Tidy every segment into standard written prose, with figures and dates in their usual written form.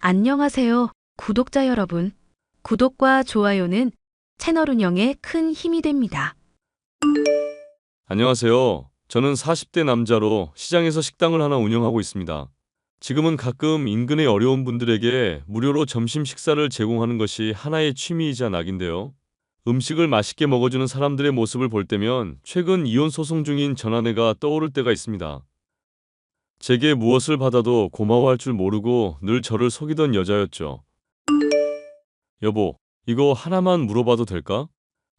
안녕하세요, 구독자 여러분. 구독과 좋아요는 채널 운영에 큰 힘이 됩니다. 안녕하세요. 저는 40대 남자로 시장에서 식당을 하나 운영하고 있습니다. 지금은 가끔 인근의 어려운 분들에게 무료로 점심 식사를 제공하는 것이 하나의 취미이자 낙인데요. 음식을 맛있게 먹어주는 사람들의 모습을 볼 때면 최근 이혼 소송 중인 전 아내가 떠오를 때가 있습니다. 제게 무엇을 받아도 고마워할 줄 모르고 늘 저를 속이던 여자였죠. 여보, 이거 하나만 물어봐도 될까?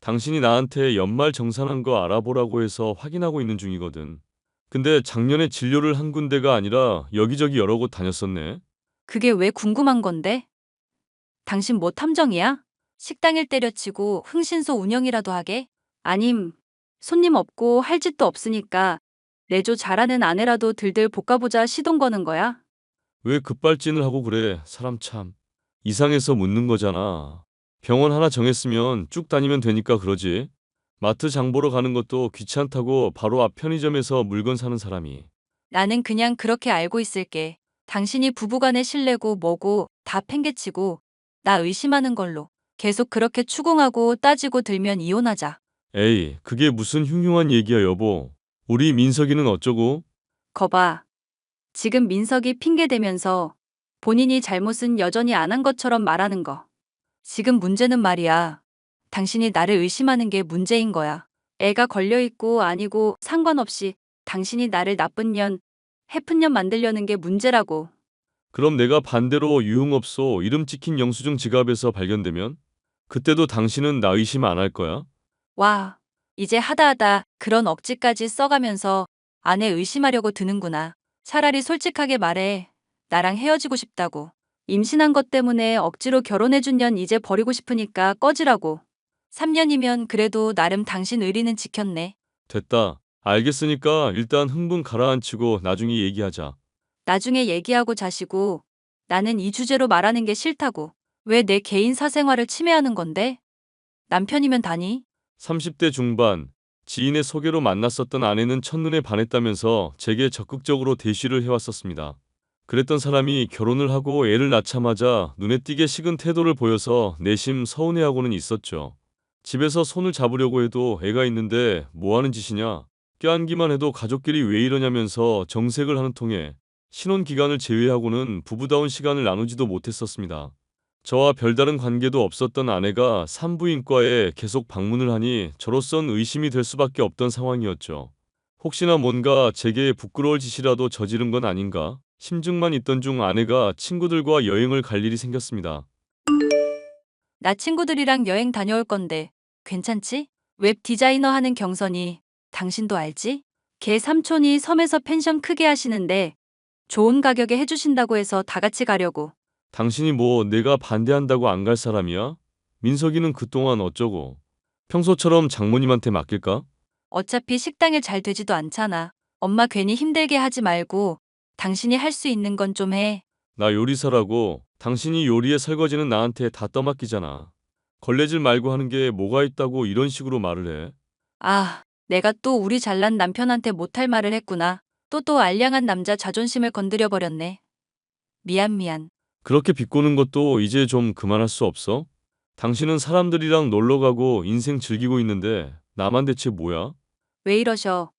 당신이 나한테 연말 정산한 거 알아보라고 해서 확인하고 있는 중이거든. 근데 작년에 진료를 한 군데가 아니라 여기저기 여러 곳 다녔었네. 그게 왜 궁금한 건데? 당신 뭐 탐정이야? 식당일 때려치고 흥신소 운영이라도 하게? 아님, 손님 없고 할 짓도 없으니까 내조 잘하는 아내라도 들들 볶아보자 시동 거는 거야? 왜 급발진을 하고 그래? 사람 참. 이상해서 묻는 거잖아. 병원 하나 정했으면 쭉 다니면 되니까 그러지. 마트 장 보러 가는 것도 귀찮다고 바로 앞 편의점에서 물건 사는 사람이. 나는 그냥 그렇게 알고 있을게. 당신이 부부간의 신뢰고 뭐고 다 팽개치고 나 의심하는 걸로 계속 그렇게 추궁하고 따지고 들면 이혼하자. 에이, 그게 무슨 흉흉한 얘기야, 여보. 우리 민석이는 어쩌고? 거봐. 지금 민석이 핑계대면서 본인이 잘못은 여전히 안 한 것처럼 말하는 거. 지금 문제는 말이야. 당신이 나를 의심하는 게 문제인 거야. 애가 걸려있고 아니고 상관없이 당신이 나를 나쁜 년, 해픈 년 만들려는 게 문제라고. 그럼 내가 반대로 유흥업소 이름 찍힌 영수증 지갑에서 발견되면? 그때도 당신은 나 의심 안 할 거야? 와, 이제 하다 그런 억지까지 써가면서 아내 의심하려고 드는구나. 차라리 솔직하게 말해. 나랑 헤어지고 싶다고. 임신한 것 때문에 억지로 결혼해준 년 이제 버리고 싶으니까 꺼지라고. 3년이면 그래도 나름 당신 의리는 지켰네. 됐다. 알겠으니까 일단 흥분 가라앉히고 나중에 얘기하자. 나중에 얘기하고 자시고 나는 이 주제로 말하는 게 싫다고. 왜 내 개인 사생활을 침해하는 건데? 남편이면 다니? 30대 중반, 지인의 소개로 만났었던 아내는 첫눈에 반했다면서 제게 적극적으로 대시를 해왔었습니다. 그랬던 사람이 결혼을 하고 애를 낳자마자 눈에 띄게 식은 태도를 보여서 내심 서운해하고는 있었죠. 집에서 손을 잡으려고 해도 애가 있는데 뭐 하는 짓이냐? 껴안기만 해도 가족끼리 왜 이러냐면서 정색을 하는 통에 신혼 기간을 제외하고는 부부다운 시간을 나누지도 못했었습니다. 저와 별다른 관계도 없었던 아내가 산부인과에 계속 방문을 하니 저로선 의심이 될 수밖에 없던 상황이었죠. 혹시나 뭔가 제게 부끄러울 짓이라도 저지른 건 아닌가? 심증만 있던 중 아내가 친구들과 여행을 갈 일이 생겼습니다. 나 친구들이랑 여행 다녀올 건데 괜찮지? 웹 디자이너 하는 경선이 당신도 알지? 걔 삼촌이 섬에서 펜션 크게 하시는데 좋은 가격에 해주신다고 해서 다 같이 가려고. 당신이 뭐 내가 반대한다고 안 갈 사람이야? 민석이는 그동안 어쩌고? 평소처럼 장모님한테 맡길까? 어차피 식당일 잘 되지도 않잖아. 엄마 괜히 힘들게 하지 말고 당신이 할 수 있는 건 좀 해. 나 요리사라고 당신이 요리에 설거지는 나한테 다 떠맡기잖아. 걸레질 말고 하는 게 뭐가 있다고 이런 식으로 말을 해. 아, 내가 또 우리 잘난 남편한테 못할 말을 했구나. 또 알량한 남자 자존심을 건드려 버렸네. 미안. 그렇게 비꼬는 것도 이제 좀 그만할 수 없어? 당신은 사람들이랑 놀러 가고 인생 즐기고 있는데 나만 대체 뭐야? 왜 이러셔?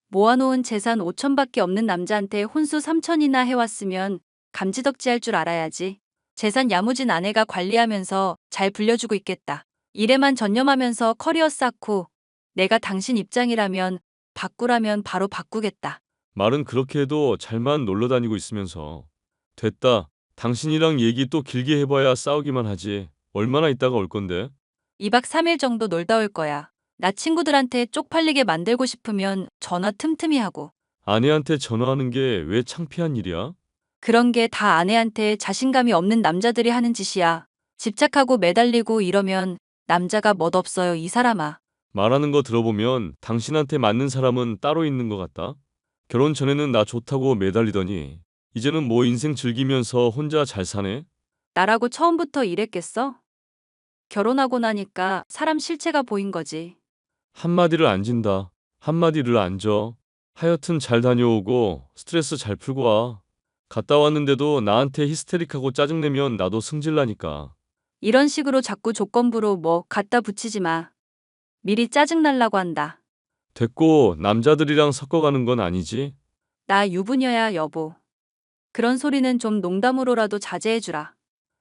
모아놓은 재산 5천밖에 없는 남자한테 혼수 3천이나 해왔으면 감지덕지할 줄 알아야지. 재산 야무진 아내가 관리하면서 잘 불려주고 있겠다. 일에만 전념하면서 커리어 쌓고 내가 당신 입장이라면 바꾸라면 바로 바꾸겠다. 말은 그렇게 해도 잘만 놀러 다니고 있으면서. 됐다. 당신이랑 얘기 또 길게 해봐야 싸우기만 하지. 얼마나 있다가 올 건데? 2박 3일 정도 놀다 올 거야. 나 친구들한테 쪽팔리게 만들고 싶으면 전화 틈틈이 하고. 아내한테 전화하는 게 왜 창피한 일이야? 그런 게 다 아내한테 자신감이 없는 남자들이 하는 짓이야. 집착하고 매달리고 이러면 남자가 멋없어요, 이 사람아. 말하는 거 들어보면 당신한테 맞는 사람은 따로 있는 것 같다. 결혼 전에는 나 좋다고 매달리더니 이제는 뭐 인생 즐기면서 혼자 잘 사네? 나라고 처음부터 이랬겠어? 결혼하고 나니까 사람 실체가 보인 거지. 한마디를 안 진다. 한마디를 안 져. 하여튼 잘 다녀오고 스트레스 잘 풀고 와. 갔다 왔는데도 나한테 히스테릭하고 짜증내면 나도 승질나니까. 이런 식으로 자꾸 조건부로 뭐 갖다 붙이지 마. 미리 짜증날라고 한다. 됐고 남자들이랑 섞어가는 건 아니지? 나 유부녀야, 여보. 그런 소리는 좀 농담으로라도 자제해주라.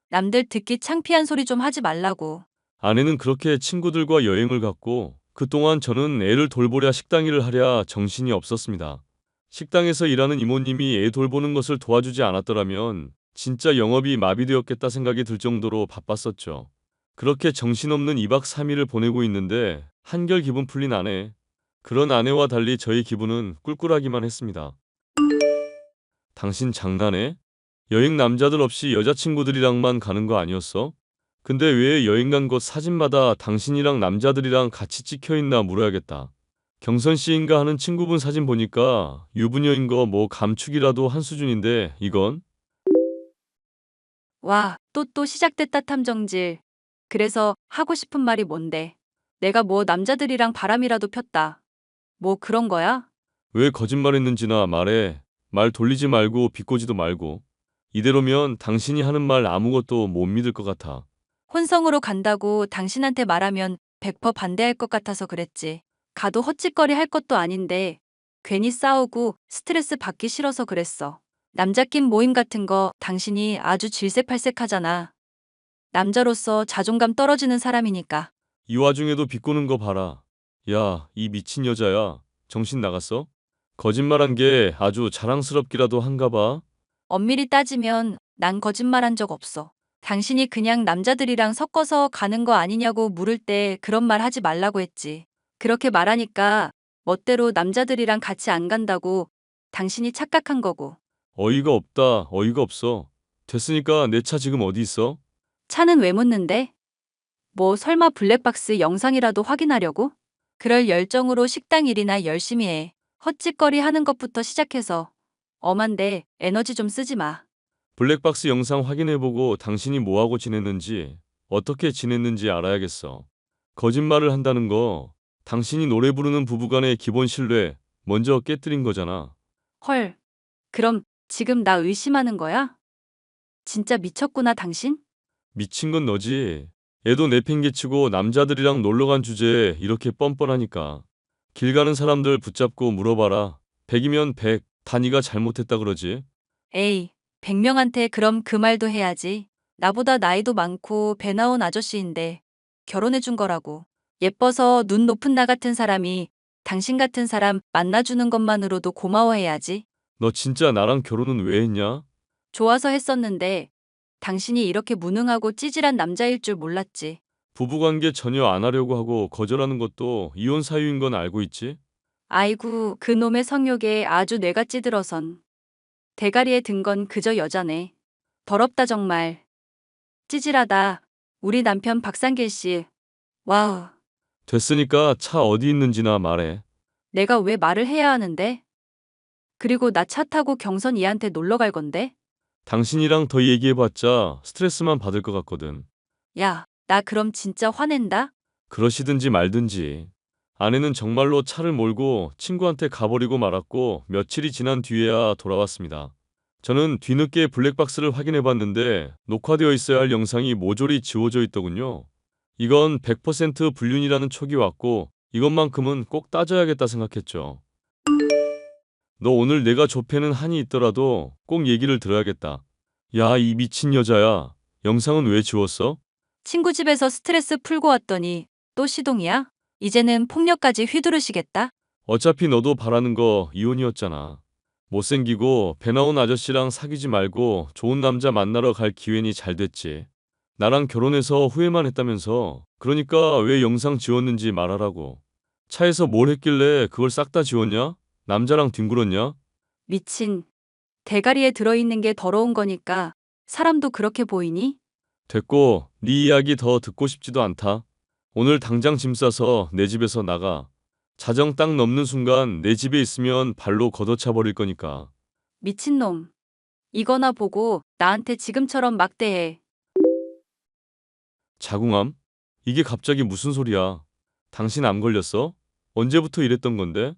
남들 듣기 창피한 소리 좀 하지 말라고. 아내는 그렇게 친구들과 여행을 갔고 그동안 저는 애를 돌보랴 식당 일을 하랴 정신이 없었습니다. 식당에서 일하는 이모님이 애 돌보는 것을 도와주지 않았더라면 진짜 영업이 마비되었겠다 생각이 들 정도로 바빴었죠. 그렇게 정신없는 2박 3일을 보내고 있는데 한결 기분 풀린 아내. 그런 아내와 달리 저의 기분은 꿀꿀하기만 했습니다. 당신 장난해? 여행 남자들 없이 여자친구들이랑만 가는 거 아니었어? 근데 왜 여행 간 곳 사진마다 당신이랑 남자들이랑 같이 찍혀 있나 물어야겠다. 경선 씨인가 하는 친구분 사진 보니까 유부녀인 거 뭐 감축이라도 한 수준인데 이건? 와, 또 시작됐다 탐정질. 그래서 하고 싶은 말이 뭔데? 내가 뭐 남자들이랑 바람이라도 폈다. 뭐 그런 거야? 왜 거짓말했는지나 말해. 말 돌리지 말고 비꼬지도 말고. 이대로면 당신이 하는 말 아무것도 못 믿을 것 같아. 혼성으로 간다고 당신한테 말하면 100% 반대할 것 같아서 그랬지. 가도 헛짓거리 할 것도 아닌데 괜히 싸우고 스트레스 받기 싫어서 그랬어. 남자낀 모임 같은 거 당신이 아주 질색팔색하잖아. 남자로서 자존감 떨어지는 사람이니까. 이 와중에도 비꼬는 거 봐라. 야, 이 미친 여자야. 정신 나갔어? 거짓말한 게 아주 자랑스럽기라도 한가 봐. 엄밀히 따지면 난 거짓말한 적 없어. 당신이 그냥 남자들이랑 섞어서 가는 거 아니냐고 물을 때 그런 말 하지 말라고 했지. 그렇게 말하니까 멋대로 남자들이랑 같이 안 간다고 당신이 착각한 거고. 어이가 없다. 어이가 없어. 됐으니까 내 차 지금 어디 있어? 차는 왜 묻는데? 뭐 설마 블랙박스 영상이라도 확인하려고? 그럴 열정으로 식당 일이나 열심히 해. 헛짓거리 하는 것부터 시작해서 엄한데 에너지 좀 쓰지 마. 블랙박스 영상 확인해보고 당신이 뭐하고 지냈는지, 어떻게 지냈는지 알아야겠어. 거짓말을 한다는 거, 당신이 노래 부르는 부부간의 기본 신뢰, 먼저 깨뜨린 거잖아. 헐, 그럼 지금 나 의심하는 거야? 진짜 미쳤구나 당신? 미친 건 너지. 애도 내팽개치고 남자들이랑 놀러간 주제에 이렇게 뻔뻔하니까. 길 가는 사람들 붙잡고 물어봐라. 100이면 100, 다 네가 잘못했다 그러지. 에이, 100명한테 그럼 그 말도 해야지. 나보다 나이도 많고 배 나온 아저씨인데 결혼해준 거라고. 예뻐서 눈 높은 나 같은 사람이 당신 같은 사람 만나주는 것만으로도 고마워해야지. 너 진짜 나랑 결혼은 왜 했냐? 좋아서 했었는데 당신이 이렇게 무능하고 찌질한 남자일 줄 몰랐지. 부부관계 전혀 안 하려고 하고 거절하는 것도 이혼 사유인 건 알고 있지? 아이고, 그 놈의 성욕에 아주 뇌가 찌들어선. 대가리에 든 건 그저 여자네. 더럽다 정말. 찌질하다. 우리 남편 박상길 씨. 와우. 됐으니까 차 어디 있는지나 말해. 내가 왜 말을 해야 하는데? 그리고 나 차 타고 경선 이한테 놀러 갈 건데? 당신이랑 더 얘기해봤자 스트레스만 받을 것 같거든. 야, 나 그럼 진짜 화낸다? 그러시든지 말든지. 아내는 정말로 차를 몰고 친구한테 가버리고 말았고 며칠이 지난 뒤에야 돌아왔습니다. 저는 뒤늦게 블랙박스를 확인해봤는데 녹화되어 있어야 할 영상이 모조리 지워져 있더군요. 이건 100% 불륜이라는 촉이 왔고 이것만큼은 꼭 따져야겠다 생각했죠. 너 오늘 내가 좁혀는 한이 있더라도 꼭 얘기를 들어야겠다. 야, 이 미친 여자야. 영상은 왜 지웠어? 친구 집에서 스트레스 풀고 왔더니 또 시동이야? 이제는 폭력까지 휘두르시겠다? 어차피 너도 바라는 거 이혼이었잖아. 못생기고 배 나온 아저씨랑 사귀지 말고 좋은 남자 만나러 갈 기회니 잘 됐지. 나랑 결혼해서 후회만 했다면서. 그러니까 왜 영상 지웠는지 말하라고. 차에서 뭘 했길래 그걸 싹 다 지웠냐? 남자랑 뒹굴었냐? 미친. 대가리에 들어있는 게 더러운 거니까 사람도 그렇게 보이니? 됐고, 네 이야기 더 듣고 싶지도 않다. 오늘 당장 짐 싸서 내 집에서 나가. 자정 딱 넘는 순간 내 집에 있으면 발로 걷어차 버릴 거니까. 미친놈. 이거나 보고 나한테 지금처럼 막대해. 자궁암? 이게 갑자기 무슨 소리야? 당신 암 걸렸어? 언제부터 이랬던 건데?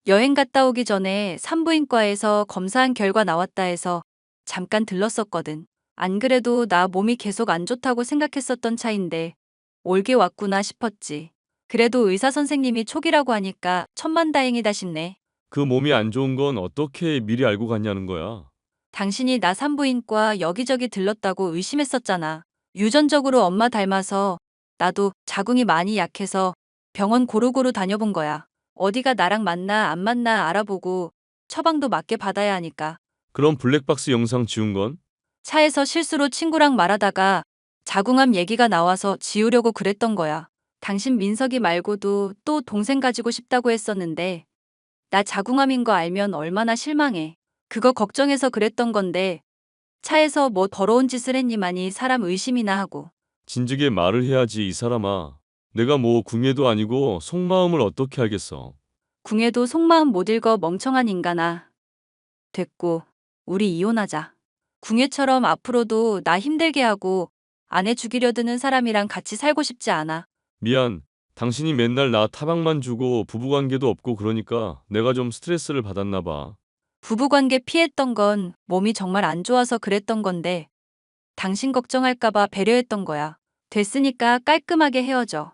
여행 갔다 오기 전에 산부인과에서 검사한 결과 나왔다 해서 잠깐 들렀었거든. 안 그래도 나 몸이 계속 안 좋다고 생각했었던 차인데 올게 왔구나 싶었지. 그래도 의사 선생님이 촉이라고 하니까 천만다행이다 싶네. 그 몸이 안 좋은 건 어떻게 미리 알고 갔냐는 거야. 당신이 나 산부인과 여기저기 들렀다고 의심했었잖아. 유전적으로 엄마 닮아서 나도 자궁이 많이 약해서 병원 고루고루 다녀본 거야. 어디가 나랑 맞나 안 맞나 알아보고 처방도 맞게 받아야 하니까. 그럼 블랙박스 영상 지운 건? 차에서 실수로 친구랑 말하다가 자궁암 얘기가 나와서 지우려고 그랬던 거야. 당신 민석이 말고도 또 동생 가지고 싶다고 했었는데 나 자궁암인 거 알면 얼마나 실망해. 그거 걱정해서 그랬던 건데 차에서 뭐 더러운 짓을 했니만이 사람 의심이나 하고. 진즉에 말을 해야지, 이 사람아. 내가 뭐 궁예도 아니고 속마음을 어떻게 알겠어. 궁예도 속마음 못 읽어 멍청한 인간아. 됐고 우리 이혼하자. 궁예처럼 앞으로도 나 힘들게 하고 아내 죽이려 드는 사람이랑 같이 살고 싶지 않아. 미안. 당신이 맨날 나 타박만 주고 부부관계도 없고 그러니까 내가 좀 스트레스를 받았나 봐. 부부관계 피했던 건 몸이 정말 안 좋아서 그랬던 건데 당신 걱정할까봐 배려했던 거야. 됐으니까 깔끔하게 헤어져.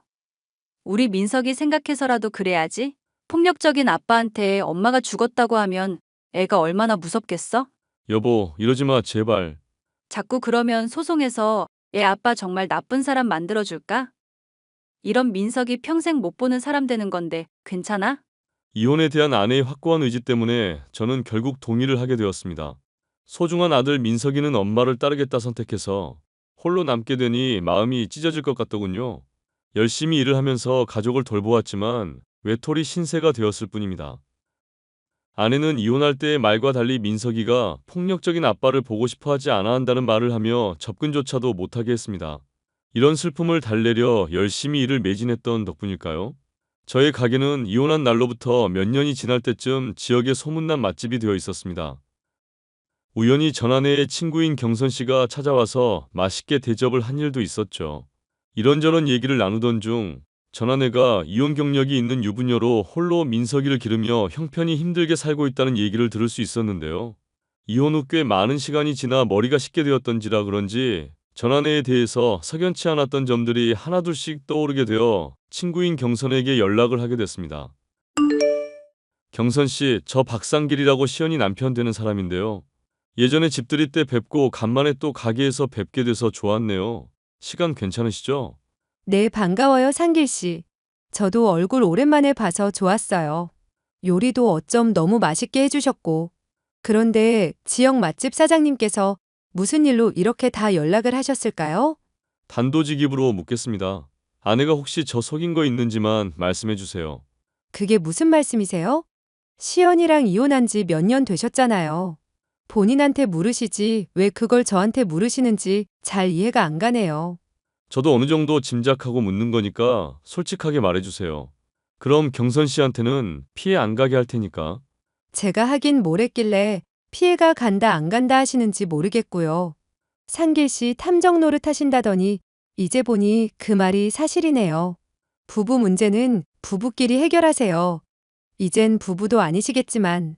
우리 민석이 생각해서라도 그래야지. 폭력적인 아빠한테 엄마가 죽었다고 하면 애가 얼마나 무섭겠어? 여보, 이러지 마, 제발. 자꾸 그러면 소송해서 애 아빠 정말 나쁜 사람 만들어줄까? 이런 민석이 평생 못 보는 사람 되는 건데 괜찮아? 이혼에 대한 아내의 확고한 의지 때문에 저는 결국 동의를 하게 되었습니다. 소중한 아들 민석이는 엄마를 따르겠다 선택해서 홀로 남게 되니 마음이 찢어질 것 같더군요. 열심히 일을 하면서 가족을 돌보았지만 외톨이 신세가 되었을 뿐입니다. 아내는 이혼할 때의 말과 달리 민석이가 폭력적인 아빠를 보고 싶어 하지 않아 한다는 말을 하며 접근조차도 못하게 했습니다. 이런 슬픔을 달래려 열심히 일을 매진했던 덕분일까요? 저의 가게는 이혼한 날로부터 몇 년이 지날 때쯤 지역의 소문난 맛집이 되어 있었습니다. 우연히 전아내의 친구인 경선 씨가 찾아와서 맛있게 대접을 한 일도 있었죠. 이런저런 얘기를 나누던 중 전아내가 이혼 경력이 있는 유부녀로 홀로 민석이를 기르며 형편이 힘들게 살고 있다는 얘기를 들을 수 있었는데요. 이혼 후 꽤 많은 시간이 지나 머리가 식게 되었던지라 그런지 전아내에 대해서 석연치 않았던 점들이 하나둘씩 떠오르게 되어 친구인 경선에게 연락을 하게 됐습니다. 경선 씨, 저 박상길이라고 시연이 남편 되는 사람인데요. 예전에 집들이 때 뵙고 간만에 또 가게에서 뵙게 돼서 좋았네요. 시간 괜찮으시죠? 네, 반가워요, 상길 씨. 저도 얼굴 오랜만에 봐서 좋았어요. 요리도 어쩜 너무 맛있게 해주셨고. 그런데 지역 맛집 사장님께서 무슨 일로 이렇게 다 연락을 하셨을까요? 단도직입으로 묻겠습니다. 아내가 혹시 저 속인 거 있는지만 말씀해 주세요. 그게 무슨 말씀이세요? 시연이랑 이혼한 지 몇 년 되셨잖아요. 본인한테 물으시지 왜 그걸 저한테 물으시는지 잘 이해가 안 가네요. 저도 어느 정도 짐작하고 묻는 거니까 솔직하게 말해주세요. 그럼 경선 씨한테는 피해 안 가게 할 테니까. 제가 하긴 뭘 했길래 피해가 간다 안 간다 하시는지 모르겠고요. 상길 씨 탐정 노릇 하신다더니 이제 보니 그 말이 사실이네요. 부부 문제는 부부끼리 해결하세요. 이젠 부부도 아니시겠지만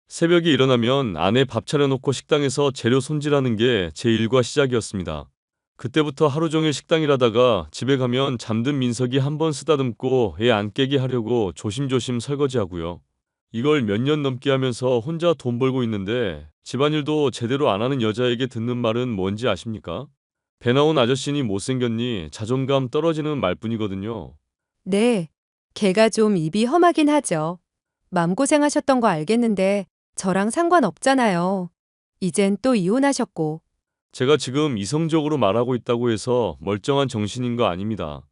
새벽에 일어나면 아내 밥 차려놓고 식당에서 재료 손질하는 게 제 일과 시작이었습니다. 그때부터 하루 종일 식당 일하다가 집에 가면 잠든 민석이 한 번 쓰다듬고 애 안 깨게 하려고 조심조심 설거지하고요. 이걸 몇 년 넘게 하면서 혼자 돈 벌고 있는데 집안일도 제대로 안 하는 여자에게 듣는 말은 뭔지 아십니까? 배 나온 아저씨니 못생겼니 자존감 떨어지는 말뿐이거든요. 네, 걔가 좀 입이 험하긴 하죠. 맘고생하셨던 거 알겠는데 저랑 상관없잖아요. 이젠 또 이혼하셨고. 제가 지금 이성적으로 말하고 있다고 해서 멀쩡한 정신인 거 아닙니다.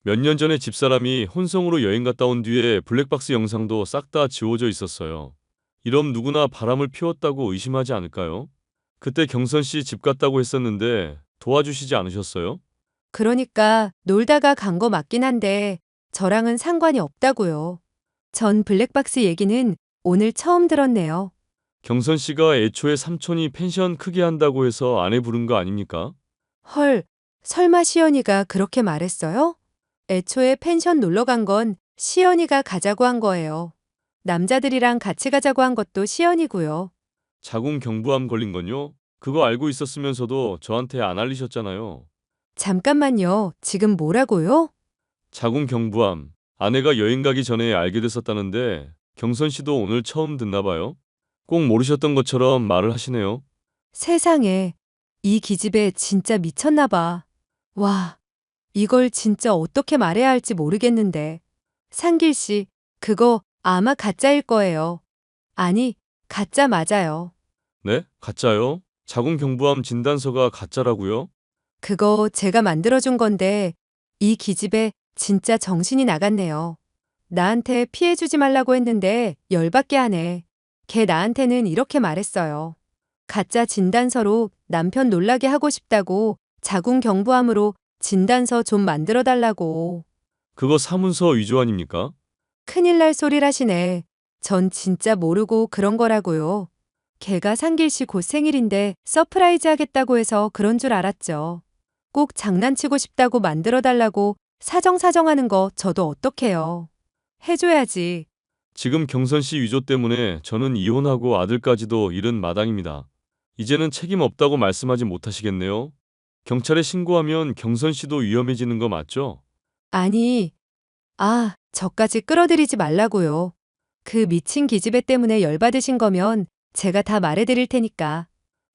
몇 년 전에 집사람이 혼성으로 여행 갔다 온 뒤에 블랙박스 영상도 싹 다 지워져 있었어요. 이럼 누구나 바람을 피웠다고 의심하지 않을까요? 그때 경선 씨 집 갔다고 했었는데 도와주시지 않으셨어요? 그러니까 놀다가 간 거 맞긴 한데 저랑은 상관이 없다고요. 전 블랙박스 얘기는 오늘 처음 들었네요. 경선 씨가 애초에 삼촌이 펜션 크게 한다고 해서 아내 부른 거 아닙니까? 헐, 설마 시연이가 그렇게 말했어요? 애초에 펜션 놀러 간 건 시연이가 가자고 한 거예요. 남자들이랑 같이 가자고 한 것도 시연이고요. 자궁 경부암 걸린 건요? 그거 알고 있었으면서도 저한테 안 알리셨잖아요. 잠깐만요. 지금 뭐라고요? 자궁 경부암. 아내가 여행 가기 전에 알게 됐었다는데 경선 씨도 오늘 처음 듣나 봐요. 꼭 모르셨던 것처럼 말을 하시네요. 세상에. 이 기집애 진짜 미쳤나 봐. 와, 이걸 진짜 어떻게 말해야 할지 모르겠는데. 상길 씨, 그거 아마 가짜일 거예요. 아니, 가짜 맞아요. 네? 가짜요? 자궁 경부암 진단서가 가짜라고요? 그거 제가 만들어준 건데, 이 기집애 진짜 정신이 나갔네요. 나한테 피해주지 말라고 했는데 열받게 하네. 걔 나한테는 이렇게 말했어요. 가짜 진단서로 남편 놀라게 하고 싶다고 자궁 경부암으로 진단서 좀 만들어 달라고. 그거 사문서 위조 아닙니까? 큰일 날 소리를 하시네. 전 진짜 모르고 그런 거라고요. 걔가 상길 씨 곧 생일인데 서프라이즈 하겠다고 해서 그런 줄 알았죠. 꼭 장난치고 싶다고 만들어 달라고 사정사정하는 거 저도 어떡해요. 해줘야지. 지금 경선 씨 위조 때문에 저는 이혼하고 아들까지도 잃은 마당입니다. 이제는 책임 없다고 말씀하지 못하시겠네요? 경찰에 신고하면 경선 씨도 위험해지는 거 맞죠? 아니, 저까지 끌어들이지 말라고요. 그 미친 기집애 때문에 열받으신 거면 제가 다 말해드릴 테니까.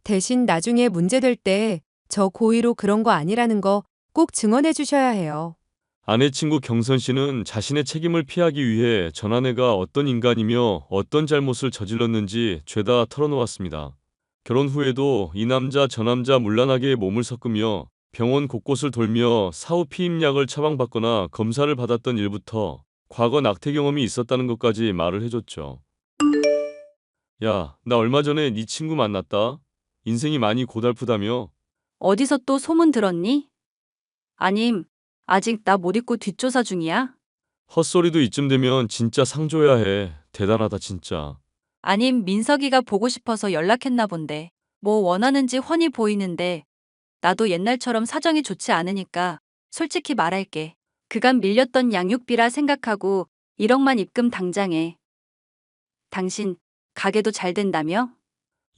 대신 나중에 문제될 때 저 고의로 그런 거 아니라는 거 꼭 증언해 주셔야 해요. 아내 친구 경선 씨는 자신의 책임을 피하기 위해 전 아내가 어떤 인간이며 어떤 잘못을 저질렀는지 죄다 털어놓았습니다. 결혼 후에도 이 남자 저 남자 문란하게 몸을 섞으며 병원 곳곳을 돌며 사후 피임약을 처방받거나 검사를 받았던 일부터 과거 낙태 경험이 있었다는 것까지 말을 해줬죠. 야, 나 얼마 전에 네 친구 만났다. 인생이 많이 고달프다며? 어디서 또 소문 들었니? 아님, 아직 나 못 잊고 뒷조사 중이야? 헛소리도 이쯤 되면 진짜 상줘야 해. 대단하다 진짜. 아님, 민석이가 보고 싶어서 연락했나 본데. 뭐 원하는지 훤히 보이는데 나도 옛날처럼 사정이 좋지 않으니까 솔직히 말할게. 그간 밀렸던 양육비라 생각하고 1억만 입금 당장해. 당신 가게도 잘 된다며?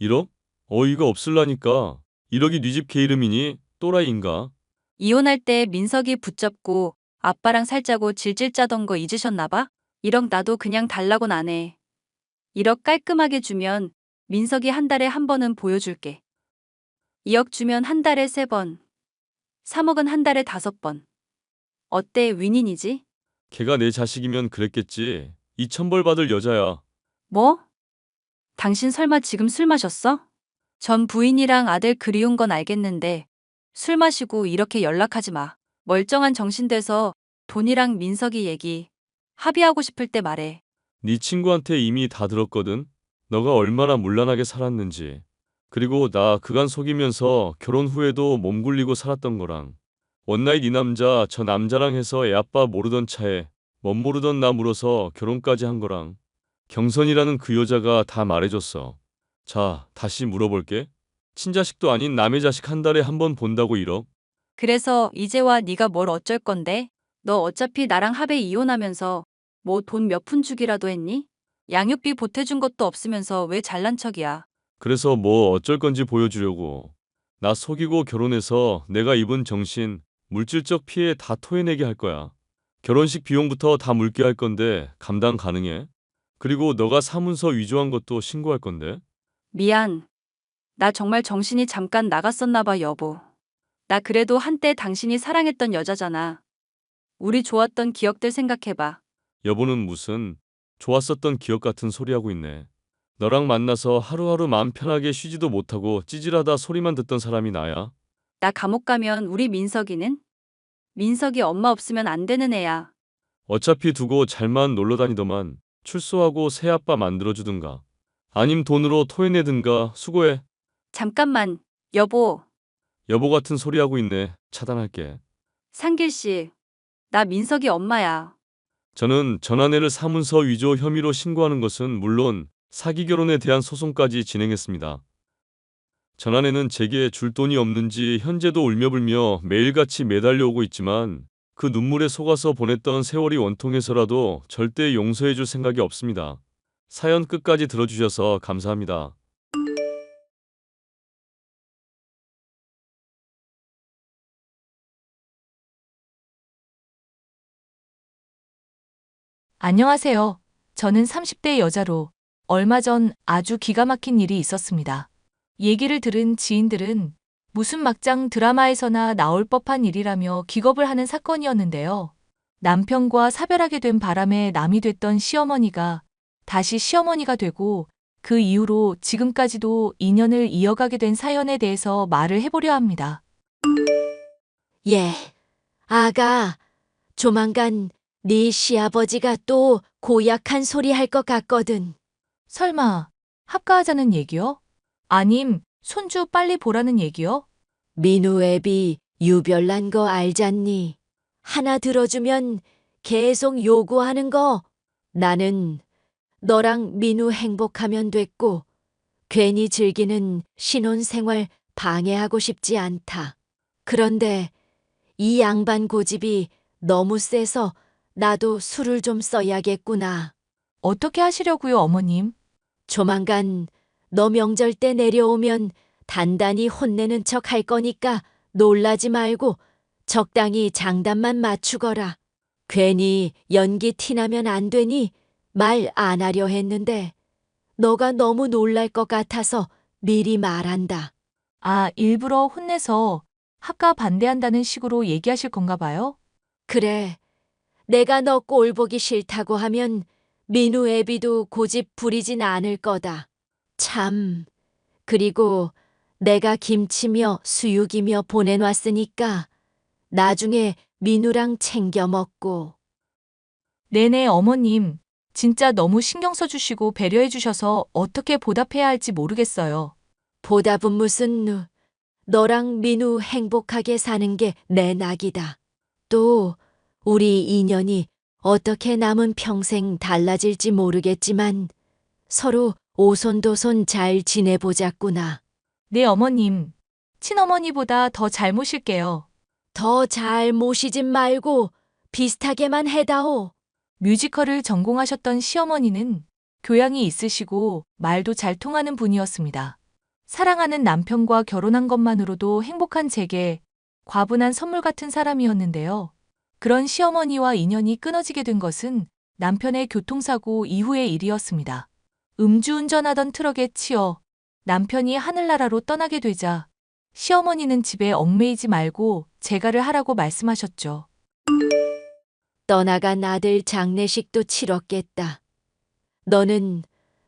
1억? 어이가 없을라니까. 1억이 네 집 개 이름이니? 또라이인가? 이혼할 때 민석이 붙잡고 아빠랑 살자고 질질 짜던 거 잊으셨나 봐? 1억 나도 그냥 달라곤 안 해. 1억 깔끔하게 주면 민석이 한 달에 한 번은 보여줄게. 2억 주면 한 달에 3번. 3억은 한 달에 5번. 어때, 윈윈이지? 걔가 내 자식이면 그랬겠지. 2,000벌 받을 여자야. 뭐? 당신 설마 지금 술 마셨어? 전 부인이랑 아들 그리운 건 알겠는데 술 마시고 이렇게 연락하지 마. 멀쩡한 정신 돼서 돈이랑 민석이 얘기 합의하고 싶을 때 말해. 네 친구한테 이미 다 들었거든. 너가 얼마나 문란하게 살았는지. 그리고 나 그간 속이면서 결혼 후에도 몸 굴리고 살았던 거랑. 원나잇 이 남자 저 남자랑 해서 애 아빠 모르던 차에 멋 모르던 나 물어서 결혼까지 한 거랑. 경선이라는 그 여자가 다 말해줬어. 자, 다시 물어볼게. 친자식도 아닌 남의 자식 한 달에 한 번 본다고 1억? 그래서 이제와 네가 뭘 어쩔 건데? 너 어차피 나랑 합의 이혼하면서 뭐 돈 몇 푼 주기라도 했니? 양육비 보태준 것도 없으면서 왜 잘난 척이야? 그래서 뭐 어쩔 건지 보여주려고. 나 속이고 결혼해서 내가 입은 정신, 물질적 피해 다 토해내게 할 거야. 결혼식 비용부터 다 물게 할 건데 감당 가능해? 그리고 너가 사문서 위조한 것도 신고할 건데. 미안. 나 정말 정신이 잠깐 나갔었나 봐, 여보. 나 그래도 한때 당신이 사랑했던 여자잖아. 우리 좋았던 기억들 생각해봐. 여보는 무슨 좋았었던 기억 같은 소리하고 있네. 너랑 만나서 하루하루 마음 편하게 쉬지도 못하고 찌질하다 소리만 듣던 사람이 나야. 나 감옥 가면 우리 민석이는? 민석이 엄마 없으면 안 되는 애야. 어차피 두고 잘만 놀러 다니더만 출소하고 새 아빠 만들어주든가. 아님 돈으로 토해내든가 수고해. 잠깐만, 여보. 여보 같은 소리하고 있네. 차단할게. 상길 씨. 나 민석이 엄마야. 저는 전 아내를 사문서 위조 혐의로 신고하는 것은 물론 사기 결혼에 대한 소송까지 진행했습니다. 전 아내는 제게 줄 돈이 없는지 현재도 울며불며 매일같이 매달려 오고 있지만 그 눈물에 속아서 보냈던 세월이 원통해서라도 절대 용서해 줄 생각이 없습니다. 사연 끝까지 들어주셔서 감사합니다. 안녕하세요. 저는 30대 여자로 얼마 전 아주 기가 막힌 일이 있었습니다. 얘기를 들은 지인들은 무슨 막장 드라마에서나 나올 법한 일이라며 기겁을 하는 사건이었는데요. 남편과 사별하게 된 바람에 남이 됐던 시어머니가 다시 시어머니가 되고 그 이후로 지금까지도 인연을 이어가게 된 사연에 대해서 말을 해보려 합니다. 예, 아가, 조만간 네 시아버지가 또 고약한 소리 할 것 같거든. 설마 합가하자는 얘기요? 아님 손주 빨리 보라는 얘기요? 민우 애비 유별난 거 알잖니? 하나 들어주면 계속 요구하는 거. 나는 너랑 민우 행복하면 됐고, 괜히 즐기는 신혼생활 방해하고 싶지 않다. 그런데 이 양반 고집이 너무 세서 나도 술을 좀 써야겠구나. 어떻게 하시려고요, 어머님? 조만간 너 명절 때 내려오면 단단히 혼내는 척 할 거니까 놀라지 말고 적당히 장단만 맞추거라. 괜히 연기 티나면 안 되니 말 안 하려 했는데 너가 너무 놀랄 것 같아서 미리 말한다. 아, 일부러 혼내서 합가 반대한다는 식으로 얘기하실 건가 봐요? 그래, 내가 너 꼴 보기 싫다고 하면 민우 애비도 고집 부리진 않을 거다. 참, 그리고 내가 김치며 수육이며 보내놨으니까 나중에 민우랑 챙겨 먹고. 네네, 어머님. 진짜 너무 신경 써주시고 배려해 주셔서 어떻게 보답해야 할지 모르겠어요. 보답은 무슨, 너랑 민우 행복하게 사는 게 내 낙이다. 또 우리 인연이 어떻게 남은 평생 달라질지 모르겠지만 서로 오손도손 잘 지내보자꾸나. 네, 어머님. 친어머니보다 더 잘 모실게요. 더 잘 모시진 말고 비슷하게만 해다오. 뮤지컬을 전공하셨던 시어머니는 교양이 있으시고 말도 잘 통하는 분이었습니다. 사랑하는 남편과 결혼한 것만으로도 행복한 제게 과분한 선물 같은 사람이었는데요. 그런 시어머니와 인연이 끊어지게 된 것은 남편의 교통사고 이후의 일이었습니다. 음주운전하던 트럭에 치여 남편이 하늘나라로 떠나게 되자 시어머니는 집에 얽매이지 말고 재가를 하라고 말씀하셨죠. 떠나간 아들 장례식도 치렀겠다. 너는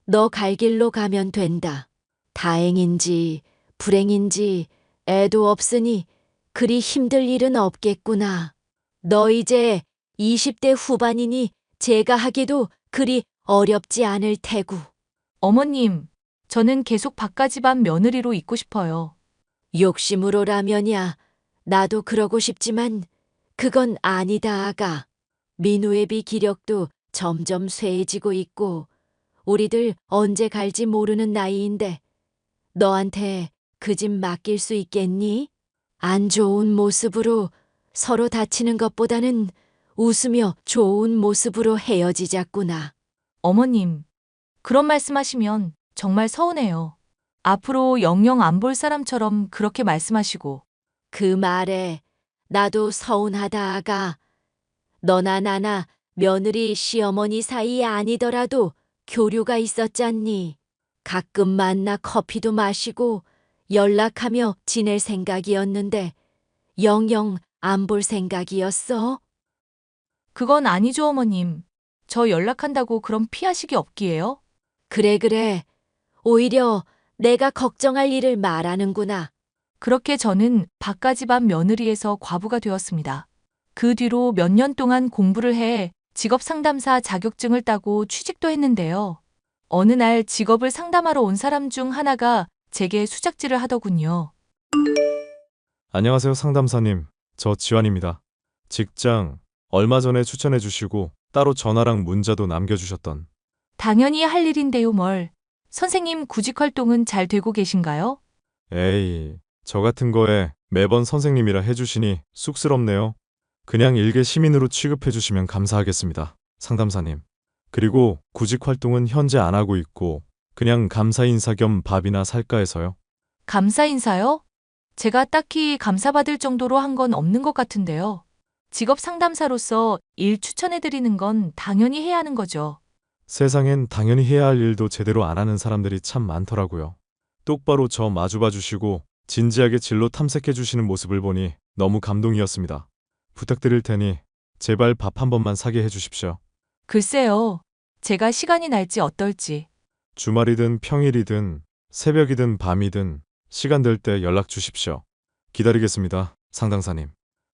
너 갈 길로 가면 된다. 다행인지 불행인지 애도 없으니 그리 힘들 일은 없겠구나. 너 이제 20대 후반이니 제가 하기도 그리 어렵지 않을 테고. 어머님, 저는 계속 박가집안 며느리로 있고 싶어요. 욕심으로라면야 나도 그러고 싶지만 그건 아니다, 아가. 민우애비 기력도 점점 쇠해지고 있고 우리들 언제 갈지 모르는 나이인데 너한테 그 집 맡길 수 있겠니? 안 좋은 모습으로 서로 다치는 것보다는 웃으며 좋은 모습으로 헤어지자꾸나. 어머님, 그런 말씀하시면 정말 서운해요. 앞으로 영영 안 볼 사람처럼 그렇게 말씀하시고. 그 말에 나도 서운하다, 아가. 너나 나나 며느리 시어머니 사이 아니더라도 교류가 있었잖니. 가끔 만나 커피도 마시고 연락하며 지낼 생각이었는데 영영 안 볼 생각이었어? 그건 아니죠, 어머님. 저 연락한다고 그럼 피하시기 없기에요? 그래. 오히려 내가 걱정할 일을 말하는구나. 그렇게 저는 박가집안 며느리에서 과부가 되었습니다. 그 뒤로 몇 년 동안 공부를 해 직업상담사 자격증을 따고 취직도 했는데요. 어느 날 직업을 상담하러 온 사람 중 하나가 제게 수작질을 하더군요. 안녕하세요, 상담사님. 저 지환입니다. 직장 얼마 전에 추천해 주시고 따로 전화랑 문자도 남겨주셨던. 당연히 할 일인데요, 뭘. 선생님 구직 활동은 잘 되고 계신가요? 에이, 저 같은 거에 매번 선생님이라 해주시니 쑥스럽네요. 그냥 일개 시민으로 취급해 주시면 감사하겠습니다, 상담사님. 그리고 구직 활동은 현재 안 하고 있고 그냥 감사 인사 겸 밥이나 살까 해서요. 감사 인사요? 제가 딱히 감사받을 정도로 한 건 없는 것 같은데요. 직업 상담사로서 일 추천해드리는 건 당연히 해야 하는 거죠. 세상엔 당연히 해야 할 일도 제대로 안 하는 사람들이 참 많더라고요. 똑바로 저 마주봐 주시고 진지하게 진로 탐색해 주시는 모습을 보니 너무 감동이었습니다. 부탁드릴 테니 제발 밥 한 번만 사게 해 주십시오. 글쎄요. 제가 시간이 날지 어떨지. 주말이든 평일이든 새벽이든 밤이든 시간 될 때 연락 주십시오. 기다리겠습니다, 상담사님.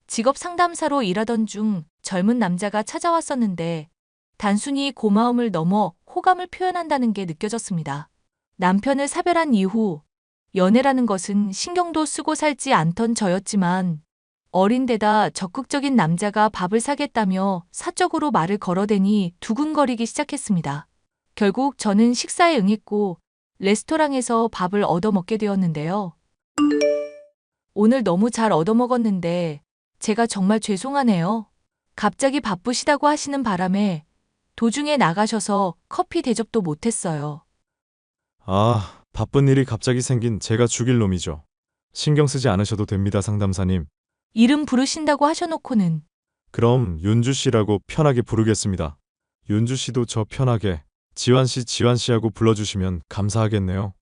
직업 상담사로 일하던 중 젊은 남자가 찾아왔었는데 단순히 고마움을 넘어 호감을 표현한다는 게 느껴졌습니다. 남편을 사별한 이후 연애라는 것은 신경도 쓰고 살지 않던 저였지만 어린 데다 적극적인 남자가 밥을 사겠다며 사적으로 말을 걸어대니 두근거리기 시작했습니다. 결국 저는 식사에 응했고 레스토랑에서 밥을 얻어먹게 되었는데요. 오늘 너무 잘 얻어먹었는데 제가 정말 죄송하네요. 갑자기 바쁘시다고 하시는 바람에 도중에 나가셔서 커피 대접도 못했어요. 아, 바쁜 일이 갑자기 생긴 제가 죽일 놈이죠. 신경 쓰지 않으셔도 됩니다, 상담사님. 이름 부르신다고 하셔놓고는 그럼 윤주 씨라고 편하게 부르겠습니다. 윤주 씨도 저 편하게 지환 씨 하고 불러주시면 감사하겠네요.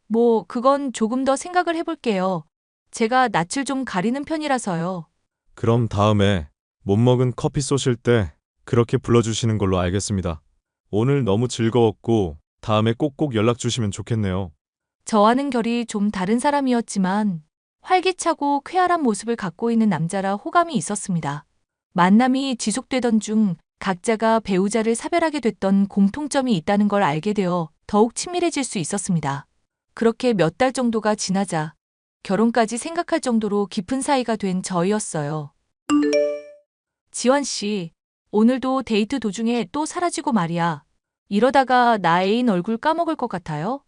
뭐 그건 조금 더 생각을 해볼게요. 제가 낯을 좀 가리는 편이라서요. 그럼 다음에 못 먹은 커피 쏘실 때 그렇게 불러주시는 걸로 알겠습니다. 오늘 너무 즐거웠고 다음에 꼭꼭 연락 주시면 좋겠네요. 저와는 결이 좀 다른 사람이었지만 활기차고 쾌활한 모습을 갖고 있는 남자라 호감이 있었습니다. 만남이 지속되던 중 각자가 배우자를 사별하게 됐던 공통점이 있다는 걸 알게 되어 더욱 친밀해질 수 있었습니다. 그렇게 몇 달 정도가 지나자 결혼까지 생각할 정도로 깊은 사이가 된 저희였어요. 지원 씨, 오늘도 데이트 도중에 또 사라지고 말이야. 이러다가 나 애인 얼굴 까먹을 것 같아요?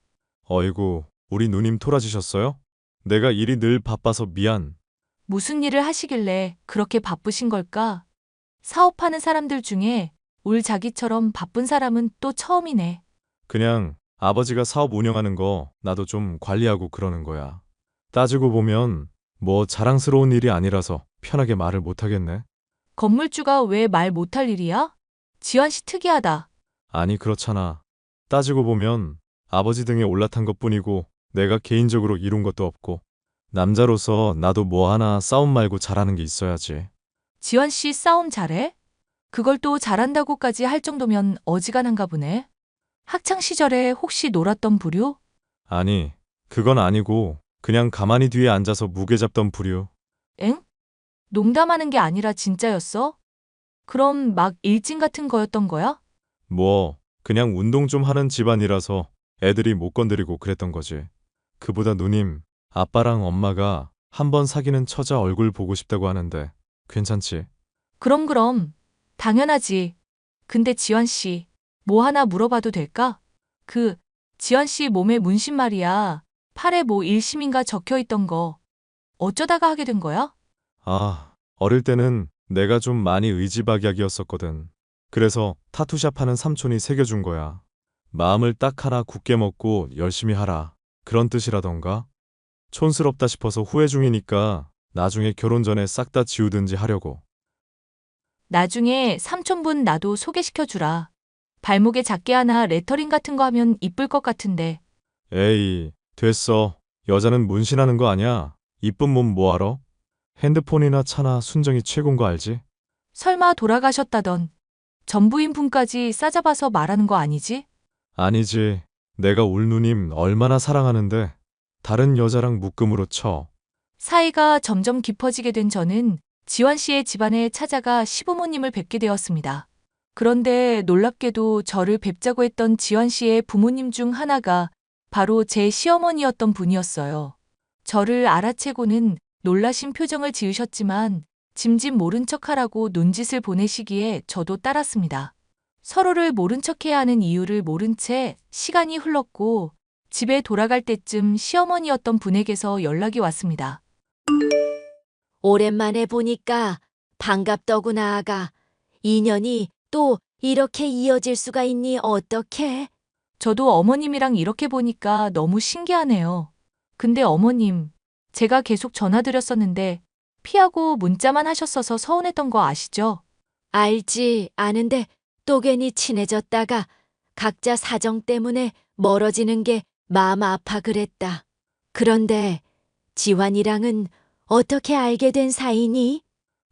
어이구, 우리 누님 토라지셨어요? 내가 일이 늘 바빠서 미안. 무슨 일을 하시길래 그렇게 바쁘신 걸까? 사업하는 사람들 중에 울 자기처럼 바쁜 사람은 또 처음이네. 그냥 아버지가 사업 운영하는 거 나도 좀 관리하고 그러는 거야. 따지고 보면 뭐 자랑스러운 일이 아니라서 편하게 말을 못하겠네. 건물주가 왜 말 못할 일이야? 지환 씨 특이하다. 아니 그렇잖아. 따지고 보면 아버지 등에 올라탄 것뿐이고 내가 개인적으로 이룬 것도 없고 남자로서 나도 뭐 하나 싸움 말고 잘하는 게 있어야지. 지환 씨 싸움 잘해? 그걸 또 잘한다고까지 할 정도면 어지간한가 보네. 학창 시절에 혹시 놀았던 부류? 아니 그건 아니고 그냥 가만히 뒤에 앉아서 무게 잡던 부류. 엥? 농담하는 게 아니라 진짜였어? 그럼 막 일진 같은 거였던 거야? 뭐 그냥 운동 좀 하는 집안이라서 애들이 못 건드리고 그랬던 거지. 그보다 누님, 아빠랑 엄마가 한번 사귀는 처자 얼굴 보고 싶다고 하는데 괜찮지? 그럼. 당연하지. 근데 지환 씨, 뭐 하나 물어봐도 될까? 지환 씨 몸에 문신 말이야. 팔에 뭐 일심인가 적혀 있던 거. 어쩌다가 하게 된 거야? 아, 어릴 때는 내가 좀 많이 의지박약이었었거든. 그래서 타투샵 하는 삼촌이 새겨준 거야. 마음을 딱 하나 굳게 먹고 열심히 하라. 그런 뜻이라던가? 촌스럽다 싶어서 후회 중이니까 나중에 결혼 전에 싹 다 지우든지 하려고. 나중에 삼촌분 나도 소개시켜주라. 발목에 작게 하나 레터링 같은 거 하면 이쁠 것 같은데. 에이, 됐어. 여자는 문신하는 거 아니야. 이쁜 몸 뭐하러? 핸드폰이나 차나 순정이 최고인 거 알지? 설마 돌아가셨다던 전부인 분까지 싸잡아서 말하는 거 아니지? 아니지. 내가 울 누님 얼마나 사랑하는데 다른 여자랑 묶음으로 쳐. 사이가 점점 깊어지게 된 저는 지환 씨의 집안에 찾아가 시부모님을 뵙게 되었습니다. 그런데 놀랍게도 저를 뵙자고 했던 지환 씨의 부모님 중 하나가 바로 제 시어머니였던 분이었어요. 저를 알아채고는 놀라신 표정을 지으셨지만 짐짓 모른 척하라고 눈짓을 보내시기에 저도 따랐습니다. 서로를 모른 척해야 하는 이유를 모른 채 시간이 흘렀고 집에 돌아갈 때쯤 시어머니였던 분에게서 연락이 왔습니다. 오랜만에 보니까 반갑더구나, 아가. 인연이 또 이렇게 이어질 수가 있니 어떡해? 저도 어머님이랑 이렇게 보니까 너무 신기하네요. 근데 어머님, 제가 계속 전화드렸었는데 피하고 문자만 하셨어서 서운했던 거 아시죠? 알지, 아는데 또 괜히 친해졌다가 각자 사정 때문에 멀어지는 게 마음 아파 그랬다. 그런데 지환이랑은 어떻게 알게 된 사이니?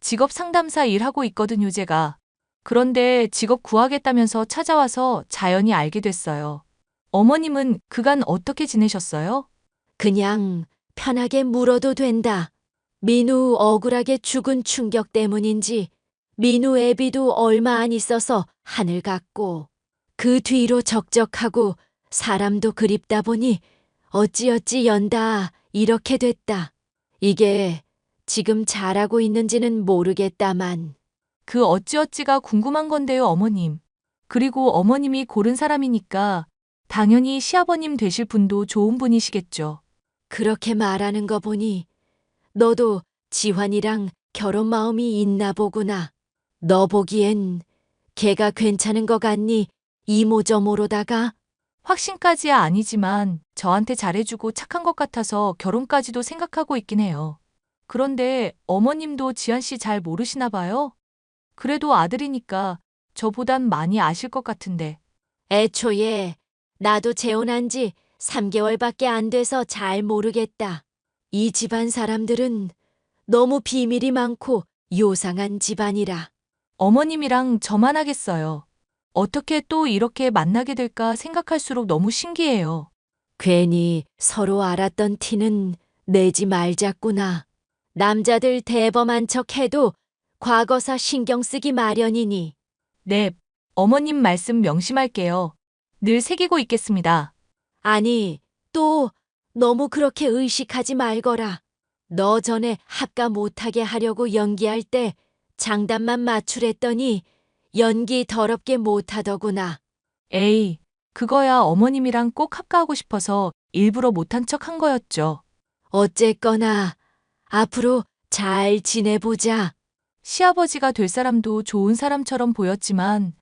직업 상담사 일하고 있거든요, 제가. 그런데 직업 구하겠다면서 찾아와서 자연히 알게 됐어요. 어머님은 그간 어떻게 지내셨어요? 그냥 편하게 물어도 된다. 민우 억울하게 죽은 충격 때문인지 민우 애비도 얼마 안 있어서 하늘 갔고 그 뒤로 적적하고 사람도 그립다 보니 어찌어찌 연다 이렇게 됐다. 이게 지금 잘하고 있는지는 모르겠다만 그 어찌어찌가 궁금한 건데요, 어머님. 그리고 어머님이 고른 사람이니까 당연히 시아버님 되실 분도 좋은 분이시겠죠. 그렇게 말하는 거 보니 너도 지환이랑 결혼 마음이 있나 보구나. 너 보기엔 걔가 괜찮은 거 같니? 이모저모로다가 확신까지야 아니지만 저한테 잘해주고 착한 것 같아서 결혼까지도 생각하고 있긴 해요. 그런데 어머님도 지한 씨 잘 모르시나 봐요? 그래도 아들이니까 저보단 많이 아실 것 같은데. 애초에 나도 재혼한 지 3개월밖에 안 돼서 잘 모르겠다. 이 집안 사람들은 너무 비밀이 많고 요상한 집안이라. 어머님이랑 저만 하겠어요. 어떻게 또 이렇게 만나게 될까 생각할수록 너무 신기해요. 괜히 서로 알았던 티는 내지 말자꾸나. 남자들 대범한 척 해도 과거사 신경 쓰기 마련이니. 네, 어머님 말씀 명심할게요. 늘 새기고 있겠습니다. 아니, 또 너무 그렇게 의식하지 말거라. 너 전에 합가 못하게 하려고 연기할 때 장단만 맞추랬더니 연기 더럽게 못하더구나. 에이, 그거야 어머님이랑 꼭 합가하고 싶어서 일부러 못한 척 한 거였죠. 어쨌거나 앞으로 잘 지내보자. 시아버지가 될 사람도 좋은 사람처럼 보였지만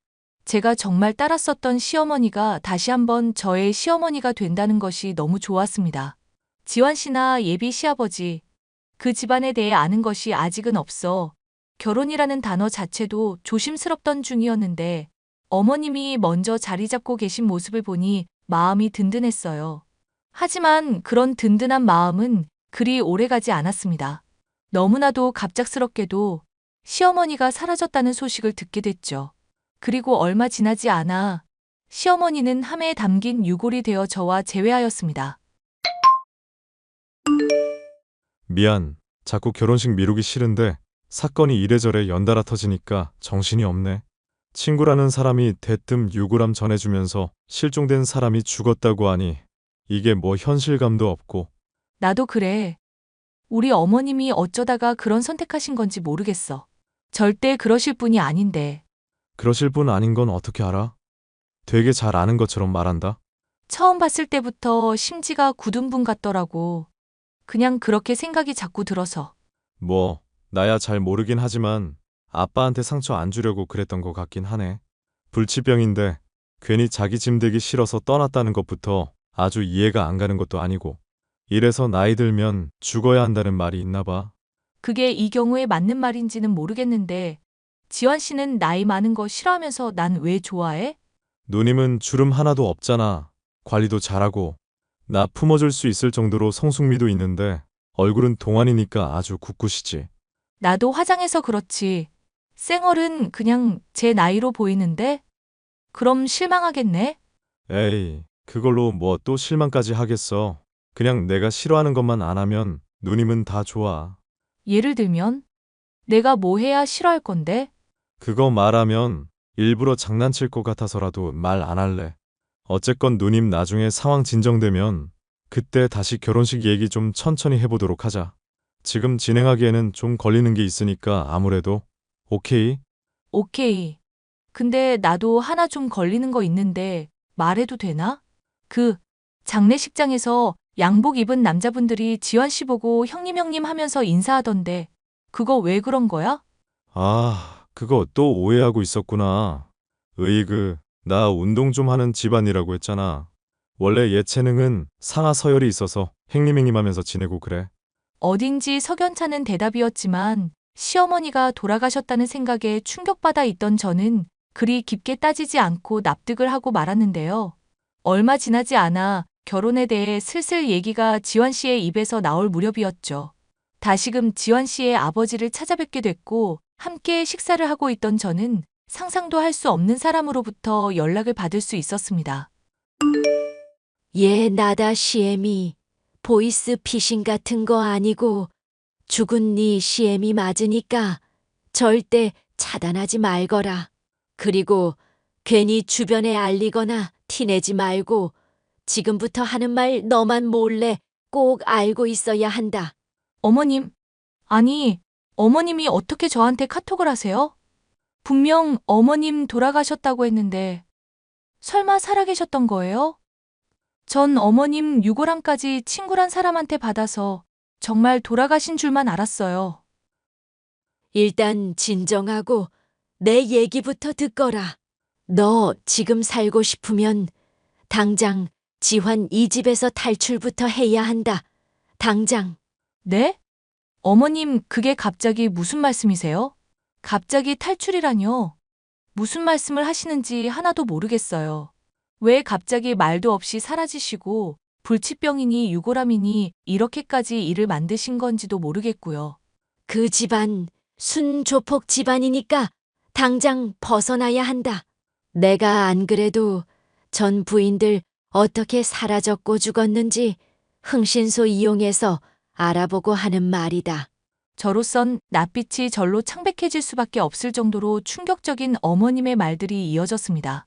제가 정말 따랐었던 시어머니가 다시 한번 저의 시어머니가 된다는 것이 너무 좋았습니다. 지환 씨나 예비 시아버지, 그 집안에 대해 아는 것이 아직은 없어 결혼이라는 단어 자체도 조심스럽던 중이었는데 어머님이 먼저 자리 잡고 계신 모습을 보니 마음이 든든했어요. 하지만 그런 든든한 마음은 그리 오래가지 않았습니다. 너무나도 갑작스럽게도 시어머니가 사라졌다는 소식을 듣게 됐죠. 그리고 얼마 지나지 않아 시어머니는 함에 담긴 유골이 되어 저와 재회하였습니다. 미안. 자꾸 결혼식 미루기 싫은데 사건이 이래저래 연달아 터지니까 정신이 없네. 친구라는 사람이 대뜸 유골함 전해주면서 실종된 사람이 죽었다고 하니 이게 뭐 현실감도 없고. 나도 그래. 우리 어머님이 어쩌다가 그런 선택하신 건지 모르겠어. 절대 그러실 분이 아닌데. 그러실 분 아닌 건 어떻게 알아? 되게 잘 아는 것처럼 말한다. 처음 봤을 때부터 심지가 굳은 분 같더라고. 그냥 그렇게 생각이 자꾸 들어서. 뭐 나야 잘 모르긴 하지만 아빠한테 상처 안 주려고 그랬던 것 같긴 하네. 불치병인데 괜히 자기 짐 되기 싫어서 떠났다는 것부터 아주 이해가 안 가는 것도 아니고. 이래서 나이 들면 죽어야 한다는 말이 있나 봐. 그게 이 경우에 맞는 말인지는 모르겠는데 지환 씨는 나이 많은 거 싫어하면서 난 왜 좋아해? 누님은 주름 하나도 없잖아. 관리도 잘하고. 나 품어줄 수 있을 정도로 성숙미도 있는데 얼굴은 동안이니까 아주 굳굿이지. 나도 화장해서 그렇지. 쌩얼은 그냥 제 나이로 보이는데? 그럼 실망하겠네? 에이, 그걸로 뭐 또 실망까지 하겠어. 그냥 내가 싫어하는 것만 안 하면 누님은 다 좋아. 예를 들면? 내가 뭐 해야 싫어할 건데? 그거 말하면 일부러 장난칠 것 같아서라도 말 안 할래. 어쨌건 누님 나중에 상황 진정되면 그때 다시 결혼식 얘기 좀 천천히 해보도록 하자. 지금 진행하기에는 좀 걸리는 게 있으니까 아무래도. 오케이? 오케이. 근데 나도 하나 좀 걸리는 거 있는데 말해도 되나? 그 장례식장에서 양복 입은 남자분들이 지환 씨 보고 형님 하면서 인사하던데 그거 왜 그런 거야? 아, 그거 또 오해하고 있었구나. 나 운동 좀 하는 집안이라고 했잖아. 원래 예체능은 상하 서열이 있어서 행님 하면서 지내고 그래. 어딘지 석연찮은 대답이었지만 시어머니가 돌아가셨다는 생각에 충격받아 있던 저는 그리 깊게 따지지 않고 납득을 하고 말았는데요. 얼마 지나지 않아 결혼에 대해 슬슬 얘기가 지환 씨의 입에서 나올 무렵이었죠. 다시금 지환 씨의 아버지를 찾아뵙게 됐고 함께 식사를 하고 있던 저는 상상도 할 수 없는 사람으로부터 연락을 받을 수 있었습니다. 얘 나다 시엠이 보이스 피싱 같은 거 아니고 죽은 네 시엠이 맞으니까 절대 차단하지 말거라. 그리고 괜히 주변에 알리거나 티내지 말고 지금부터 하는 말 너만 몰래 꼭 알고 있어야 한다. 어머님, 아니, 어머님이 어떻게 저한테 카톡을 하세요? 분명 어머님 돌아가셨다고 했는데 설마 살아계셨던 거예요? 전 어머님 유골함까지 친구란 사람한테 받아서 정말 돌아가신 줄만 알았어요. 일단 진정하고 내 얘기부터 듣거라. 너 지금 살고 싶으면 당장 지환 이 집에서 탈출부터 해야 한다. 당장. 네? 어머님, 그게 갑자기 무슨 말씀이세요? 갑자기 탈출이라뇨? 무슨 말씀을 하시는지 하나도 모르겠어요. 왜 갑자기 말도 없이 사라지시고 불치병이니 유골함이니 이렇게까지 일을 만드신 건지도 모르겠고요. 그 집안 순조폭 집안이니까 당장 벗어나야 한다. 내가 안 그래도 전 부인들 어떻게 사라졌고 죽었는지 흥신소 이용해서 알아보고 하는 말이다. 저로선 낯빛이 절로 창백해질 수밖에 없을 정도로 충격적인 어머님의 말들이 이어졌습니다.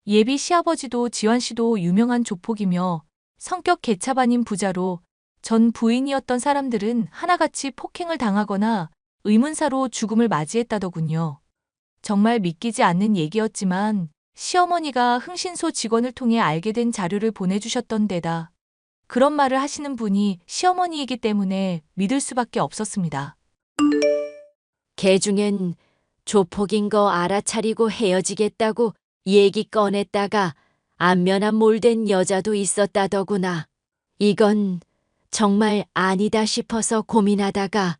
예비 시아버지도 지환 씨도 유명한 조폭이며 성격 개차반인 부자로 전 부인이었던 사람들은 하나같이 폭행을 당하거나 의문사로 죽음을 맞이했다더군요. 정말 믿기지 않는 얘기였지만 시어머니가 흥신소 직원을 통해 알게 된 자료를 보내주셨던 데다 그런 말을 하시는 분이 시어머니이기 때문에 믿을 수밖에 없었습니다. 걔 중엔 조폭인 거 알아차리고 헤어지겠다고 얘기 꺼냈다가 안면한 몰된 여자도 있었다더구나. 이건 정말 아니다 싶어서 고민하다가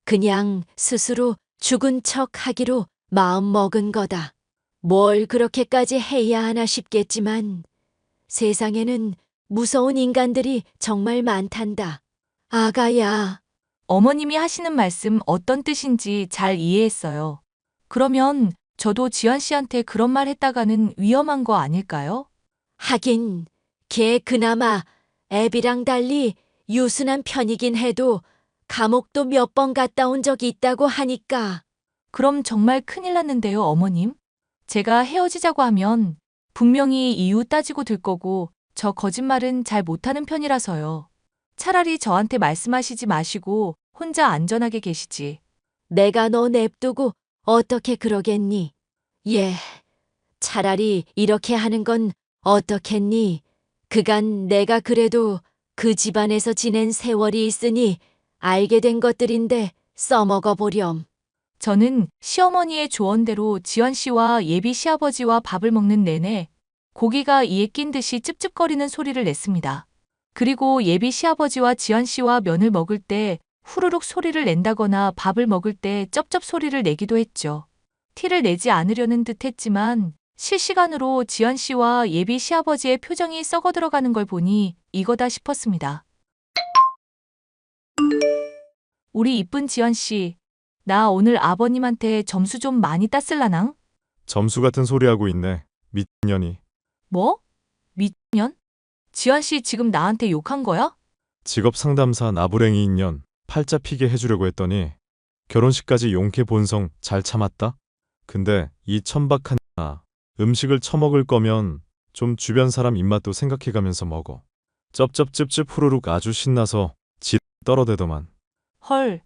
그냥 스스로 죽은 척 하기로 마음 먹은 거다. 뭘 그렇게까지 해야 하나 싶겠지만 세상에는 무서운 인간들이 정말 많단다. 아가야. 어머님이 하시는 말씀 어떤 뜻인지 잘 이해했어요. 그러면 저도 지환 씨한테 그런 말 했다가는 위험한 거 아닐까요? 하긴 걔 그나마 애비랑 달리 유순한 편이긴 해도 감옥도 몇 번 갔다 온 적이 있다고 하니까. 그럼 정말 큰일 났는데요, 어머님. 제가 헤어지자고 하면 분명히 이유 따지고 들 거고 저 거짓말은 잘 못하는 편이라서요. 차라리 저한테 말씀하시지 마시고 혼자 안전하게 계시지. 내가 너 냅두고 어떻게 그러겠니? 예, 차라리 이렇게 하는 건 어떻겠니? 그간 내가 그래도 그 집안에서 지낸 세월이 있으니 알게 된 것들인데 써먹어 보렴. 저는 시어머니의 조언대로 지환 씨와 예비 시아버지와 밥을 먹는 내내 고기가 이에 낀 듯이 찝찝거리는 소리를 냈습니다. 그리고 예비 시아버지와 지환 씨와 면을 먹을 때 후루룩 소리를 낸다거나 밥을 먹을 때 쩝쩝 소리를 내기도 했죠. 티를 내지 않으려는 듯 했지만 실시간으로 지환 씨와 예비 시아버지의 표정이 썩어 들어가는 걸 보니 이거다 싶었습니다. 우리 이쁜 지환 씨, 나 오늘 아버님한테 점수 좀 많이 땄을라낭? 점수 같은 소리 하고 있네. 미친년이. 뭐? 미년? 지환 씨 지금 나한테 욕한 거야? 직업 상담사 나부랭이 인연 팔자 피게 해주려고 했더니 결혼식까지 용케 본성 잘 참았다? 근데 이 천박한 음식을 처먹을 거면 좀 주변 사람 입맛도 생각해가면서 먹어. 쩝쩝찝찝 후루룩 아주 신나서 지 떨어대더만. 헐,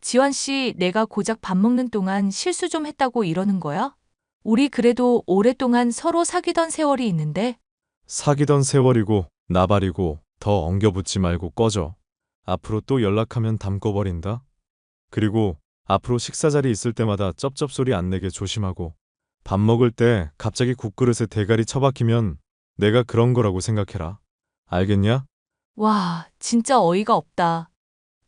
지환 씨 내가 고작 밥 먹는 동안 실수 좀 했다고 이러는 거야? 우리 그래도 오랫동안 서로 사귀던 세월이 있는데? 사귀던 세월이고 나발이고 더 엉겨붙지 말고 꺼져. 앞으로 또 연락하면 담궈버린다. 그리고 앞으로 식사 자리 있을 때마다 쩝쩝 소리 안 내게 조심하고 밥 먹을 때 갑자기 국그릇에 대가리 처박히면 내가 그런 거라고 생각해라. 알겠냐? 와, 진짜 어이가 없다.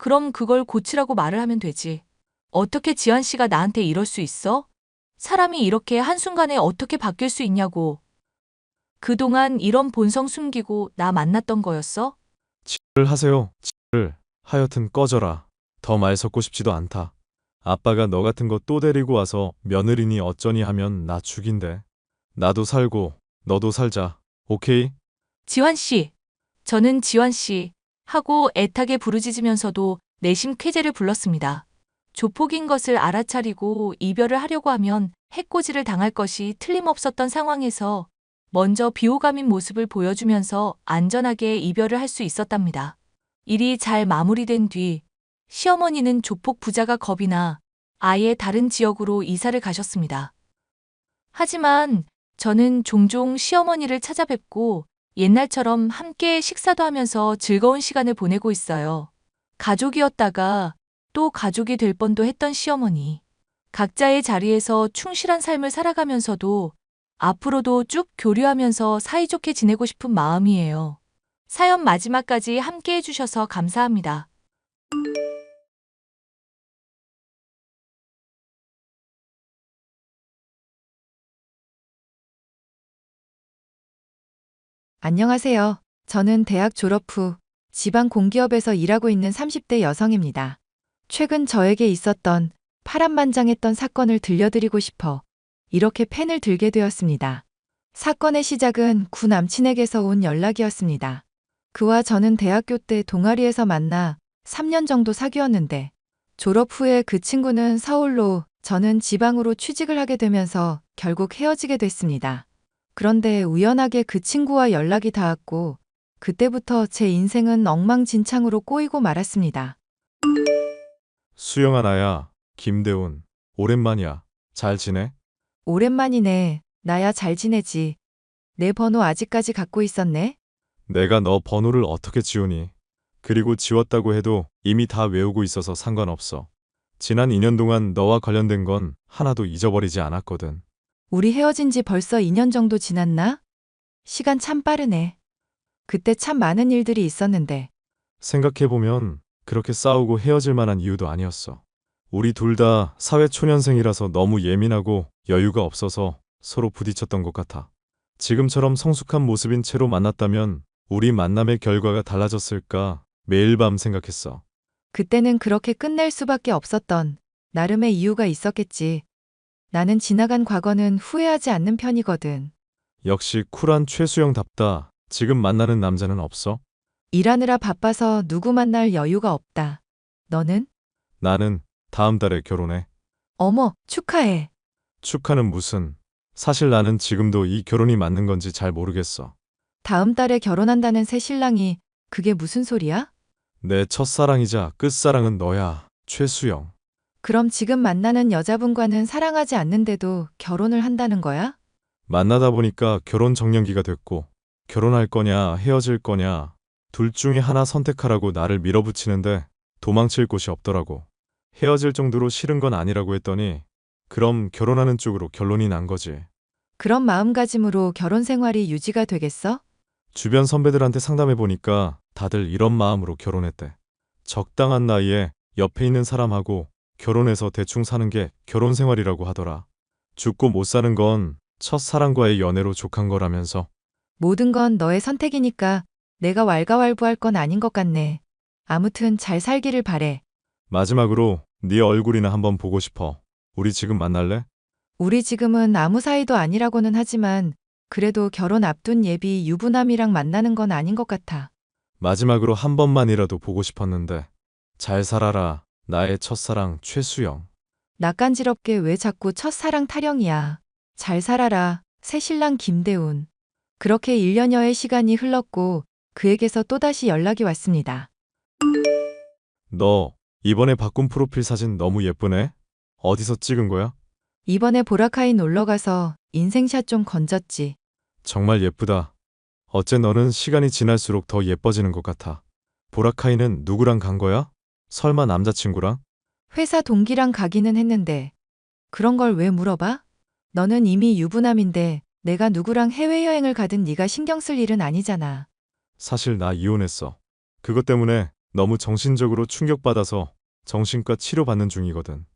그럼 그걸 고치라고 말을 하면 되지. 어떻게 지환 씨가 나한테 이럴 수 있어? 사람이 이렇게 한순간에 어떻게 바뀔 수 있냐고. 그동안 이런 본성 숨기고 나 만났던 거였어? 를 하세요. 를 하여튼 꺼져라. 더 말 섞고 싶지도 않다. 아빠가 너 같은 거 또 데리고 와서 며느리니 어쩌니 하면 나 죽인대. 나도 살고 너도 살자. 오케이? 지환 씨. 저는 지환 씨 하고 애타게 부르짖으면서도 내심 쾌재를 불렀습니다. 조폭인 것을 알아차리고 이별을 하려고 하면 해코지를 당할 것이 틀림없었던 상황에서 먼저 비호감인 모습을 보여주면서 안전하게 이별을 할 수 있었답니다. 일이 잘 마무리된 뒤 시어머니는 조폭 부자가 겁이 나 아예 다른 지역으로 이사를 가셨습니다. 하지만 저는 종종 시어머니를 찾아뵙고 옛날처럼 함께 식사도 하면서 즐거운 시간을 보내고 있어요. 가족이었다가 또 가족이 될 뻔도 했던 시어머니. 각자의 자리에서 충실한 삶을 살아가면서도 앞으로도 쭉 교류하면서 사이좋게 지내고 싶은 마음이에요. 사연 마지막까지 함께 해주셔서 감사합니다. 안녕하세요. 저는 대학 졸업 후 지방 공기업에서 일하고 있는 30대 여성입니다. 최근 저에게 있었던 파란만장했던 사건을 들려드리고 싶어 이렇게 펜을 들게 되었습니다. 사건의 시작은 구 남친에게서 온 연락이었습니다. 그와 저는 대학교 때 동아리에서 만나 3년 정도 사귀었는데 졸업 후에 그 친구는 서울로 저는 지방으로 취직을 하게 되면서 결국 헤어지게 됐습니다. 그런데 우연하게 그 친구와 연락이 닿았고 그때부터 제 인생은 엉망진창으로 꼬이고 말았습니다. 수영아 나야. 김대훈. 오랜만이야. 잘 지내? 오랜만이네. 나야 잘 지내지. 내 번호 아직까지 갖고 있었네? 내가 너 번호를 어떻게 지우니? 그리고 지웠다고 해도 이미 다 외우고 있어서 상관없어. 지난 2년 동안 너와 관련된 건 하나도 잊어버리지 않았거든. 우리 헤어진 지 벌써 2년 정도 지났나? 시간 참 빠르네. 그때 참 많은 일들이 있었는데. 생각해보면 그렇게 싸우고 헤어질 만한 이유도 아니었어. 우리 둘 다 사회초년생이라서 너무 예민하고 여유가 없어서 서로 부딪혔던 것 같아. 지금처럼 성숙한 모습인 채로 만났다면 우리 만남의 결과가 달라졌을까 매일 밤 생각했어. 그때는 그렇게 끝낼 수밖에 없었던 나름의 이유가 있었겠지. 나는 지나간 과거는 후회하지 않는 편이거든. 역시 쿨한 최수영답다. 지금 만나는 남자는 없어? 일하느라 바빠서 누구 만날 여유가 없다. 너는? 나는 다음 달에 결혼해. 어머, 축하해. 축하는 무슨. 사실 나는 지금도 이 결혼이 맞는 건지 잘 모르겠어. 다음 달에 결혼한다는 새 신랑이 그게 무슨 소리야? 내 첫사랑이자 끝사랑은 너야, 최수영. 그럼 지금 만나는 여자분과는 사랑하지 않는데도 결혼을 한다는 거야? 만나다 보니까 결혼 정년기가 됐고 결혼할 거냐 헤어질 거냐 둘 중에 하나 선택하라고 나를 밀어붙이는데 도망칠 곳이 없더라고. 헤어질 정도로 싫은 건 아니라고 했더니 그럼 결혼하는 쪽으로 결론이 난 거지. 그런 마음가짐으로 결혼 생활이 유지가 되겠어? 주변 선배들한테 상담해 보니까 다들 이런 마음으로 결혼했대. 적당한 나이에 옆에 있는 사람하고 결혼해서 대충 사는 게 결혼 생활이라고 하더라. 죽고 못 사는 건 첫사랑과의 연애로 족한 거라면서. 모든 건 너의 선택이니까 내가 왈가왈부할 건 아닌 것 같네. 아무튼 잘 살기를 바래. 마지막으로 네 얼굴이나 한번 보고 싶어. 우리 지금 만날래? 우리 지금은 아무 사이도 아니라고는 하지만 그래도 결혼 앞둔 예비 유부남이랑 만나는 건 아닌 것 같아. 마지막으로 한 번만이라도 보고 싶었는데. 잘 살아라. 나의 첫사랑 최수영. 낯간지럽게 왜 자꾸 첫사랑 타령이야. 잘 살아라. 새신랑 김대훈. 그렇게 1년여의 시간이 흘렀고 그에게서 또다시 연락이 왔습니다. 너 이번에 바꾼 프로필 사진 너무 예쁘네. 어디서 찍은 거야? 이번에 보라카이 놀러가서 인생샷 좀 건졌지. 정말 예쁘다. 어째 너는 시간이 지날수록 더 예뻐지는 것 같아. 보라카이는 누구랑 간 거야? 설마 남자친구랑? 회사 동기랑 가기는 했는데 그런 걸 왜 물어봐? 너는 이미 유부남인데 내가 누구랑 해외여행을 가든 네가 신경 쓸 일은 아니잖아. 사실 나 이혼했어. 그것 때문에 너무 정신적으로 충격받아서 정신과 치료받는 중이거든.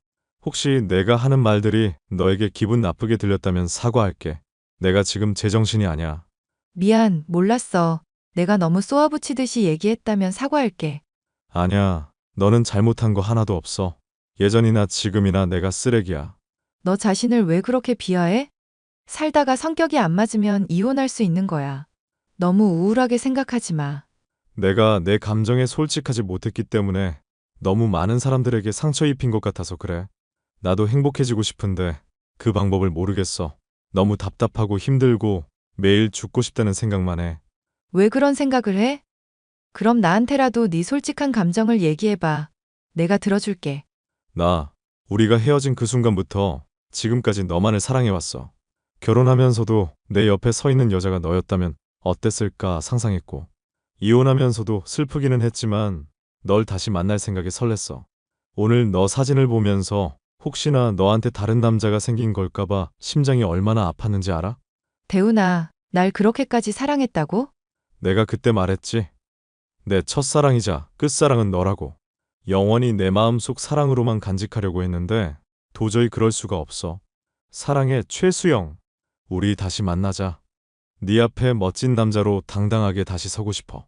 혹시 내가 하는 말들이 너에게 기분 나쁘게 들렸다면 사과할게. 내가 지금 제정신이 아니야. 미안, 몰랐어. 내가 너무 쏘아붙이듯이 얘기했다면 사과할게. 아니야. 너는 잘못한 거 하나도 없어. 예전이나 지금이나 내가 쓰레기야. 너 자신을 왜 그렇게 비하해? 살다가 성격이 안 맞으면 이혼할 수 있는 거야. 너무 우울하게 생각하지 마. 내가 내 감정에 솔직하지 못했기 때문에 너무 많은 사람들에게 상처 입힌 것 같아서 그래. 나도 행복해지고 싶은데 그 방법을 모르겠어. 너무 답답하고 힘들고 매일 죽고 싶다는 생각만 해. 왜 그런 생각을 해? 그럼 나한테라도 네 솔직한 감정을 얘기해봐. 내가 들어줄게. 우리가 헤어진 그 순간부터 지금까지 너만을 사랑해왔어. 결혼하면서도 내 옆에 서 있는 여자가 너였다면 어땠을까 상상했고, 이혼하면서도 슬프기는 했지만 널 다시 만날 생각에 설렜어. 오늘 너 사진을 보면서 혹시나 너한테 다른 남자가 생긴 걸까봐 심장이 얼마나 아팠는지 알아? 대훈아, 날 그렇게까지 사랑했다고? 내가 그때 말했지. 내 첫사랑이자 끝사랑은 너라고. 영원히 내 마음속 사랑으로만 간직하려고 했는데 도저히 그럴 수가 없어. 사랑해, 최수영. 우리 다시 만나자. 네 앞에 멋진 남자로 당당하게 다시 서고 싶어.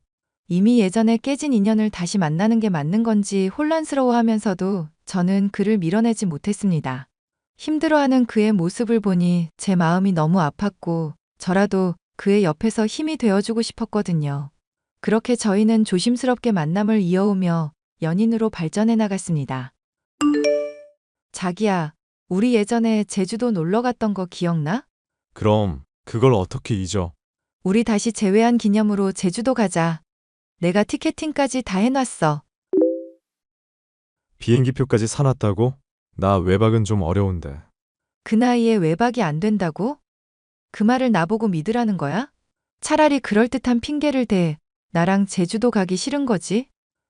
이미 예전에 깨진 인연을 다시 만나는 게 맞는 건지 혼란스러워하면서도 저는 그를 밀어내지 못했습니다. 힘들어하는 그의 모습을 보니 제 마음이 너무 아팠고 저라도 그의 옆에서 힘이 되어주고 싶었거든요. 그렇게 저희는 조심스럽게 만남을 이어오며 연인으로 발전해 나갔습니다. 자기야, 우리 예전에 제주도 놀러 갔던 거 기억나? 그럼 그걸 어떻게 잊어? 우리 다시 재회한 기념으로 제주도 가자. 내가 티켓팅까지 다 해놨어. 비행기표까지 사놨다고? 나 외박은 좀 어려운데. 그 나이에 외박이 안 된다고? 그 말을 나보고 믿으라는 거야? 차라리 그럴듯한 핑계를 대. 나랑 제주도 가기 싫은 거지?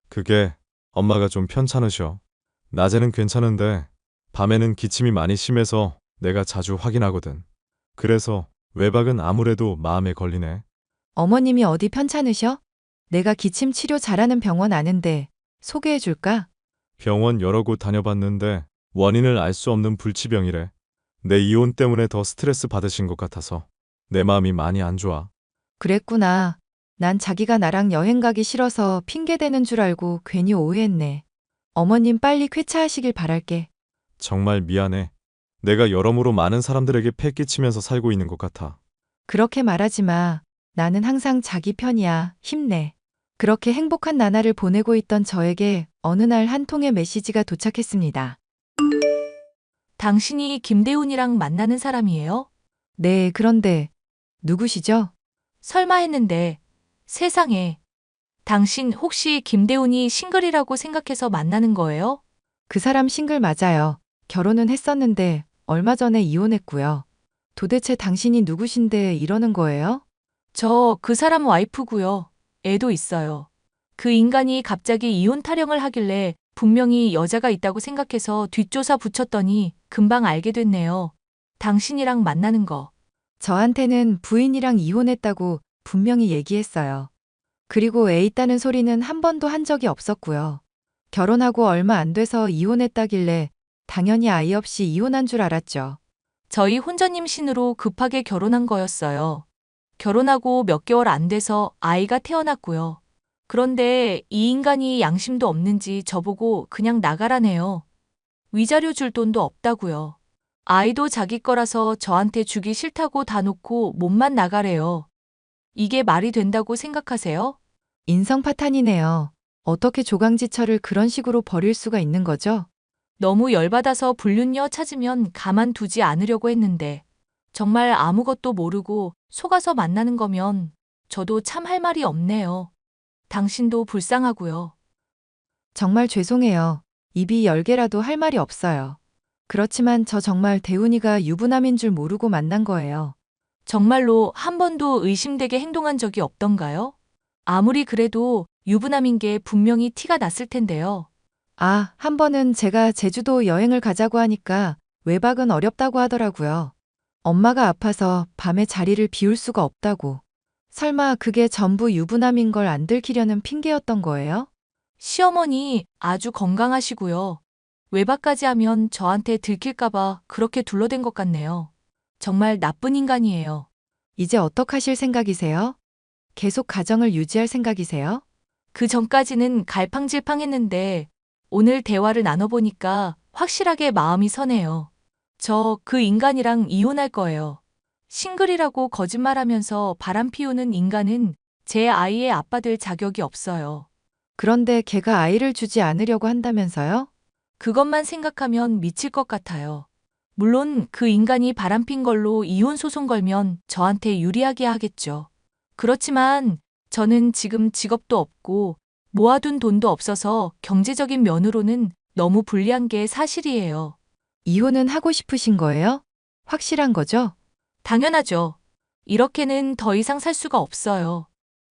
그게 엄마가 좀 편찮으셔. 낮에는 괜찮은데 밤에는 기침이 많이 심해서 내가 자주 확인하거든. 그래서 외박은 아무래도 마음에 걸리네. 어머님이 어디 편찮으셔? 내가 기침 치료 잘하는 병원 아는데 소개해 줄까? 병원 여러 곳 다녀봤는데 원인을 알 수 없는 불치병이래. 내 이혼 때문에 더 스트레스 받으신 것 같아서 내 마음이 많이 안 좋아. 그랬구나. 난 자기가 나랑 여행 가기 싫어서 핑계 대는 줄 알고 괜히 오해했네. 어머님 빨리 쾌차하시길 바랄게. 정말 미안해. 내가 여러모로 많은 사람들에게 패 끼치면서 살고 있는 것 같아. 그렇게 말하지 마. 나는 항상 자기 편이야. 힘내. 그렇게 행복한 나날을 보내고 있던 저에게 어느 날 한 통의 메시지가 도착했습니다. 당신이 김대훈이랑 만나는 사람이에요? 네, 그런데 누구시죠? 설마 했는데 세상에. 당신 혹시 김대훈이 싱글이라고 생각해서 만나는 거예요? 그 사람 싱글 맞아요. 결혼은 했었는데 얼마 전에 이혼했고요. 도대체 당신이 누구신데 이러는 거예요? 저 그 사람 와이프고요. 애도 있어요. 그 인간이 갑자기 이혼 타령을 하길래 분명히 여자가 있다고 생각해서 뒷조사 붙였더니 금방 알게 됐네요. 당신이랑 만나는 거. 저한테는 부인이랑 이혼했다고 분명히 얘기했어요. 그리고 애 있다는 소리는 한 번도 한 적이 없었고요. 결혼하고 얼마 안 돼서 이혼했다길래 당연히 아이 없이 이혼한 줄 알았죠. 저희 혼자님 신으로 급하게 결혼한 거였어요. 결혼하고 몇 개월 안 돼서 아이가 태어났고요. 그런데 이 인간이 양심도 없는지 저보고 그냥 나가라네요. 위자료 줄 돈도 없다고요. 아이도 자기 거라서 저한테 주기 싫다고 다 놓고 몸만 나가래요. 이게 말이 된다고 생각하세요? 인성 파탄이네요. 어떻게 조강지처를 그런 식으로 버릴 수가 있는 거죠? 너무 열받아서 불륜녀 찾으면 가만두지 않으려고 했는데 정말 아무것도 모르고 속아서 만나는 거면 저도 참 할 말이 없네요. 당신도 불쌍하고요. 정말 죄송해요. 입이 10개라도 할 말이 없어요. 그렇지만 저 정말 대훈이가 유부남인 줄 모르고 만난 거예요. 정말로 한 번도 의심되게 행동한 적이 없던가요? 아무리 그래도 유부남인 게 분명히 티가 났을 텐데요. 아, 한 번은 제가 제주도 여행을 가자고 하니까 외박은 어렵다고 하더라고요. 엄마가 아파서 밤에 자리를 비울 수가 없다고. 설마 그게 전부 유부남인 걸 안 들키려는 핑계였던 거예요? 시어머니 아주 건강하시고요. 외박까지 하면 저한테 들킬까봐 그렇게 둘러댄 것 같네요. 정말 나쁜 인간이에요. 이제 어떡하실 생각이세요? 계속 가정을 유지할 생각이세요? 그 전까지는 갈팡질팡했는데 오늘 대화를 나눠보니까 확실하게 마음이 서네요. 저 그 인간이랑 이혼할 거예요. 싱글이라고 거짓말하면서 바람 피우는 인간은 제 아이의 아빠 될 자격이 없어요. 그런데 걔가 아이를 주지 않으려고 한다면서요? 그것만 생각하면 미칠 것 같아요. 물론 그 인간이 바람핀 걸로 이혼 소송 걸면 저한테 유리하게 하겠죠. 그렇지만 저는 지금 직업도 없고 모아둔 돈도 없어서 경제적인 면으로는 너무 불리한 게 사실이에요. 이혼은 하고 싶으신 거예요? 확실한 거죠? 당연하죠. 이렇게는 더 이상 살 수가 없어요.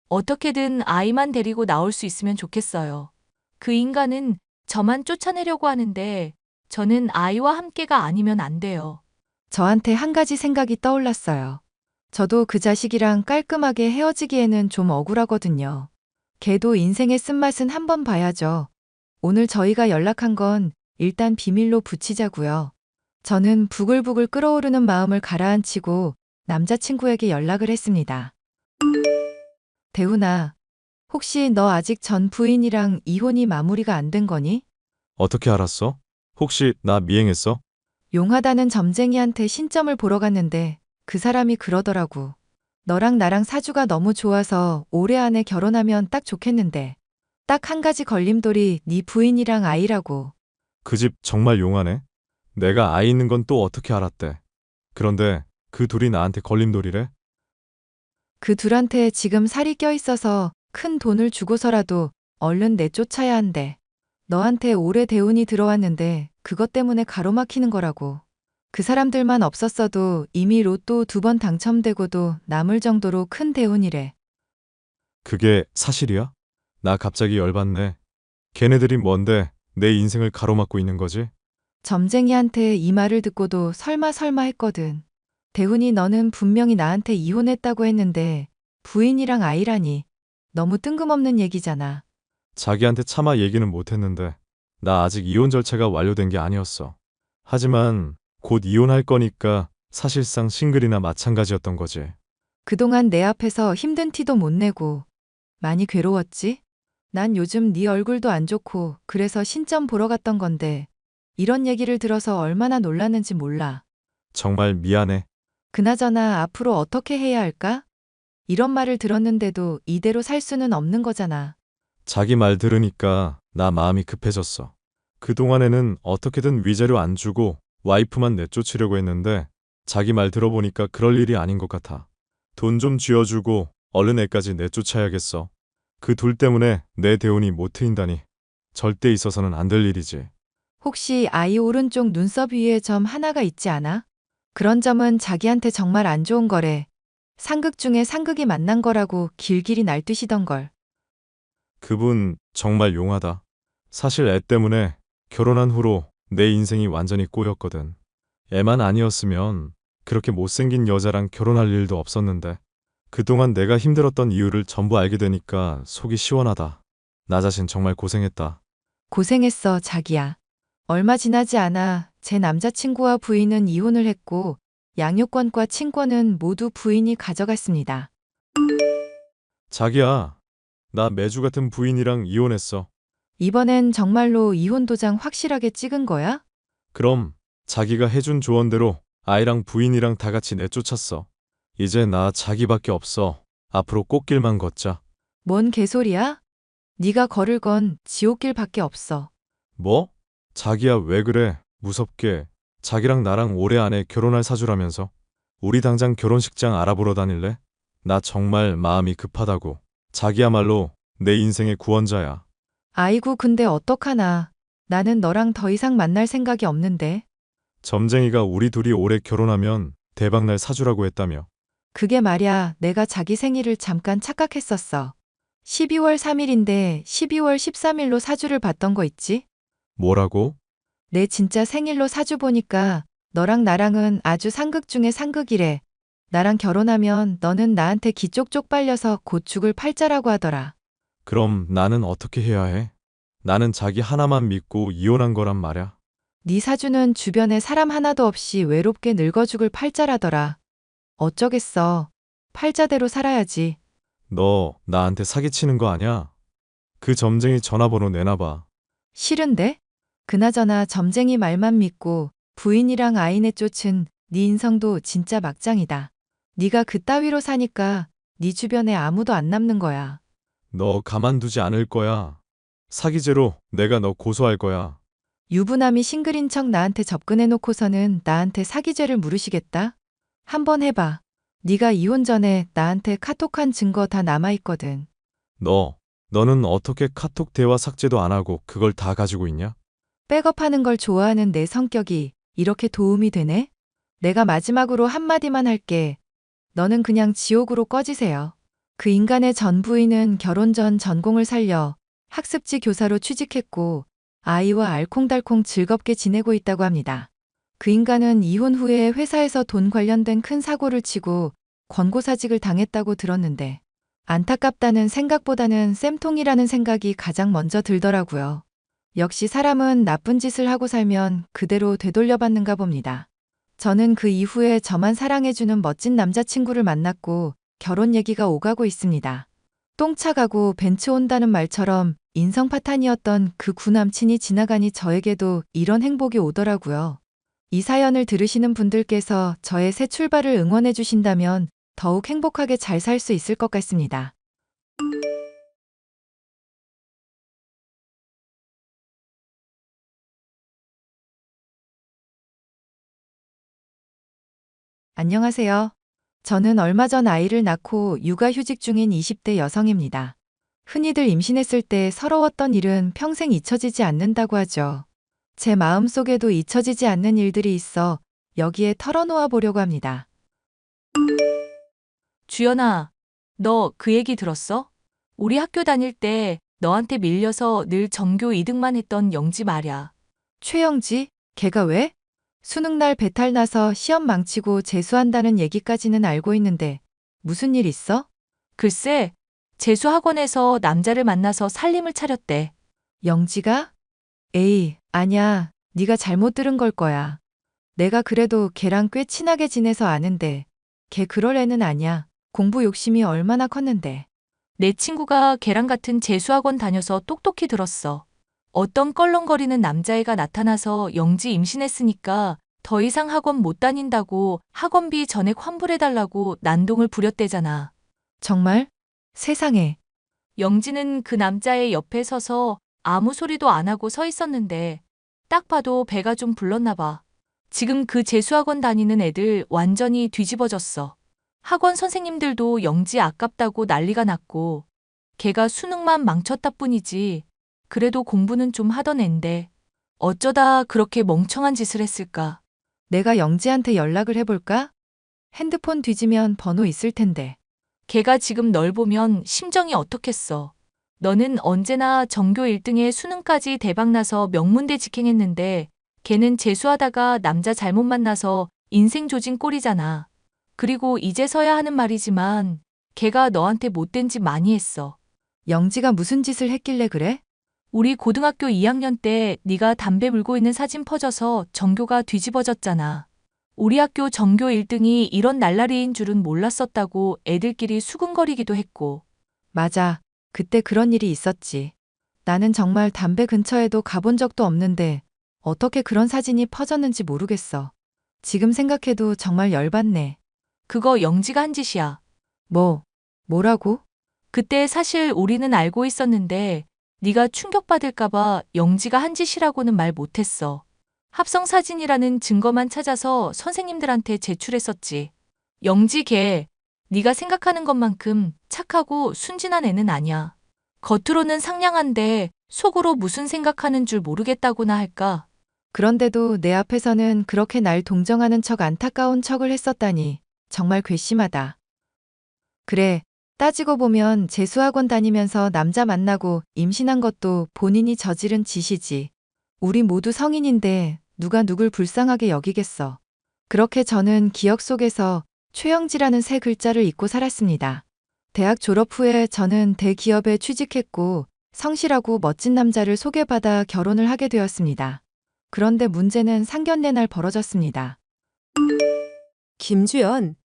어떻게든 아이만 데리고 나올 수 있으면 좋겠어요. 그 인간은 저만 쫓아내려고 하는데 저는 아이와 함께가 아니면 안 돼요. 저한테 한 가지 생각이 떠올랐어요. 저도 그 자식이랑 깔끔하게 헤어지기에는 좀 억울하거든요. 걔도 인생의 쓴맛은 한번 봐야죠. 오늘 저희가 연락한 건 일단 비밀로 붙이자고요. 저는 부글부글 끓어오르는 마음을 가라앉히고 남자친구에게 연락을 했습니다. 대훈아, 혹시 너 아직 전 부인이랑 이혼이 마무리가 안 된 거니? 어떻게 알았어? 혹시 나 미행했어? 용하다는 점쟁이한테 신점을 보러 갔는데 그 사람이 그러더라고. 너랑 나랑 사주가 너무 좋아서 올해 안에 결혼하면 딱 좋겠는데. 딱 한 가지 걸림돌이 네 부인이랑 아이라고. 그 집 정말 용하네. 내가 아이 있는 건 또 어떻게 알았대? 그런데 그 둘이 나한테 걸림돌이래? 그 둘한테 지금 살이 껴 있어서 큰 돈을 주고서라도 얼른 내쫓아야 한대. 너한테 올해 대운이 들어왔는데 그것 때문에 가로막히는 거라고. 그 사람들만 없었어도 이미 로또 2번 당첨되고도 남을 정도로 큰 대운이래. 그게 사실이야? 나 갑자기 열받네. 걔네들이 뭔데 내 인생을 가로막고 있는 거지? 점쟁이한테 이 말을 듣고도 설마 했거든. 대훈이 너는 분명히 나한테 이혼했다고 했는데 부인이랑 아이라니. 너무 뜬금없는 얘기잖아. 자기한테 차마 얘기는 못했는데 나 아직 이혼 절차가 완료된 게 아니었어. 하지만 곧 이혼할 거니까 사실상 싱글이나 마찬가지였던 거지. 그동안 내 앞에서 힘든 티도 못 내고 많이 괴로웠지? 난 요즘 네 얼굴도 안 좋고 그래서 신점 보러 갔던 건데 이런 얘기를 들어서 얼마나 놀랐는지 몰라. 정말 미안해. 그나저나 앞으로 어떻게 해야 할까? 이런 말을 들었는데도 이대로 살 수는 없는 거잖아. 자기 말 들으니까 나 마음이 급해졌어. 그동안에는 어떻게든 위자료 안 주고 와이프만 내쫓으려고 했는데 자기 말 들어보니까 그럴 일이 아닌 것 같아. 돈 좀 쥐어주고 얼른 애까지 내쫓아야겠어. 그 둘 때문에 내 대운이 못 트인다니 절대 있어서는 안 될 일이지. 혹시 아이 오른쪽 눈썹 위에 점 하나가 있지 않아? 그런 점은 자기한테 정말 안 좋은 거래. 상극 중에 상극이 만난 거라고 길길이 날뛰시던걸. 그분 정말 용하다. 사실 애 때문에 결혼한 후로 내 인생이 완전히 꼬였거든. 애만 아니었으면 그렇게 못생긴 여자랑 결혼할 일도 없었는데 그동안 내가 힘들었던 이유를 전부 알게 되니까 속이 시원하다. 나 자신 정말 고생했다. 고생했어, 자기야. 얼마 지나지 않아 제 남자친구와 부인은 이혼을 했고 양육권과 친권은 모두 부인이 가져갔습니다. 자기야, 나 매주 같은 부인이랑 이혼했어. 이번엔 정말로 이혼 도장 확실하게 찍은 거야? 그럼 자기가 해준 조언대로 아이랑 부인이랑 다 같이 내쫓았어. 이제 나 자기밖에 없어. 앞으로 꽃길만 걷자. 뭔 개소리야? 네가 걸을 건 지옥길밖에 없어. 뭐? 자기야 왜 그래? 무섭게. 자기랑 나랑 올해 안에 결혼할 사주라면서. 우리 당장 결혼식장 알아보러 다닐래? 나 정말 마음이 급하다고. 자기야말로 내 인생의 구원자야. 아이고, 근데 어떡하나. 나는 너랑 더 이상 만날 생각이 없는데. 점쟁이가 우리 둘이 올해 결혼하면 대박날 사주라고 했다며. 그게 말야, 내가 자기 생일을 잠깐 착각했었어. 12월 3일인데 12월 13일로 사주를 봤던 거 있지? 뭐라고? 내 진짜 생일로 사주 보니까 너랑 나랑은 아주 상극 중에 상극이래. 나랑 결혼하면 너는 나한테 기 쪽쪽 빨려서 곧 죽을 팔자라고 하더라. 그럼 나는 어떻게 해야 해? 나는 자기 하나만 믿고 이혼한 거란 말야. 네 사주는 주변에 사람 하나도 없이 외롭게 늙어 죽을 팔자라더라. 어쩌겠어. 팔자대로 살아야지. 너 나한테 사기치는 거 아냐? 그 점쟁이 전화번호 내놔봐. 싫은데? 그나저나 점쟁이 말만 믿고 부인이랑 아이 내쫓은 네 인성도 진짜 막장이다. 네가 그따위로 사니까 네 주변에 아무도 안 남는 거야. 너 가만두지 않을 거야. 사기죄로 내가 너 고소할 거야. 유부남이 싱글인 척 나한테 접근해놓고서는 나한테 사기죄를 물으시겠다? 한번 해봐. 네가 이혼 전에 나한테 카톡한 증거 다 남아있거든. 너는 어떻게 카톡 대화 삭제도 안 하고 그걸 다 가지고 있냐? 백업하는 걸 좋아하는 내 성격이 이렇게 도움이 되네? 내가 마지막으로 한마디만 할게. 너는 그냥 지옥으로 꺼지세요. 그 인간의 전 부인은 결혼 전 전공을 살려 학습지 교사로 취직했고 아이와 알콩달콩 즐겁게 지내고 있다고 합니다. 그 인간은 이혼 후에 회사에서 돈 관련된 큰 사고를 치고 권고사직을 당했다고 들었는데 안타깝다는 생각보다는 쌤통이라는 생각이 가장 먼저 들더라고요. 역시 사람은 나쁜 짓을 하고 살면 그대로 되돌려받는가 봅니다. 저는 그 이후에 저만 사랑해주는 멋진 남자친구를 만났고 결혼 얘기가 오가고 있습니다. 똥차 가고 벤츠 온다는 말처럼 인성파탄이었던 그 구남친이 지나가니 저에게도 이런 행복이 오더라고요. 이 사연을 들으시는 분들께서 저의 새 출발을 응원해 주신다면 더욱 행복하게 잘 살 수 있을 것 같습니다. 안녕하세요. 저는 얼마 전 아이를 낳고 육아휴직 중인 20대 여성입니다. 흔히들 임신했을 때 서러웠던 일은 평생 잊혀지지 않는다고 하죠. 제 마음속에도 잊혀지지 않는 일들이 있어 여기에 털어놓아 보려고 합니다. 주연아, 너 그 얘기 들었어? 우리 학교 다닐 때 너한테 밀려서 늘 전교 2등만 했던 영지 말야. 최영지? 걔가 왜? 수능날 배탈 나서 시험 망치고 재수한다는 얘기까지는 알고 있는데 무슨 일 있어? 글쎄, 재수학원에서 남자를 만나서 살림을 차렸대. 영지가? 에이, 아냐. 네가 잘못 들은 걸 거야. 내가 그래도 걔랑 꽤 친하게 지내서 아는데 걔 그럴 애는 아냐. 공부 욕심이 얼마나 컸는데. 내 친구가 걔랑 같은 재수학원 다녀서 똑똑히 들었어. 어떤 껄렁거리는 남자애가 나타나서 영지 임신했으니까 더 이상 학원 못 다닌다고 학원비 전액 환불해달라고 난동을 부렸대잖아. 정말? 세상에. 영지는 그 남자의 옆에 서서 아무 소리도 안 하고 서 있었는데 딱 봐도 배가 좀 불렀나 봐. 지금 그 재수학원 다니는 애들 완전히 뒤집어졌어. 학원 선생님들도 영지 아깝다고 난리가 났고 걔가 수능만 망쳤다 뿐이지 그래도 공부는 좀 하던 앤데 어쩌다 그렇게 멍청한 짓을 했을까? 내가 영지한테 연락을 해볼까? 핸드폰 뒤지면 번호 있을 텐데. 걔가 지금 널 보면 심정이 어떻겠어. 너는 언제나 전교 1등에 수능까지 대박나서 명문대 직행했는데 걔는 재수하다가 남자 잘못 만나서 인생 조진 꼴이잖아. 그리고 이제서야 하는 말이지만 걔가 너한테 못된 짓 많이 했어. 영지가 무슨 짓을 했길래 그래? 우리 고등학교 2학년 때 네가 담배 물고 있는 사진 퍼져서 전교가 뒤집어졌잖아. 우리 학교 전교 1등이 이런 날라리인 줄은 몰랐었다고 애들끼리 수군거리기도 했고. 맞아. 그때 그런 일이 있었지. 나는 정말 담배 근처에도 가본 적도 없는데 어떻게 그런 사진이 퍼졌는지 모르겠어. 지금 생각해도 정말 열받네. 그거 영지가 한 짓이야. 뭐라고? 그때 사실 우리는 알고 있었는데 네가 충격받을까 봐 영지가 한 짓이라고는 말 못했어. 합성 사진이라는 증거만 찾아서 선생님들한테 제출했었지. 영지 걔 네가 생각하는 것만큼 착하고 순진한 애는 아니야. 겉으로는 상냥한데 속으로 무슨 생각하는 줄 모르겠다고나 할까? 그런데도 내 앞에서는 그렇게 날 동정하는 척 안타까운 척을 했었다니 정말 괘씸하다. 그래, 따지고 보면 재수학원 다니면서 남자 만나고 임신한 것도 본인이 저지른 짓이지. 우리 모두 성인인데 누가 누굴 불쌍하게 여기겠어. 그렇게 저는 기억 속에서 최영지라는 세 글자를 잊고 살았습니다. 대학 졸업 후에 저는 대기업에 취직했고 성실하고 멋진 남자를 소개받아 결혼을 하게 되었습니다. 그런데 문제는 상견례 날 벌어졌습니다. 김주연,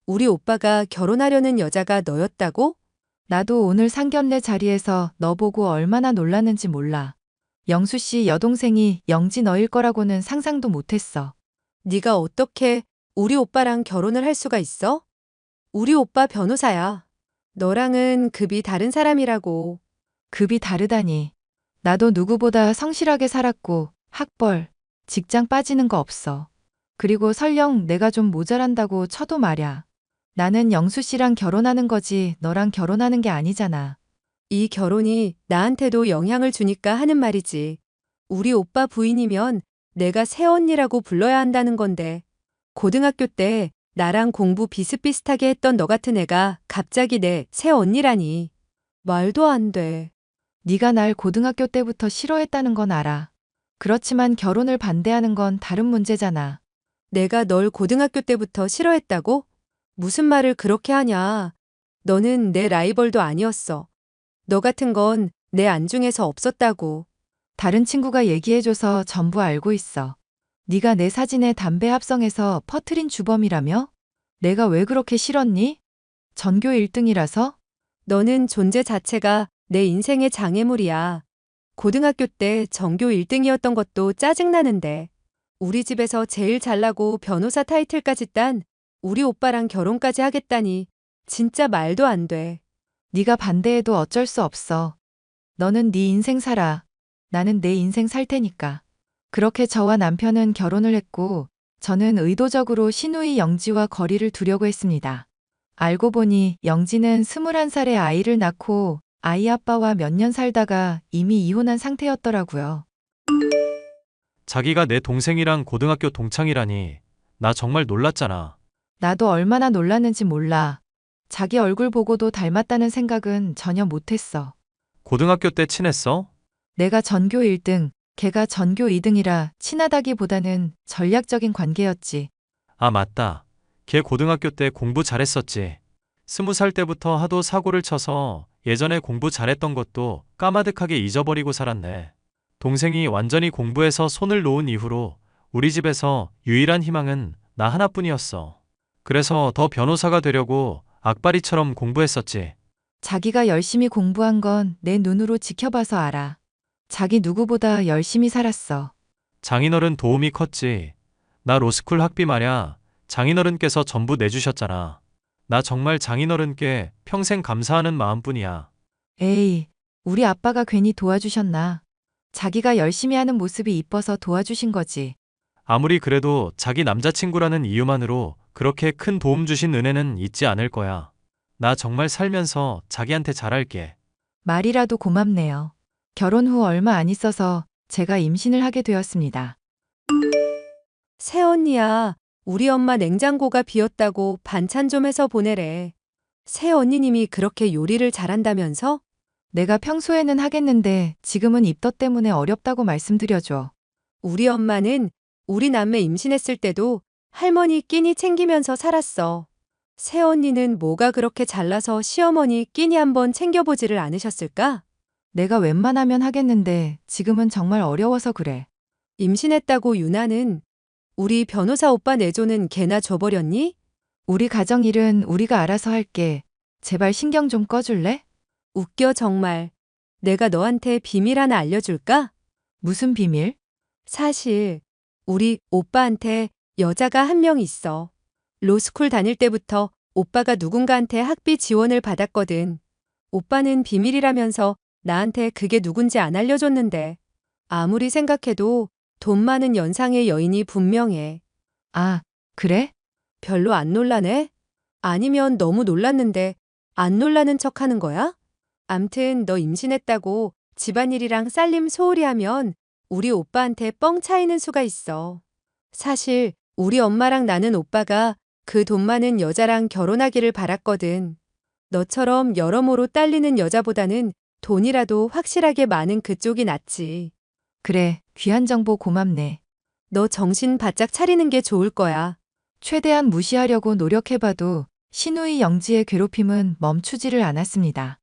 우리 오빠가 결혼하려는 여자가 너였다고? 나도 오늘 상견례 자리에서 너 보고 얼마나 놀랐는지 몰라. 영수 씨 여동생이 영지 너일 거라고는 상상도 못했어. 네가 어떻게 우리 오빠랑 결혼을 할 수가 있어? 우리 오빠 변호사야. 너랑은 급이 다른 사람이라고. 급이 다르다니. 나도 누구보다 성실하게 살았고 학벌, 직장 빠지는 거 없어. 그리고 설령 내가 좀 모자란다고 쳐도 말야. 나는 영수 씨랑 결혼하는 거지 너랑 결혼하는 게 아니잖아. 이 결혼이 나한테도 영향을 주니까 하는 말이지. 우리 오빠 부인이면 내가 새언니라고 불러야 한다는 건데. 고등학교 때 나랑 공부 비슷비슷하게 했던 너 같은 애가 갑자기 내 새언니라니. 말도 안 돼. 네가 날 고등학교 때부터 싫어했다는 건 알아. 그렇지만 결혼을 반대하는 건 다른 문제잖아. 내가 널 고등학교 때부터 싫어했다고? 무슨 말을 그렇게 하냐. 너는 내 라이벌도 아니었어. 너 같은 건 내 안중에서 없었다고. 다른 친구가 얘기해줘서 전부 알고 있어. 네가 내 사진에 담배 합성해서 퍼트린 주범이라며? 내가 왜 그렇게 싫었니? 전교 1등이라서? 너는 존재 자체가 내 인생의 장애물이야. 고등학교 때 전교 1등이었던 것도 짜증나는데. 우리 집에서 제일 잘나고 변호사 타이틀까지 딴 우리 오빠랑 결혼까지 하겠다니 진짜 말도 안 돼. 네가 반대해도 어쩔 수 없어. 너는 네 인생 살아. 나는 내 인생 살 테니까. 그렇게 저와 남편은 결혼을 했고 저는 의도적으로 시누이 영지와 거리를 두려고 했습니다. 알고 보니 영지는 21살에 아이를 낳고 아이 아빠와 몇 년 살다가 이미 이혼한 상태였더라고요. 자기가 내 동생이랑 고등학교 동창이라니. 나 정말 놀랐잖아. 나도 얼마나 놀랐는지 몰라. 자기 얼굴 보고도 닮았다는 생각은 전혀 못했어. 고등학교 때 친했어? 내가 전교 1등, 걔가 전교 2등이라 친하다기보다는 전략적인 관계였지. 아, 맞다. 걔 고등학교 때 공부 잘했었지. 20살 때부터 하도 사고를 쳐서 예전에 공부 잘했던 것도 까마득하게 잊어버리고 살았네. 동생이 완전히 공부에서 손을 놓은 이후로 우리 집에서 유일한 희망은 나 하나뿐이었어. 그래서 더 변호사가 되려고 악바리처럼 공부했었지. 자기가 열심히 공부한 건 내 눈으로 지켜봐서 알아. 자기 누구보다 열심히 살았어. 장인어른 도움이 컸지. 나 로스쿨 학비 말야 장인어른께서 전부 내주셨잖아. 나 정말 장인어른께 평생 감사하는 마음뿐이야. 에이, 우리 아빠가 괜히 도와주셨나. 자기가 열심히 하는 모습이 이뻐서 도와주신 거지. 아무리 그래도 자기 남자친구라는 이유만으로 그렇게 큰 도움 주신 은혜는 잊지 않을 거야. 나 정말 살면서 자기한테 잘할게. 말이라도 고맙네요. 결혼 후 얼마 안 있어서 제가 임신을 하게 되었습니다. 새언니야, 우리 엄마 냉장고가 비었다고 반찬 좀 해서 보내래. 새언니님이 그렇게 요리를 잘한다면서? 내가 평소에는 하겠는데 지금은 입덧 때문에 어렵다고 말씀드려줘. 우리 엄마는 우리 남매 임신했을 때도 할머니 끼니 챙기면서 살았어. 새언니는 뭐가 그렇게 잘나서 시어머니 끼니 한번 챙겨보지를 않으셨을까? 내가 웬만하면 하겠는데 지금은 정말 어려워서 그래. 임신했다고 유나는 우리 변호사 오빠 내조는 걔나 줘버렸니? 우리 가정 일은 우리가 알아서 할게. 제발 신경 좀 꺼줄래? 웃겨 정말. 내가 너한테 비밀 하나 알려줄까? 무슨 비밀? 사실 우리 오빠한테 여자가 한 명 있어. 로스쿨 다닐 때부터 오빠가 누군가한테 학비 지원을 받았거든. 오빠는 비밀이라면서 나한테 그게 누군지 안 알려줬는데 아무리 생각해도 돈 많은 연상의 여인이 분명해. 아, 그래? 별로 안 놀라네? 아니면 너무 놀랐는데 안 놀라는 척 하는 거야? 암튼 너 임신했다고 집안일이랑 쌀림 소홀히 하면 우리 오빠한테 뻥 차이는 수가 있어. 사실 우리 엄마랑 나는 오빠가 그 돈 많은 여자랑 결혼하기를 바랐거든. 너처럼 여러모로 딸리는 여자보다는 돈이라도 확실하게 많은 그쪽이 낫지. 그래, 귀한 정보 고맙네. 너 정신 바짝 차리는 게 좋을 거야. 최대한 무시하려고 노력해봐도 시누이 영지의 괴롭힘은 멈추지를 않았습니다.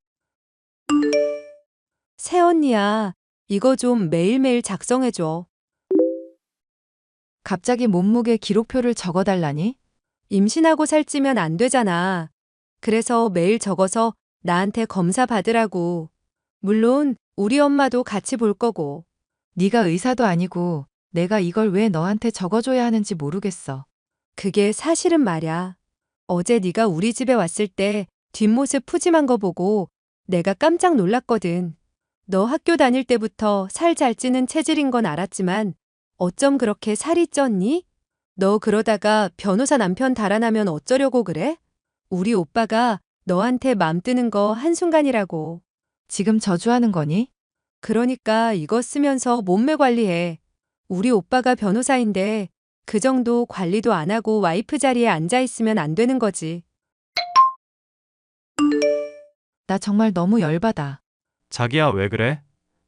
새언니야, 이거 좀 매일매일 작성해줘. 갑자기 몸무게 기록표를 적어달라니? 임신하고 살찌면 안 되잖아. 그래서 매일 적어서 나한테 검사 받으라고. 물론 우리 엄마도 같이 볼 거고. 네가 의사도 아니고 내가 이걸 왜 너한테 적어줘야 하는지 모르겠어. 그게 사실은 말야. 어제 네가 우리 집에 왔을 때 뒷모습 푸짐한 거 보고 내가 깜짝 놀랐거든. 너 학교 다닐 때부터 살 잘 찌는 체질인 건 알았지만 어쩜 그렇게 살이 쪘니? 너 그러다가 변호사 남편 달아나면 어쩌려고 그래? 우리 오빠가 너한테 맘 뜨는 거 한순간이라고. 지금 저주하는 거니? 그러니까 이거 쓰면서 몸매 관리해. 우리 오빠가 변호사인데 그 정도 관리도 안 하고 와이프 자리에 앉아 있으면 안 되는 거지. 나 정말 너무 열받아. 자기야, 왜 그래?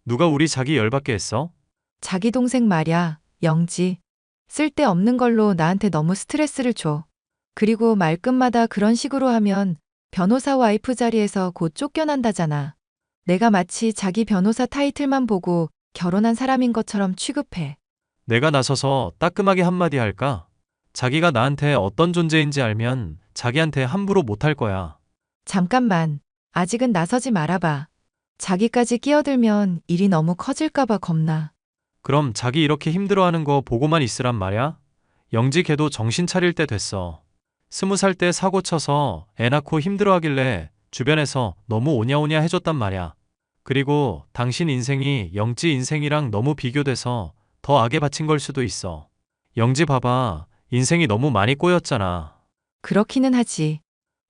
누가 우리 자기 열받게 했어? 자기 동생 말야, 영지. 쓸데없는 걸로 나한테 너무 스트레스를 줘. 그리고 말끝마다 그런 식으로 하면 변호사 와이프 자리에서 곧 쫓겨난다잖아. 내가 마치 자기 변호사 타이틀만 보고 결혼한 사람인 것처럼 취급해. 내가 나서서 따끔하게 한마디 할까? 자기가 나한테 어떤 존재인지 알면 자기한테 함부로 못할 거야. 잠깐만. 아직은 나서지 말아봐. 자기까지 끼어들면 일이 너무 커질까봐 겁나. 그럼 자기 이렇게 힘들어하는 거 보고만 있으란 말야? 영지 걔도 정신 차릴 때 됐어. 20살 때 사고 쳐서 애 낳고 힘들어하길래 주변에서 너무 오냐오냐 해줬단 말야. 그리고 당신 인생이 영지 인생이랑 너무 비교돼서 더 악에 바친 걸 수도 있어. 영지 봐봐. 인생이 너무 많이 꼬였잖아. 그렇기는 하지.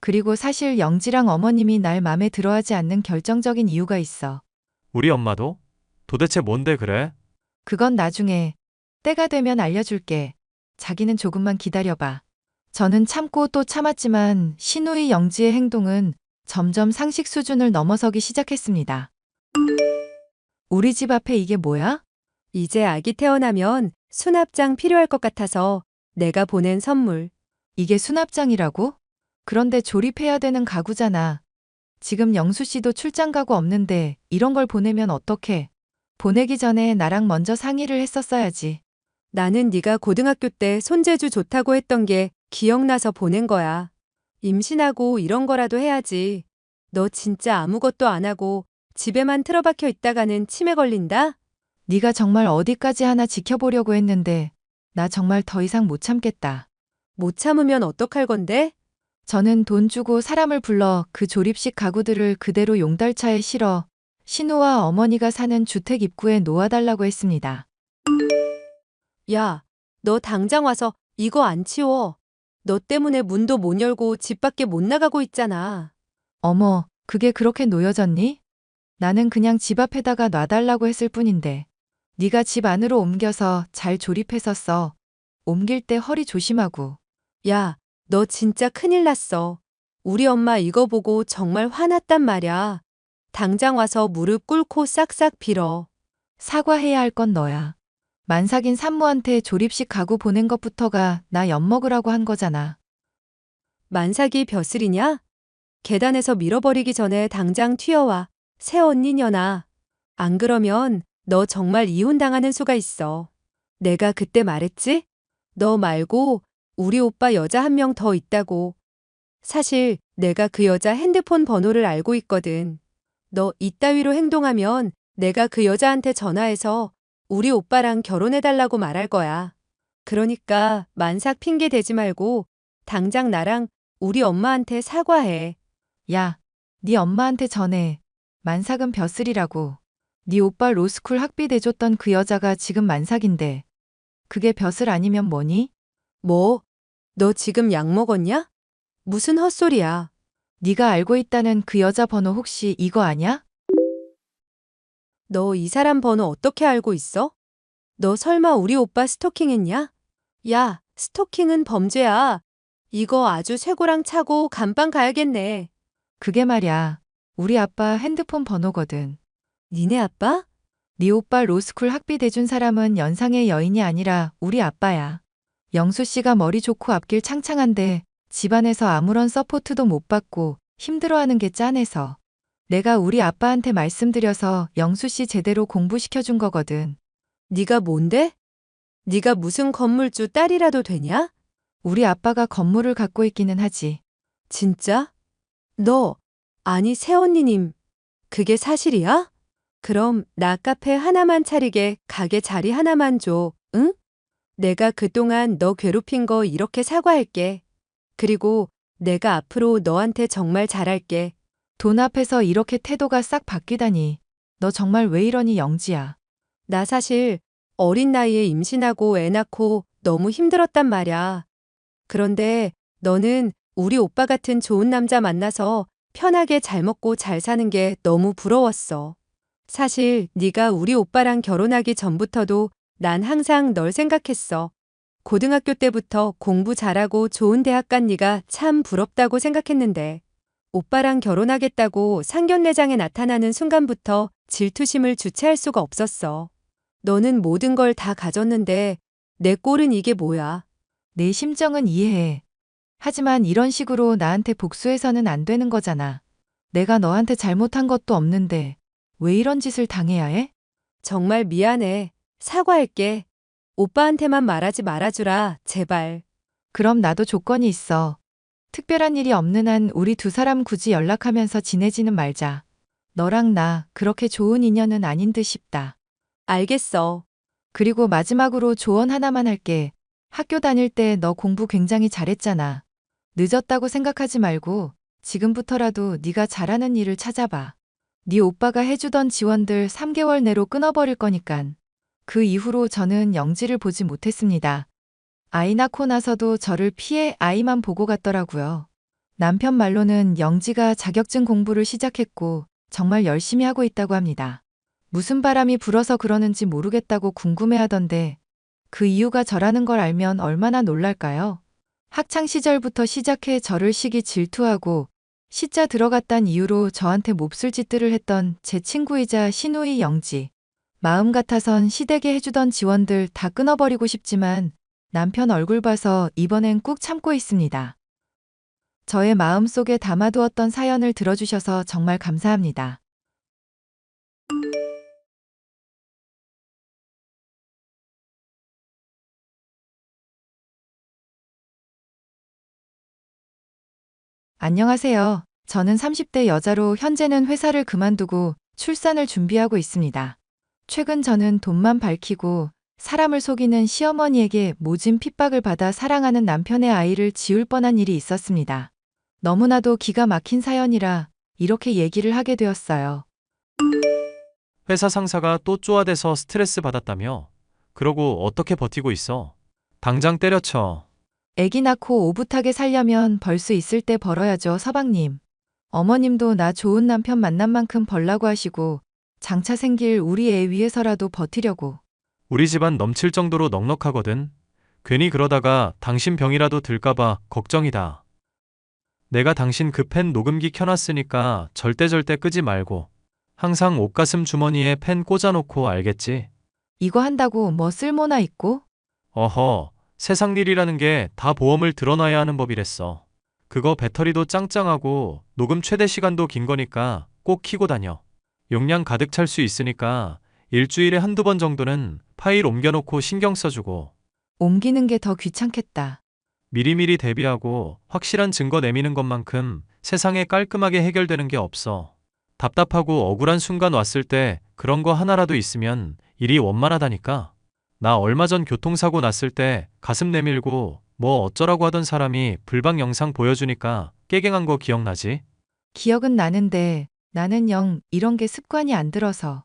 그리고 사실 영지랑 어머님이 날 맘에 들어하지 않는 결정적인 이유가 있어. 우리 엄마도? 도대체 뭔데 그래? 그건 나중에 때가 되면 알려줄게. 자기는 조금만 기다려봐. 저는 참고 또 참았지만 신우이 영지의 행동은 점점 상식 수준을 넘어서기 시작했습니다. 우리 집 앞에 이게 뭐야? 이제 아기 태어나면 수납장 필요할 것 같아서 내가 보낸 선물. 이게 수납장이라고? 그런데 조립해야 되는 가구잖아. 지금 영수 씨도 출장 가고 없는데 이런 걸 보내면 어떡해? 보내기 전에 나랑 먼저 상의를 했었어야지. 나는 네가 고등학교 때 손재주 좋다고 했던 게 기억나서 보낸 거야. 임신하고 이런 거라도 해야지. 너 진짜 아무것도 안 하고 집에만 틀어박혀 있다가는 치매 걸린다? 네가 정말 어디까지 하나 지켜보려고 했는데 나 정말 더 이상 못 참겠다. 못 참으면 어떡할 건데? 저는 돈 주고 사람을 불러 그 조립식 가구들을 그대로 용달차에 실어 신우와 어머니가 사는 주택 입구에 놓아달라고 했습니다. 야, 너 당장 와서 이거 안 치워. 너 때문에 문도 못 열고 집 밖에 못 나가고 있잖아. 어머, 그게 그렇게 놓여졌니? 나는 그냥 집 앞에다가 놔달라고 했을 뿐인데. 네가 집 안으로 옮겨서 잘 조립해서 써. 옮길 때 허리 조심하고. 야, 너 진짜 큰일 났어. 우리 엄마 이거 보고 정말 화났단 말야. 당장 와서 무릎 꿇고 싹싹 빌어. 사과해야 할 건 너야. 만삭인 산모한테 조립식 가구 보낸 것부터가 나 엿먹으라고 한 거잖아. 만삭이 벼슬이냐? 계단에서 밀어버리기 전에 당장 튀어와. 새 언니녀나. 안 그러면 너 정말 이혼당하는 수가 있어. 내가 그때 말했지? 너 말고 우리 오빠 여자 한 명 더 있다고. 사실 내가 그 여자 핸드폰 번호를 알고 있거든. 너 이따위로 행동하면 내가 그 여자한테 전화해서 우리 오빠랑 결혼해달라고 말할 거야. 그러니까 만삭 핑계 대지 말고 당장 나랑 우리 엄마한테 사과해. 야, 네 엄마한테 전해. 만삭은 벼슬이라고. 네 오빠 로스쿨 학비 내줬던 그 여자가 지금 만삭인데. 그게 벼슬 아니면 뭐니? 뭐? 너 지금 약 먹었냐? 무슨 헛소리야. 네가 알고 있다는 그 여자 번호 혹시 이거 아냐? 너 이 사람 번호 어떻게 알고 있어? 너 설마 우리 오빠 스토킹했냐? 야, 스토킹은 범죄야. 이거 아주 쇠고랑 차고 감방 가야겠네. 그게 말야. 우리 아빠 핸드폰 번호거든. 니네 아빠? 네 오빠 로스쿨 학비 대준 사람은 연상의 여인이 아니라 우리 아빠야. 영수 씨가 머리 좋고 앞길 창창한데 집안에서 아무런 서포트도 못 받고 힘들어하는 게 짠해서. 내가 우리 아빠한테 말씀드려서 영수 씨 제대로 공부시켜준 거거든. 네가 뭔데? 네가 무슨 건물주 딸이라도 되냐? 우리 아빠가 건물을 갖고 있기는 하지. 진짜? 너, 아니 새언니님, 그게 사실이야? 그럼 나 카페 하나만 차리게 가게 자리 하나만 줘, 응? 내가 그동안 너 괴롭힌 거 이렇게 사과할게. 그리고 내가 앞으로 너한테 정말 잘할게. 돈 앞에서 이렇게 태도가 싹 바뀌다니. 너 정말 왜 이러니 영지야. 나 사실 어린 나이에 임신하고 애 낳고 너무 힘들었단 말야. 그런데 너는 우리 오빠 같은 좋은 남자 만나서 편하게 잘 먹고 잘 사는 게 너무 부러웠어. 사실 네가 우리 오빠랑 결혼하기 전부터도 난 항상 널 생각했어. 고등학교 때부터 공부 잘하고 좋은 대학 간 네가 참 부럽다고 생각했는데 오빠랑 결혼하겠다고 상견례장에 나타나는 순간부터 질투심을 주체할 수가 없었어. 너는 모든 걸 다 가졌는데 내 꼴은 이게 뭐야? 내 심정은 이해해. 하지만 이런 식으로 나한테 복수해서는 안 되는 거잖아. 내가 너한테 잘못한 것도 없는데 왜 이런 짓을 당해야 해? 정말 미안해. 사과할게. 오빠한테만 말하지 말아주라, 제발. 그럼 나도 조건이 있어. 특별한 일이 없는 한 우리 두 사람 굳이 연락하면서 지내지는 말자. 너랑 나 그렇게 좋은 인연은 아닌 듯 싶다. 알겠어. 그리고 마지막으로 조언 하나만 할게. 학교 다닐 때 너 공부 굉장히 잘했잖아. 늦었다고 생각하지 말고 지금부터라도 네가 잘하는 일을 찾아봐. 네 오빠가 해주던 지원들 3개월 내로 끊어버릴 거니깐. 그 이후로 저는 영지를 보지 못했습니다. 아이 낳고 나서도 저를 피해 아이만 보고 갔더라고요. 남편 말로는 영지가 자격증 공부를 시작했고 정말 열심히 하고 있다고 합니다. 무슨 바람이 불어서 그러는지 모르겠다고 궁금해하던데 그 이유가 저라는 걸 알면 얼마나 놀랄까요? 학창 시절부터 시작해 저를 시기 질투하고 시자 들어갔단 이유로 저한테 몹쓸 짓들을 했던 제 친구이자 시누이 영지. 마음 같아선 시댁에 해주던 지원들 다 끊어버리고 싶지만 남편 얼굴 봐서 이번엔 꾹 참고 있습니다. 저의 마음속에 담아두었던 사연을 들어주셔서 정말 감사합니다. 안녕하세요. 저는 30대 여자로 현재는 회사를 그만두고 출산을 준비하고 있습니다. 최근 저는 돈만 밝히고 사람을 속이는 시어머니에게 모진 핍박을 받아 사랑하는 남편의 아이를 지울 뻔한 일이 있었습니다. 너무나도 기가 막힌 사연이라 이렇게 얘기를 하게 되었어요. 회사 상사가 또 쪼아대서 스트레스 받았다며? 그러고 어떻게 버티고 있어? 당장 때려쳐. 애기 낳고 오붓하게 살려면 벌 수 있을 때 벌어야죠, 서방님. 어머님도 나 좋은 남편 만난 만큼 벌라고 하시고 장차 생길 우리 애 위해서라도 버티려고. 우리 집안 넘칠 정도로 넉넉하거든. 괜히 그러다가 당신 병이라도 들까봐 걱정이다. 내가 당신 그 펜 녹음기 켜놨으니까 절대 끄지 말고. 항상 옷가슴 주머니에 펜 꽂아놓고 알겠지? 이거 한다고 뭐 쓸모나 있고? 어허, 세상 일이라는 게 다 보험을 들어놔야 하는 법이랬어. 그거 배터리도 짱짱하고 녹음 최대 시간도 긴 거니까 꼭 켜고 다녀. 용량 가득 찰 수 있으니까 일주일에 한두 번 정도는 파일 옮겨놓고 신경 써주고. 옮기는 게 더 귀찮겠다. 미리미리 대비하고 확실한 증거 내미는 것만큼 세상에 깔끔하게 해결되는 게 없어. 답답하고 억울한 순간 왔을 때 그런 거 하나라도 있으면 일이 원만하다니까. 나 얼마 전 교통사고 났을 때 가슴 내밀고 뭐 어쩌라고 하던 사람이 불방 영상 보여주니까 깨갱한 거 기억나지? 기억은 나는데 나는 영 이런 게 습관이 안 들어서.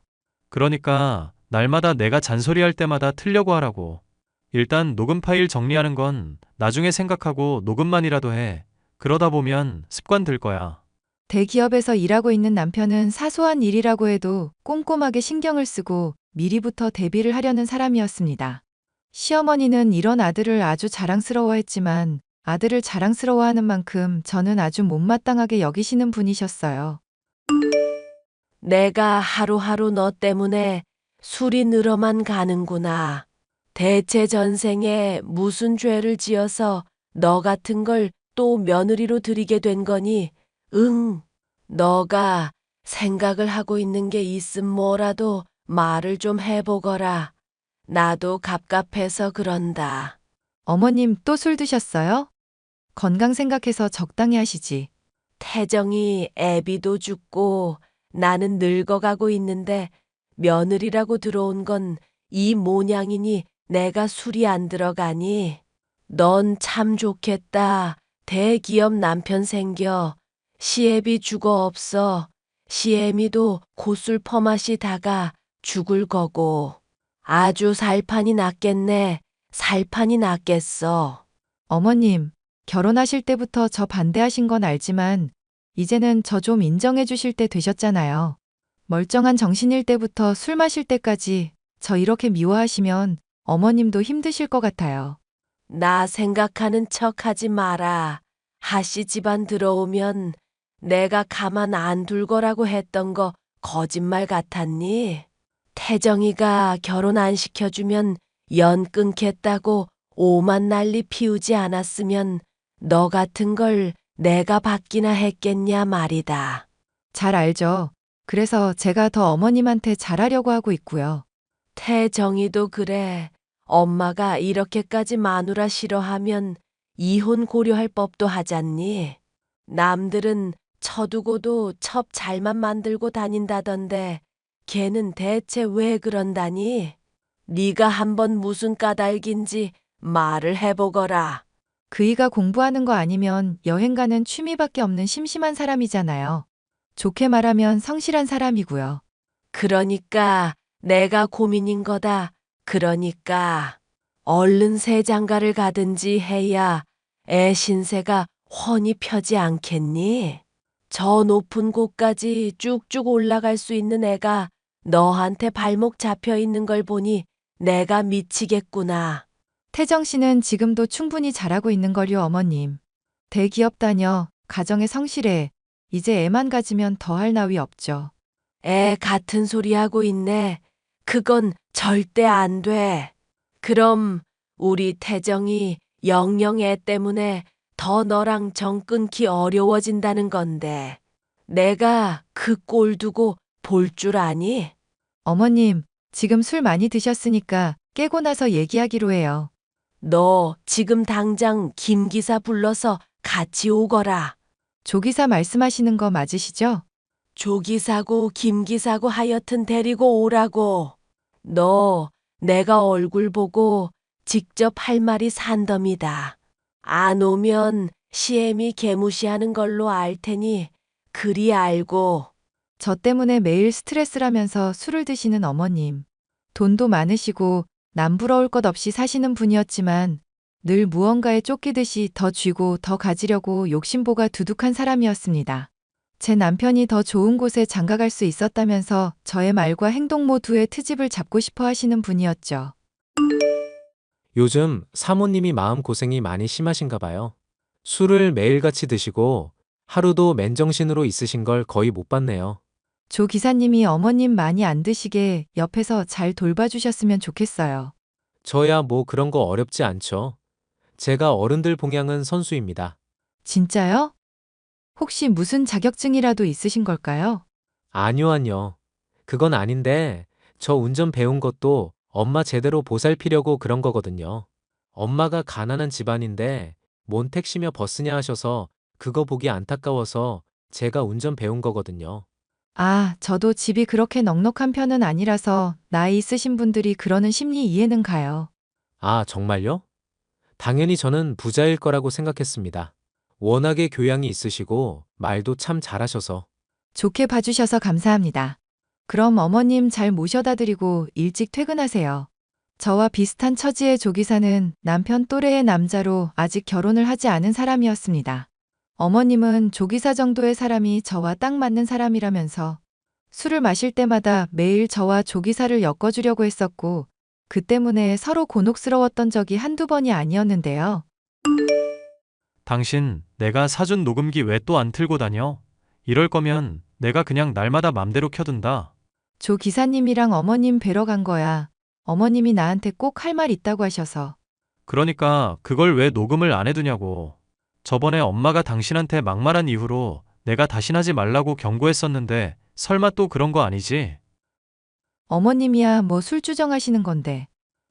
그러니까 날마다 내가 잔소리할 때마다 틀려고 하라고. 일단 녹음 파일 정리하는 건 나중에 생각하고 녹음만이라도 해. 그러다 보면 습관 들 거야. 대기업에서 일하고 있는 남편은 사소한 일이라고 해도 꼼꼼하게 신경을 쓰고 미리부터 대비를 하려는 사람이었습니다. 시어머니는 이런 아들을 아주 자랑스러워했지만 아들을 자랑스러워하는 만큼 저는 아주 못마땅하게 여기시는 분이셨어요. 내가 하루하루 너 때문에 술이 늘어만 가는구나. 대체 전생에 무슨 죄를 지어서 너 같은 걸 또 며느리로 들이게 된 거니? 응, 너가 생각을 하고 있는 게 있음 뭐라도 말을 좀 해보거라. 나도 갑갑해서 그런다. 어머님 또 술 드셨어요? 건강 생각해서 적당히 하시지. 태정이 애비도 죽고 나는 늙어가고 있는데 며느리라고 들어온 건 이 모양이니 내가 술이 안 들어가니? 넌 참 좋겠다. 대기업 남편 생겨. 시애비 죽어 없어. 시애미도 고술 퍼마시다가 죽을 거고. 아주 살판이 낫겠네. 살판이 낫겠어. 어머님, 결혼하실 때부터 저 반대하신 건 알지만 이제는 저 좀 인정해 주실 때 되셨잖아요. 멀쩡한 정신일 때부터 술 마실 때까지 저 이렇게 미워하시면 어머님도 힘드실 것 같아요. 나 생각하는 척 하지 마라. 하씨 집안 들어오면 내가 가만 안 둘 거라고 했던 거 거짓말 같았니? 태정이가 결혼 안 시켜주면 연 끊겠다고 오만 난리 피우지 않았으면 너 같은 걸 내가 받기나 했겠냐 말이다. 잘 알죠. 그래서 제가 더 어머님한테 잘하려고 하고 있고요. 태정이도 그래. 엄마가 이렇게까지 마누라 싫어하면 이혼 고려할 법도 하잖니. 남들은 쳐두고도 첩 잘만 만들고 다닌다던데 걔는 대체 왜 그런다니? 네가 한번 무슨 까닭인지 말을 해보거라. 그이가 공부하는 거 아니면 여행 가는 취미밖에 없는 심심한 사람이잖아요. 좋게 말하면 성실한 사람이고요. 그러니까 내가 고민인 거다. 그러니까 얼른 새 장가를 가든지 해야 애 신세가 훤히 펴지 않겠니? 저 높은 곳까지 쭉쭉 올라갈 수 있는 애가 너한테 발목 잡혀 있는 걸 보니 내가 미치겠구나. 태정 씨는 지금도 충분히 잘하고 있는 걸요, 어머님. 대기업 다녀, 가정에 성실해. 이제 애만 가지면 더할 나위 없죠. 애 같은 소리 하고 있네. 그건 절대 안 돼. 그럼 우리 태정이 영영 애 때문에 더 너랑 정 끊기 어려워진다는 건데. 내가 그 꼴 두고 볼 줄 아니? 어머님, 지금 술 많이 드셨으니까 깨고 나서 얘기하기로 해요. 너 지금 당장 김 기사 불러서 같이 오거라. 조기사 말씀하시는 거 맞으시죠? 조 기사고 김 기사고 하여튼 데리고 오라고. 너 내가 얼굴 보고 직접 할 말이 산더미다. 안 오면 시애미 개무시하는 걸로 알 테니 그리 알고. 저 때문에 매일 스트레스라면서 술을 드시는 어머님. 돈도 많으시고 남 부러울 것 없이 사시는 분이었지만 늘 무언가에 쫓기듯이 더 쥐고 더 가지려고 욕심보가 두둑한 사람이었습니다. 제 남편이 더 좋은 곳에 장가갈 수 있었다면서 저의 말과 행동 모두의 트집을 잡고 싶어 하시는 분이었죠. 요즘 사모님이 마음고생이 많이 심하신가 봐요. 술을 매일같이 드시고 하루도 맨정신으로 있으신 걸 거의 못 봤네요. 조 기사님이 어머님 많이 안 드시게 옆에서 잘 돌봐주셨으면 좋겠어요. 저야 뭐 그런 거 어렵지 않죠. 제가 어른들 봉양은 선수입니다. 진짜요? 혹시 무슨 자격증이라도 있으신 걸까요? 아니요. 그건 아닌데 저 운전 배운 것도 엄마 제대로 보살피려고 그런 거거든요. 엄마가 가난한 집안인데 뭔 택시며 버스냐 하셔서 그거 보기 안타까워서 제가 운전 배운 거거든요. 아, 저도 집이 그렇게 넉넉한 편은 아니라서 나이 있으신 분들이 그러는 심리 이해는 가요. 아, 정말요? 당연히 저는 부자일 거라고 생각했습니다. 워낙에 교양이 있으시고 말도 참 잘하셔서. 좋게 봐주셔서 감사합니다. 그럼 어머님 잘 모셔다 드리고 일찍 퇴근하세요. 저와 비슷한 처지의 조기사는 남편 또래의 남자로 아직 결혼을 하지 않은 사람이었습니다. 어머님은 조기사 정도의 사람이 저와 딱 맞는 사람이라면서 술을 마실 때마다 매일 저와 조기사를 엮어주려고 했었고 그 때문에 서로 곤혹스러웠던 적이 한두 번이 아니었는데요. 당신 내가 사준 녹음기 왜 또 안 틀고 다녀? 이럴 거면 내가 그냥 날마다 맘대로 켜둔다. 조 기사님이랑 어머님 뵈러 간 거야. 어머님이 나한테 꼭 할 말 있다고 하셔서. 그러니까 그걸 왜 녹음을 안 해두냐고. 저번에 엄마가 당신한테 막말한 이후로 내가 다신 하지 말라고 경고했었는데 설마 또 그런 거 아니지? 어머님이야 뭐 술 주정하시는 건데.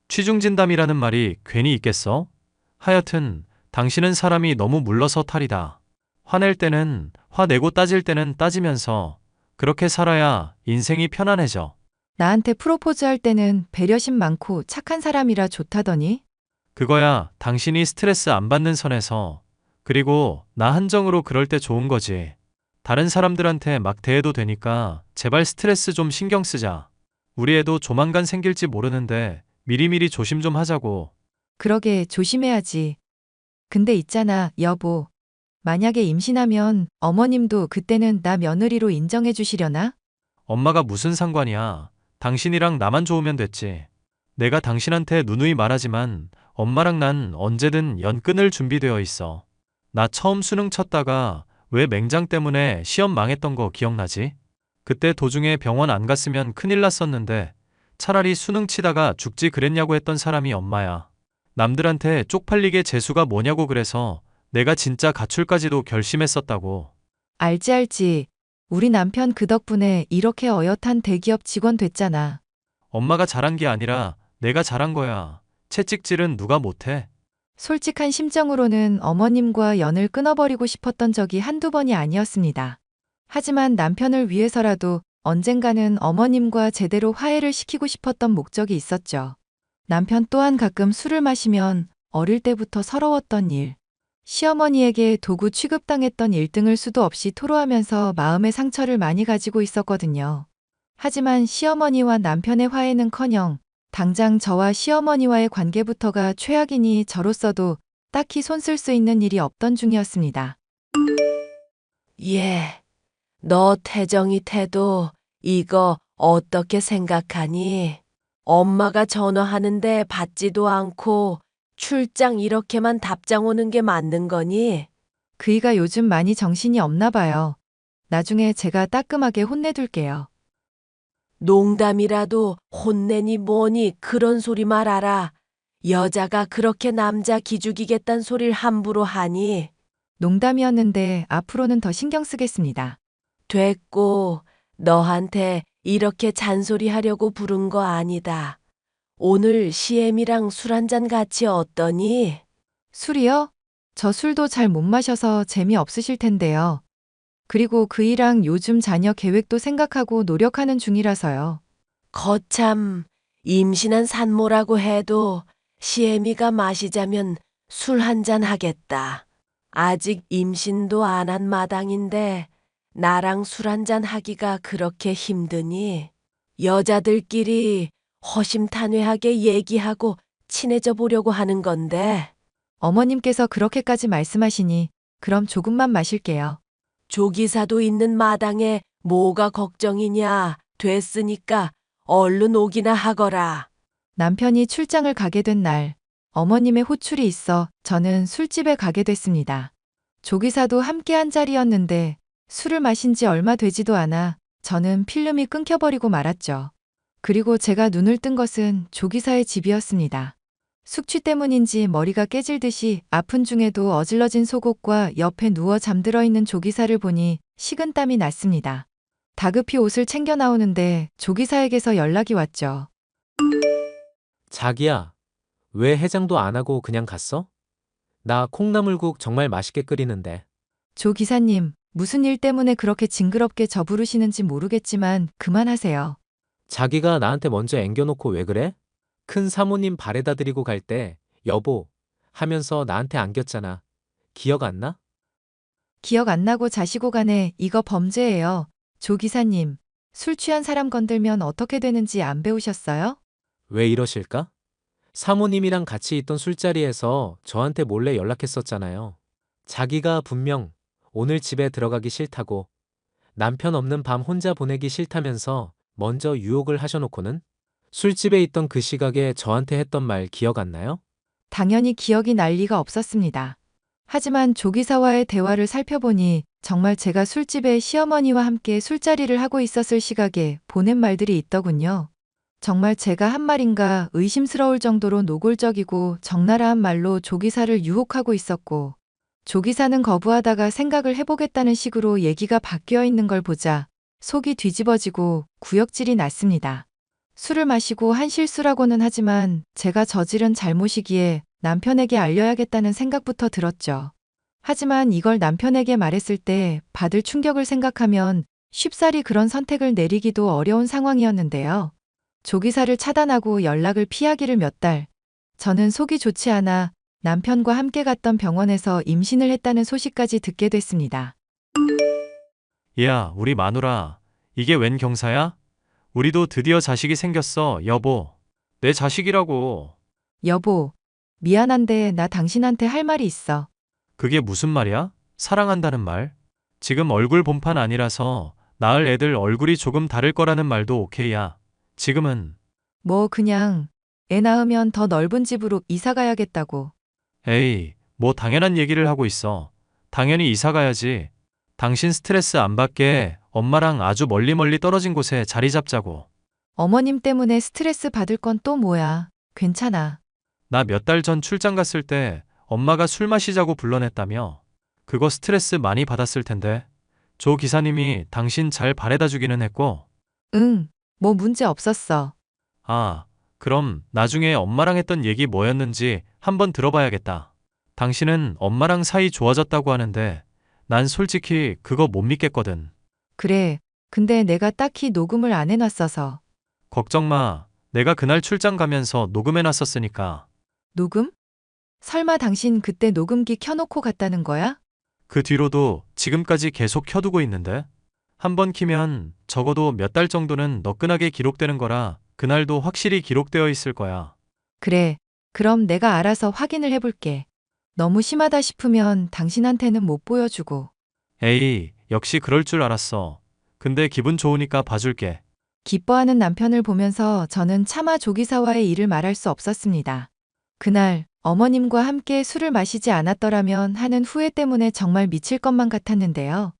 취중진담이라는 말이 괜히 있겠어? 하여튼 당신은 사람이 너무 물러서 탈이다. 화낼 때는 화내고 따질 때는 따지면서 그렇게 살아야 인생이 편안해져. 나한테 프로포즈 할 때는 배려심 많고 착한 사람이라 좋다더니. 그거야 당신이 스트레스 안 받는 선에서. 그리고 나 한정으로 그럴 때 좋은 거지. 다른 사람들한테 막 대해도 되니까 제발 스트레스 좀 신경 쓰자. 우리 애도 조만간 생길지 모르는데 미리미리 조심 좀 하자고. 그러게 조심해야지. 근데 있잖아, 여보. 만약에 임신하면 어머님도 그때는 나 며느리로 인정해 주시려나? 엄마가 무슨 상관이야. 당신이랑 나만 좋으면 됐지. 내가 당신한테 누누이 말하지만 엄마랑 난 언제든 연 끊을 준비되어 있어. 나 처음 수능 쳤다가 왜 맹장 때문에 시험 망했던 거 기억나지? 그때 도중에 병원 안 갔으면 큰일 났었는데 차라리 수능 치다가 죽지 그랬냐고 했던 사람이 엄마야. 남들한테 쪽팔리게 재수가 뭐냐고 그래서 내가 진짜 가출까지도 결심했었다고. 알지. 우리 남편 그 덕분에 이렇게 어엿한 대기업 직원 됐잖아. 엄마가 잘한 게 아니라 내가 잘한 거야. 채찍질은 누가 못해? 솔직한 심정으로는 어머님과 연을 끊어버리고 싶었던 적이 한두 번이 아니었습니다. 하지만 남편을 위해서라도 언젠가는 어머님과 제대로 화해를 시키고 싶었던 목적이 있었죠. 남편 또한 가끔 술을 마시면 어릴 때부터 서러웠던 일, 시어머니에게 도구 취급당했던 일 등을 수도 없이 토로하면서 마음의 상처를 많이 가지고 있었거든요. 하지만 시어머니와 남편의 화해는커녕 당장 저와 시어머니와의 관계부터가 최악이니 저로서도 딱히 손쓸 수 있는 일이 없던 중이었습니다. 예. 너 태정이 태도 이거 어떻게 생각하니? 엄마가 전화하는데 받지도 않고 출장 이렇게만 답장 오는 게 맞는 거니? 그이가 요즘 많이 정신이 없나 봐요. 나중에 제가 따끔하게 혼내둘게요. 농담이라도 혼내니 뭐니 그런 소리 말아라. 여자가 그렇게 남자 기죽이겠단 소리를 함부로 하니? 농담이었는데 앞으로는 더 신경 쓰겠습니다. 됐고, 너한테 이렇게 잔소리하려고 부른 거 아니다. 오늘 시엠이랑 술 한잔 같이 어떠니? 술이요? 저 술도 잘 못 마셔서 재미없으실 텐데요. 그리고 그이랑 요즘 자녀 계획도 생각하고 노력하는 중이라서요. 거참, 임신한 산모라고 해도 시엠이가 마시자면 술 한잔 하겠다. 아직 임신도 안 한 마당인데 나랑 술 한잔 하기가 그렇게 힘드니? 여자들끼리 허심탄회하게 얘기하고 친해져 보려고 하는 건데. 어머님께서 그렇게까지 말씀하시니 그럼 조금만 마실게요. 조기사도 있는 마당에 뭐가 걱정이냐. 됐으니까 얼른 오기나 하거라. 남편이 출장을 가게 된 날, 어머님의 호출이 있어 저는 술집에 가게 됐습니다. 조기사도 함께 한 자리였는데 술을 마신 지 얼마 되지도 않아 저는 필름이 끊겨버리고 말았죠. 그리고 제가 눈을 뜬 것은 조기사의 집이었습니다. 숙취 때문인지 머리가 깨질 듯이 아픈 중에도 어질러진 속옷과 옆에 누워 잠들어 있는 조기사를 보니 식은땀이 났습니다. 다급히 옷을 챙겨 나오는데 조기사에게서 연락이 왔죠. 자기야, 왜 해장도 안 하고 그냥 갔어? 나 콩나물국 정말 맛있게 끓이는데. 조 기사님, 무슨 일 때문에 그렇게 징그럽게 저 부르시는지 모르겠지만 그만하세요. 자기가 나한테 먼저 앵겨놓고 왜 그래? 큰 사모님 발에다 드리고 갈 때 여보 하면서 나한테 안겼잖아. 기억 안 나? 기억 안 나고 자시고 가네. 이거 범죄예요. 조 기사님, 술 취한 사람 건들면 어떻게 되는지 안 배우셨어요? 왜 이러실까? 사모님이랑 같이 있던 술자리에서 저한테 몰래 연락했었잖아요. 자기가 분명 오늘 집에 들어가기 싫다고, 남편 없는 밤 혼자 보내기 싫다면서 먼저 유혹을 하셔놓고는 술집에 있던 그 시각에 저한테 했던 말 기억 안 나요? 당연히 기억이 날 리가 없었습니다. 하지만 조 기사와의 대화를 살펴보니 정말 제가 술집에 시어머니와 함께 술자리를 하고 있었을 시각에 보낸 말들이 있더군요. 정말 제가 한 말인가 의심스러울 정도로 노골적이고 적나라한 말로 조 기사를 유혹하고 있었고, 조 기사는 거부하다가 생각을 해보겠다는 식으로 얘기가 바뀌어 있는 걸 보자 속이 뒤집어지고 구역질이 났습니다. 술을 마시고 한 실수라고는 하지만 제가 저지른 잘못이기에 남편에게 알려야겠다는 생각부터 들었죠. 하지만 이걸 남편에게 말했을 때 받을 충격을 생각하면 쉽사리 그런 선택을 내리기도 어려운 상황이었는데요. 조기사를 차단하고 연락을 피하기를 몇 달. 저는 속이 좋지 않아 남편과 함께 갔던 병원에서 임신을 했다는 소식까지 듣게 됐습니다. 야, 우리 마누라. 이게 웬 경사야? 우리도 드디어 자식이 생겼어, 여보. 내 자식이라고. 여보, 미안한데 나 당신한테 할 말이 있어. 그게 무슨 말이야? 사랑한다는 말? 지금 얼굴 본판 아니라서 낳을 애들 얼굴이 조금 다를 거라는 말도 오케이야. 지금은. 뭐 그냥 애 낳으면 더 넓은 집으로 이사 가야겠다고. 에이, 뭐 당연한 얘기를 하고 있어. 당연히 이사 가야지. 당신 스트레스 안 받게 엄마랑 아주 멀리 떨어진 곳에 자리 잡자고. 어머님 때문에 스트레스 받을 건 또 뭐야. 괜찮아. 나 몇 달 전 출장 갔을 때 엄마가 술 마시자고 불러냈다며. 그거 스트레스 많이 받았을 텐데. 조 기사님이 당신 잘 바래다 주기는 했고. 응, 뭐 문제 없었어. 아, 그럼 나중에 엄마랑 했던 얘기 뭐였는지 한번 들어봐야겠다. 당신은 엄마랑 사이 좋아졌다고 하는데 난 솔직히 그거 못 믿겠거든. 그래, 근데 내가 딱히 녹음을 안 해놨어서. 걱정 마. 내가 그날 출장 가면서 녹음해놨었으니까. 녹음? 설마 당신 그때 녹음기 켜놓고 갔다는 거야? 그 뒤로도 지금까지 계속 켜두고 있는데. 한번 키면 적어도 몇 달 정도는 너끈하게 기록되는 거라 그날도 확실히 기록되어 있을 거야. 그래, 그럼 내가 알아서 확인을 해볼게. 너무 심하다 싶으면 당신한테는 못 보여주고. 에이, 역시 그럴 줄 알았어. 근데 기분 좋으니까 봐줄게. 기뻐하는 남편을 보면서 저는 차마 조기사와의 일을 말할 수 없었습니다. 그날 어머님과 함께 술을 마시지 않았더라면 하는 후회 때문에 정말 미칠 것만 같았는데요.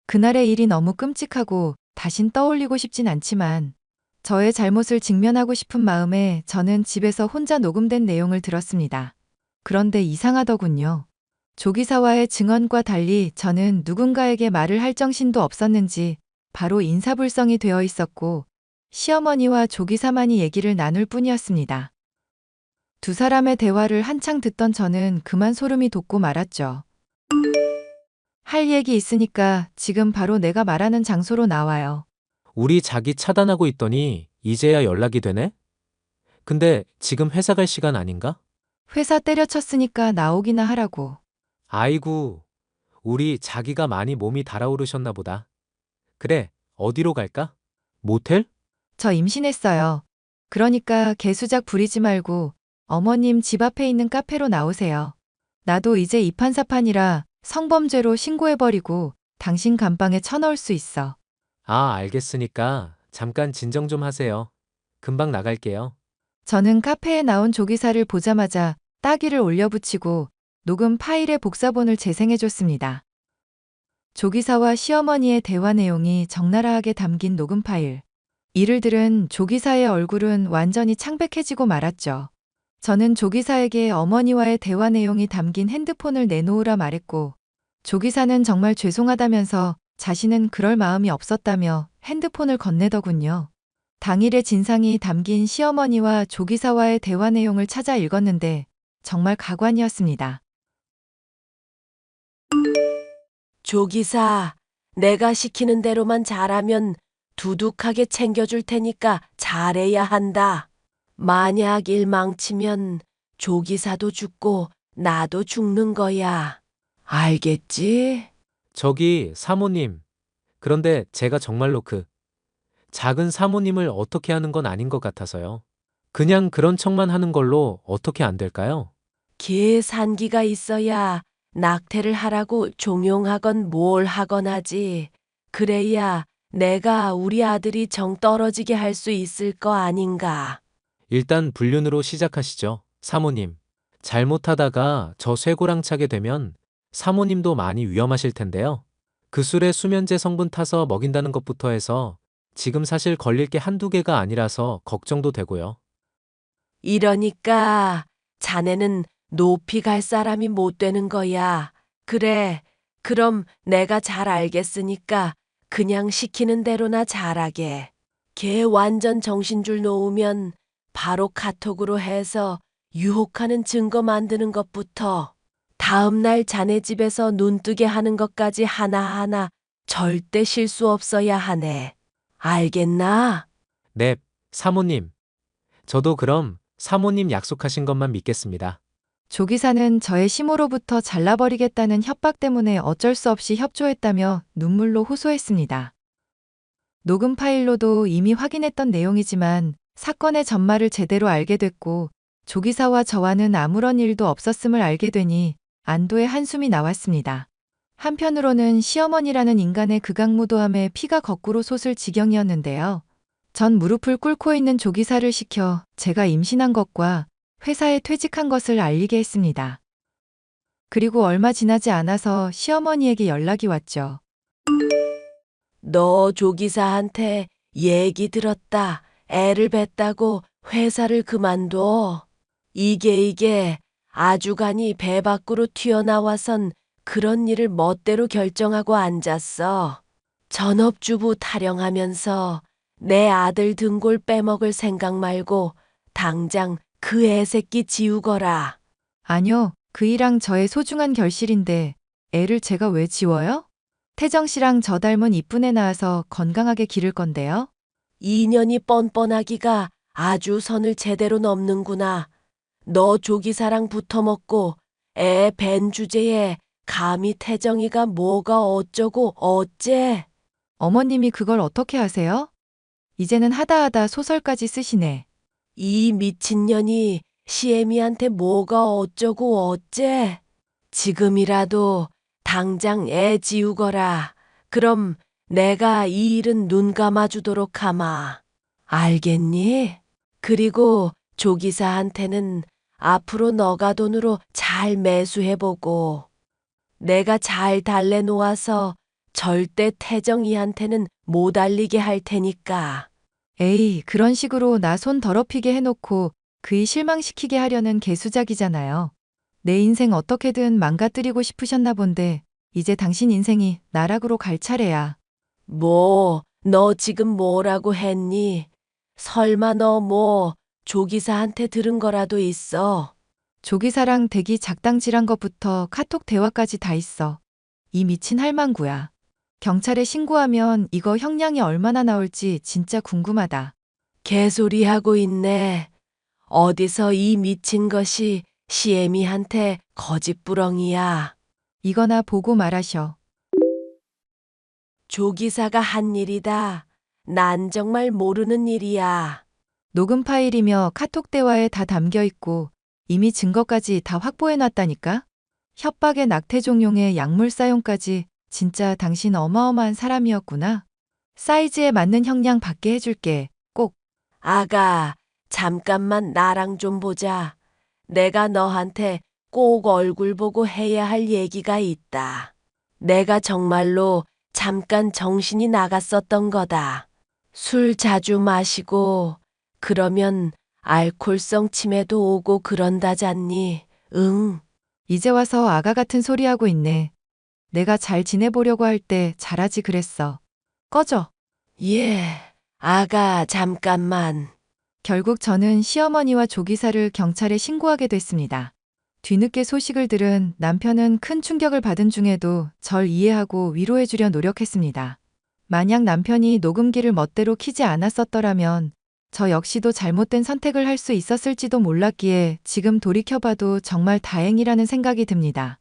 그날의 일이 너무 끔찍하고 다신 떠올리고 싶진 않지만 저의 잘못을 직면하고 싶은 마음에 저는 집에서 혼자 녹음된 내용을 들었습니다. 그런데 이상하더군요. 조기사와의 증언과 달리 저는 누군가에게 말을 할 정신도 없었는지 바로 인사불성이 되어 있었고 시어머니와 조기사만이 얘기를 나눌 뿐이었습니다. 두 사람의 대화를 한창 듣던 저는 그만 소름이 돋고 말았죠. 할 얘기 있으니까 지금 바로 내가 말하는 장소로 나와요. 우리 자기 차단하고 있더니 이제야 연락이 되네? 근데 지금 회사 갈 시간 아닌가? 회사 때려쳤으니까 나오기나 하라고. 아이고, 우리 자기가 많이 몸이 달아오르셨나 보다. 그래, 어디로 갈까? 모텔? 저 임신했어요. 그러니까 개수작 부리지 말고 어머님 집 앞에 있는 카페로 나오세요. 나도 이제 이판사판이라 성범죄로 신고해버리고 당신 감방에 쳐넣을 수 있어. 아, 알겠으니까 잠깐 진정 좀 하세요. 금방 나갈게요. 저는 카페에 나온 조기사를 보자마자 따귀를 올려붙이고 녹음 파일의 복사본을 재생해줬습니다. 조기사와 시어머니의 대화 내용이 적나라하게 담긴 녹음 파일. 이를 들은 조기사의 얼굴은 완전히 창백해지고 말았죠. 저는 조기사에게 어머니와의 대화 내용이 담긴 핸드폰을 내놓으라 말했고 조기사는 정말 죄송하다면서 자신은 그럴 마음이 없었다며 핸드폰을 건네더군요. 당일의 진상이 담긴 시어머니와 조기사와의 대화 내용을 찾아 읽었는데 정말 가관이었습니다. 조기사, 내가 시키는 대로만 잘하면 두둑하게 챙겨줄 테니까 잘해야 한다. 만약 일 망치면 조기사도 죽고 나도 죽는 거야. 알겠지? 저기 사모님. 그런데 제가 정말로 작은 사모님을 어떻게 하는 건 아닌 것 같아서요. 그냥 그런 척만 하는 걸로 어떻게 안 될까요? 계산기가 있어야 낙태를 하라고 종용하건 뭘 하건 하지. 그래야 내가 우리 아들이 정 떨어지게 할 수 있을 거 아닌가. 일단 불륜으로 시작하시죠, 사모님. 잘못하다가 저 쇠고랑차게 되면 사모님도 많이 위험하실 텐데요. 그 술에 수면제 성분 타서 먹인다는 것부터 해서 지금 사실 걸릴 게 한두 개가 아니라서 걱정도 되고요. 이러니까 자네는 높이 갈 사람이 못 되는 거야. 그래, 그럼 내가 잘 알겠으니까 그냥 시키는 대로나 잘하게. 걔 완전 정신줄 놓으면 바로 카톡으로 해서 유혹하는 증거 만드는 것부터 다음날 자네 집에서 눈뜨게 하는 것까지 하나하나 절대 실수 없어야 하네. 알겠나? 네, 사모님. 저도 그럼 사모님 약속하신 것만 믿겠습니다. 조기사는 저의 시모로부터 잘라버리겠다는 협박 때문에 어쩔 수 없이 협조했다며 눈물로 호소했습니다. 녹음 파일로도 이미 확인했던 내용이지만 사건의 전말을 제대로 알게 됐고 조기사와 저와는 아무런 일도 없었음을 알게 되니 안도의 한숨이 나왔습니다. 한편으로는 시어머니라는 인간의 극악무도함에 피가 거꾸로 솟을 지경이었는데요. 전 무릎을 꿇고 있는 조기사를 시켜 제가 임신한 것과 회사에 퇴직한 것을 알리게 했습니다. 그리고 얼마 지나지 않아서 시어머니에게 연락이 왔죠. 너 조기사한테 얘기 들었다. 애를 뱄다고 회사를 그만둬. 이게 아주간이 배 밖으로 튀어나와선 그런 일을 멋대로 결정하고 앉았어. 전업주부 타령하면서 내 아들 등골 빼먹을 생각 말고 당장 그 애새끼 지우거라. 아니요, 그 일랑 저의 소중한 결실인데 애를 제가 왜 지워요? 태정 씨랑 저 닮은 이쁜 애 낳아서 건강하게 기를 건데요. 인연이 뻔뻔하기가 아주 선을 제대로 넘는구나. 너 조기사랑 붙어먹고 애 벤 주제에 감히 태정이가 뭐가 어쩌고 어째? 어머님이 그걸 어떻게 하세요? 이제는 하다하다 소설까지 쓰시네. 이 미친년이 시애미한테 뭐가 어쩌고 어째? 지금이라도 당장 애 지우거라. 그럼 내가 이 일은 눈 감아주도록 하마. 알겠니? 그리고 조기사한테는 앞으로 너가 돈으로 잘 매수해보고 내가 잘 달래놓아서 절대 태정이한테는 못 알리게 할 테니까. 에이, 그런 식으로 나 손 더럽히게 해놓고 그이 실망시키게 하려는 개수작이잖아요. 내 인생 어떻게든 망가뜨리고 싶으셨나 본데 이제 당신 인생이 나락으로 갈 차례야. 뭐, 너 지금 뭐라고 했니? 설마 너 뭐 조기사한테 들은 거라도 있어? 조기사랑 대기 작당질한 것부터 카톡 대화까지 다 있어. 이 미친 할망구야. 경찰에 신고하면 이거 형량이 얼마나 나올지 진짜 궁금하다. 개소리하고 있네. 어디서 이 미친 것이 시애미한테 거짓부렁이야. 이거나 보고 말하셔. 조기사가 한 일이다. 난 정말 모르는 일이야. 녹음 파일이며 카톡 대화에 다 담겨 있고 이미 증거까지 다 확보해놨다니까? 협박에 낙태 종용에 약물 사용까지 진짜 당신 어마어마한 사람이었구나. 사이즈에 맞는 형량 받게 해줄게. 꼭. 아가, 잠깐만 나랑 좀 보자. 내가 너한테 꼭 얼굴 보고 해야 할 얘기가 있다. 내가 정말로 잠깐 정신이 나갔었던 거다. 술 자주 마시고 그러면 알코올성 치매도 오고 그런다잖니. 응. 이제 와서 아가 같은 소리 하고 있네. 내가 잘 지내보려고 할 때 잘하지 그랬어. 꺼져. 예, 아가 잠깐만. 결국 저는 시어머니와 조기사를 경찰에 신고하게 됐습니다. 뒤늦게 소식을 들은 남편은 큰 충격을 받은 중에도 절 이해하고 위로해주려 노력했습니다. 만약 남편이 녹음기를 멋대로 키지 않았었더라면 저 역시도 잘못된 선택을 할 수 있었을지도 몰랐기에 지금 돌이켜봐도 정말 다행이라는 생각이 듭니다.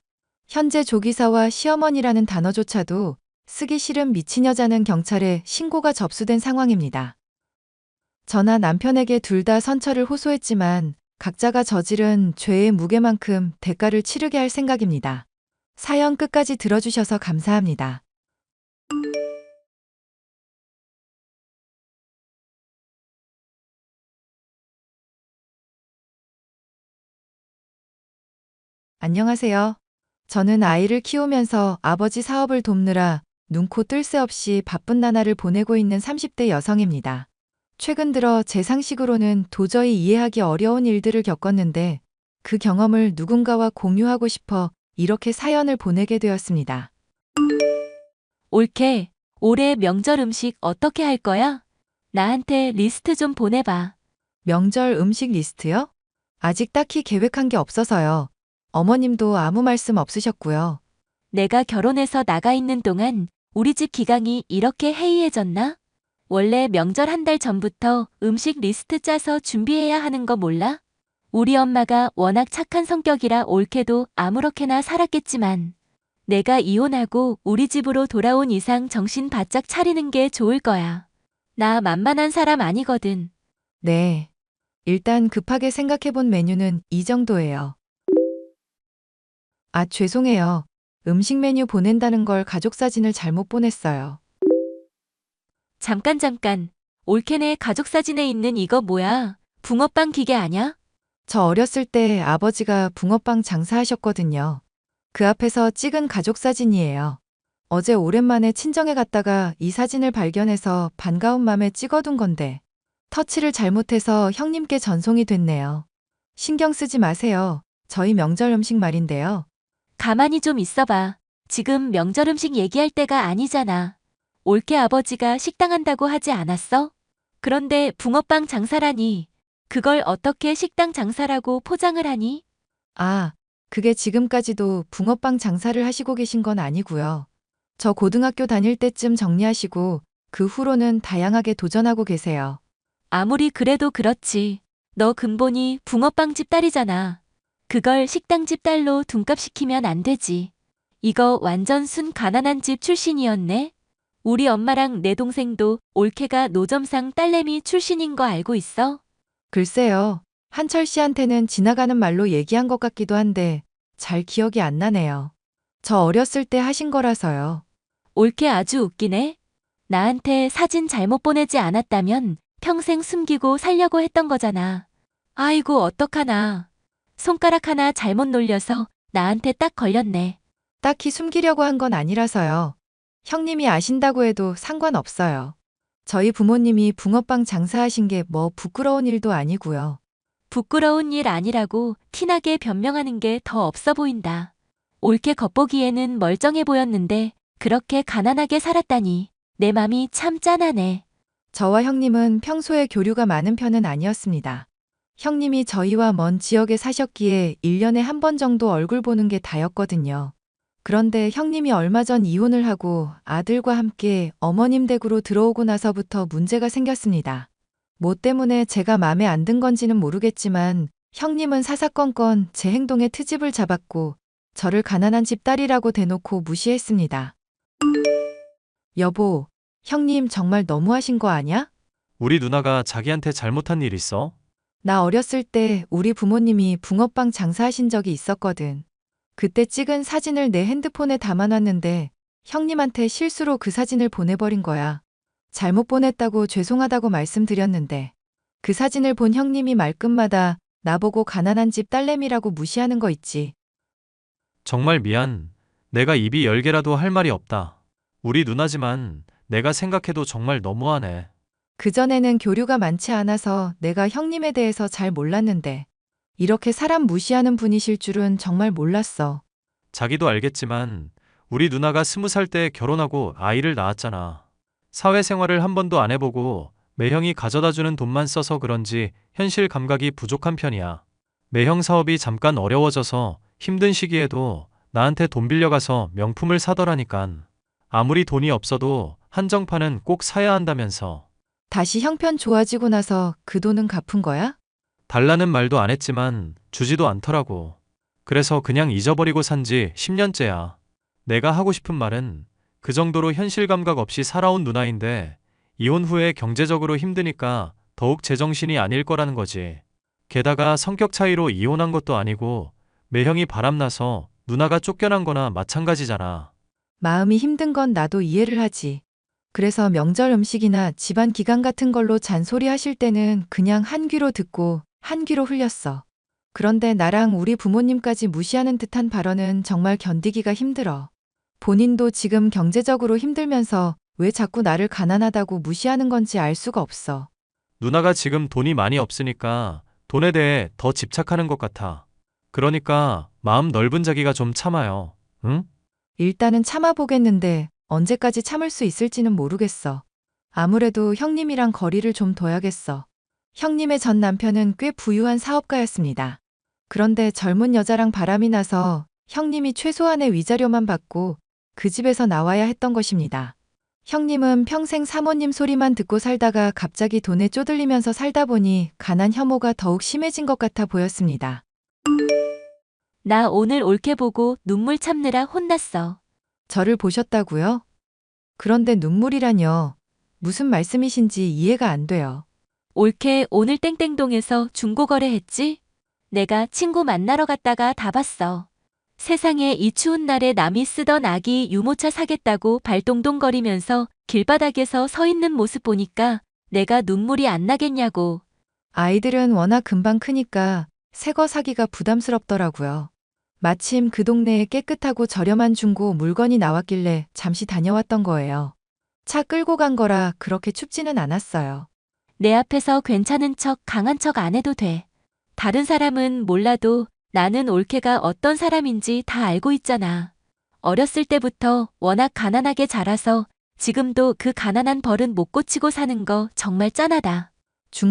현재 조기사와 시어머니라는 단어조차도 쓰기 싫은 미친 여자는 경찰에 신고가 접수된 상황입니다. 저나 남편에게 둘 다 선처를 호소했지만 각자가 저지른 죄의 무게만큼 대가를 치르게 할 생각입니다. 사연 끝까지 들어주셔서 감사합니다. 안녕하세요. 저는 아이를 키우면서 아버지 사업을 돕느라 눈코 뜰 새 없이 바쁜 나날을 보내고 있는 30대 여성입니다. 최근 들어 제 상식으로는 도저히 이해하기 어려운 일들을 겪었는데 그 경험을 누군가와 공유하고 싶어 이렇게 사연을 보내게 되었습니다. 옳게 올해 명절 음식 어떻게 할 거야? 나한테 리스트 좀 보내봐. 명절 음식 리스트요? 아직 딱히 계획한 게 없어서요. 어머님도 아무 말씀 없으셨고요. 내가 결혼해서 나가 있는 동안 우리 집 기강이 이렇게 해이해졌나? 원래 명절 한 달 전부터 음식 리스트 짜서 준비해야 하는 거 몰라? 우리 엄마가 워낙 착한 성격이라 옳게도 아무렇게나 살았겠지만 내가 이혼하고 우리 집으로 돌아온 이상 정신 바짝 차리는 게 좋을 거야. 나 만만한 사람 아니거든. 네. 일단 급하게 생각해본 메뉴는 이 정도예요. 아, 죄송해요. 음식 메뉴 보낸다는 걸 가족 사진을 잘못 보냈어요. 잠깐. 올케네 가족 사진에 있는 이거 뭐야? 붕어빵 기계 아냐? 저 어렸을 때 아버지가 붕어빵 장사하셨거든요. 그 앞에서 찍은 가족 사진이에요. 어제 오랜만에 친정에 갔다가 이 사진을 발견해서 반가운 맘에 찍어둔 건데 터치를 잘못해서 형님께 전송이 됐네요. 신경 쓰지 마세요. 저희 명절 음식 말인데요. 가만히 좀 있어봐. 지금 명절 음식 얘기할 때가 아니잖아. 올케 아버지가 식당 한다고 하지 않았어? 그런데 붕어빵 장사라니. 그걸 어떻게 식당 장사라고 포장을 하니? 아, 그게 지금까지도 붕어빵 장사를 하시고 계신 건 아니고요. 저 고등학교 다닐 때쯤 정리하시고 그 후로는 다양하게 도전하고 계세요. 아무리 그래도 그렇지. 너 근본이 붕어빵 집 딸이잖아. 그걸 식당 집 딸로 둔갑시키면 안 되지. 이거 완전 순 가난한 집 출신이었네. 우리 엄마랑 내 동생도 올케가 노점상 딸내미 출신인 거 알고 있어? 글쎄요. 한철 씨한테는 지나가는 말로 얘기한 것 같기도 한데 잘 기억이 안 나네요. 저 어렸을 때 하신 거라서요. 올케 아주 웃기네. 나한테 사진 잘못 보내지 않았다면 평생 숨기고 살려고 했던 거잖아. 아이고 어떡하나. 손가락 하나 잘못 놀려서 나한테 딱 걸렸네. 딱히 숨기려고 한 건 아니라서요. 형님이 아신다고 해도 상관없어요. 저희 부모님이 붕어빵 장사하신 게 뭐 부끄러운 일도 아니고요. 부끄러운 일 아니라고 티나게 변명하는 게 더 없어 보인다. 올케 겉보기에는 멀쩡해 보였는데 그렇게 가난하게 살았다니 내 맘이 참 짠하네. 저와 형님은 평소에 교류가 많은 편은 아니었습니다. 형님이 저희와 먼 지역에 사셨기에 1년에 한 번 정도 얼굴 보는 게 다였거든요. 그런데 형님이 얼마 전 이혼을 하고 아들과 함께 어머님 댁으로 들어오고 나서부터 문제가 생겼습니다. 뭐 때문에 제가 마음에 안 든 건지는 모르겠지만 형님은 사사건건 제 행동에 트집을 잡았고 저를 가난한 집 딸이라고 대놓고 무시했습니다. 여보, 형님 정말 너무하신 거 아냐? 우리 누나가 자기한테 잘못한 일 있어? 나 어렸을 때 우리 부모님이 붕어빵 장사하신 적이 있었거든. 그때 찍은 사진을 내 핸드폰에 담아놨는데 형님한테 실수로 그 사진을 보내버린 거야. 잘못 보냈다고 죄송하다고 말씀드렸는데 그 사진을 본 형님이 말끝마다 나보고 가난한 집 딸내미라고 무시하는 거 있지. 정말 미안. 내가 입이 10개라도 할 말이 없다. 우리 누나지만 내가 생각해도 정말 너무하네. 그전에는 교류가 많지 않아서 내가 형님에 대해서 잘 몰랐는데 이렇게 사람 무시하는 분이실 줄은 정말 몰랐어. 자기도 알겠지만 우리 누나가 20살 때 결혼하고 아이를 낳았잖아. 사회생활을 한 번도 안 해보고 매형이 가져다주는 돈만 써서 그런지 현실 감각이 부족한 편이야. 매형 사업이 잠깐 어려워져서 힘든 시기에도 나한테 돈 빌려가서 명품을 사더라니깐. 아무리 돈이 없어도 한정판은 꼭 사야 한다면서. 다시 형편 좋아지고 나서 그 돈은 갚은 거야? 달라는 말도 안 했지만 주지도 않더라고. 그래서 그냥 잊어버리고 산 지 10년째야. 내가 하고 싶은 말은 그 정도로 현실 감각 없이 살아온 누나인데 이혼 후에 경제적으로 힘드니까 더욱 제정신이 아닐 거라는 거지. 게다가 성격 차이로 이혼한 것도 아니고 매형이 바람나서 누나가 쫓겨난 거나 마찬가지잖아. 마음이 힘든 건 나도 이해를 하지. 그래서 명절 음식이나 집안 기간 같은 걸로 잔소리 하실 때는 그냥 한 귀로 듣고 한 귀로 흘렸어. 그런데 나랑 우리 부모님까지 무시하는 듯한 발언은 정말 견디기가 힘들어. 본인도 지금 경제적으로 힘들면서 왜 자꾸 나를 가난하다고 무시하는 건지 알 수가 없어. 누나가 지금 돈이 많이 없으니까 돈에 대해 더 집착하는 것 같아. 그러니까 마음 넓은 자기가 좀 참아요. 응? 일단은 참아보겠는데 언제까지 참을 수 있을지는 모르겠어. 아무래도 형님이랑 거리를 좀 둬야겠어. 형님의 전 남편은 꽤 부유한 사업가였습니다. 그런데 젊은 여자랑 바람이 나서 형님이 최소한의 위자료만 받고 그 집에서 나와야 했던 것입니다. 형님은 평생 사모님 소리만 듣고 살다가 갑자기 돈에 쪼들리면서 살다 보니 가난 혐오가 더욱 심해진 것 같아 보였습니다. 나 오늘 올케 보고 눈물 참느라 혼났어. 저를 보셨다고요? 그런데 눈물이라뇨. 무슨 말씀이신지 이해가 안 돼요. 올케 오늘 땡땡동에서 중고거래했지? 내가 친구 만나러 갔다가 다 봤어. 세상에 이 추운 날에 남이 쓰던 아기 유모차 사겠다고 발동동거리면서 길바닥에서 서 있는 모습 보니까 내가 눈물이 안 나겠냐고. 아이들은 워낙 금방 크니까 새거 사기가 부담스럽더라고요. 마침 그 동네에 깨끗하고 저렴한 중고 물건이 나왔길래 잠시 다녀왔던 거예요. 차 끌고 간 거라 그렇게 춥지는 않았어요. 내 앞에서 괜찮은 척 강한 척 안 해도 돼. 다른 사람은 몰라도 나는 올케가 어떤 사람인지 다 알고 있잖아. 어렸을 때부터 워낙 가난하게 자라서 지금도 그 가난한 버릇 못 고치고 사는 거 정말 짠하다.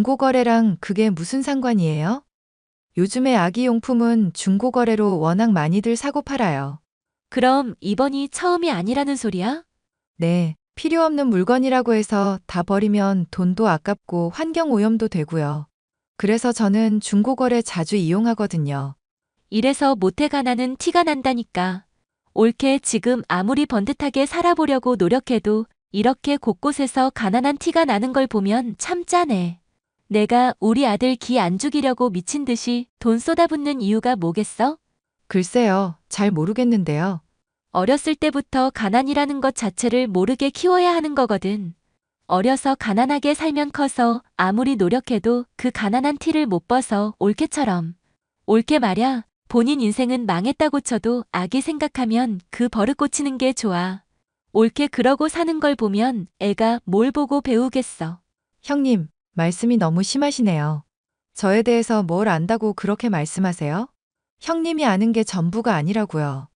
중고거래랑 그게 무슨 상관이에요? 요즘에 아기용품은 중고거래로 워낙 많이들 사고 팔아요. 그럼 이번이 처음이 아니라는 소리야? 네, 필요 없는 물건이라고 해서 다 버리면 돈도 아깝고 환경오염도 되고요. 그래서 저는 중고거래 자주 이용하거든요. 이래서 모태 가난은 티가 난다니까. 올케 지금 아무리 번듯하게 살아보려고 노력해도 이렇게 곳곳에서 가난한 티가 나는 걸 보면 참 짠해. 내가 우리 아들 기 안 죽이려고 미친 듯이 돈 쏟아붓는 이유가 뭐겠어? 글쎄요, 잘 모르겠는데요. 어렸을 때부터 가난이라는 것 자체를 모르게 키워야 하는 거거든. 어려서 가난하게 살면 커서 아무리 노력해도 그 가난한 티를 못 벗어 올케처럼. 올케 말야, 본인 인생은 망했다고 쳐도 아기 생각하면 그 버릇 고치는 게 좋아. 올케 그러고 사는 걸 보면 애가 뭘 보고 배우겠어. 형님, 말씀이 너무 심하시네요. 저에 대해서 뭘 안다고 그렇게 말씀하세요? 형님이 아는 게 전부가 아니라고요.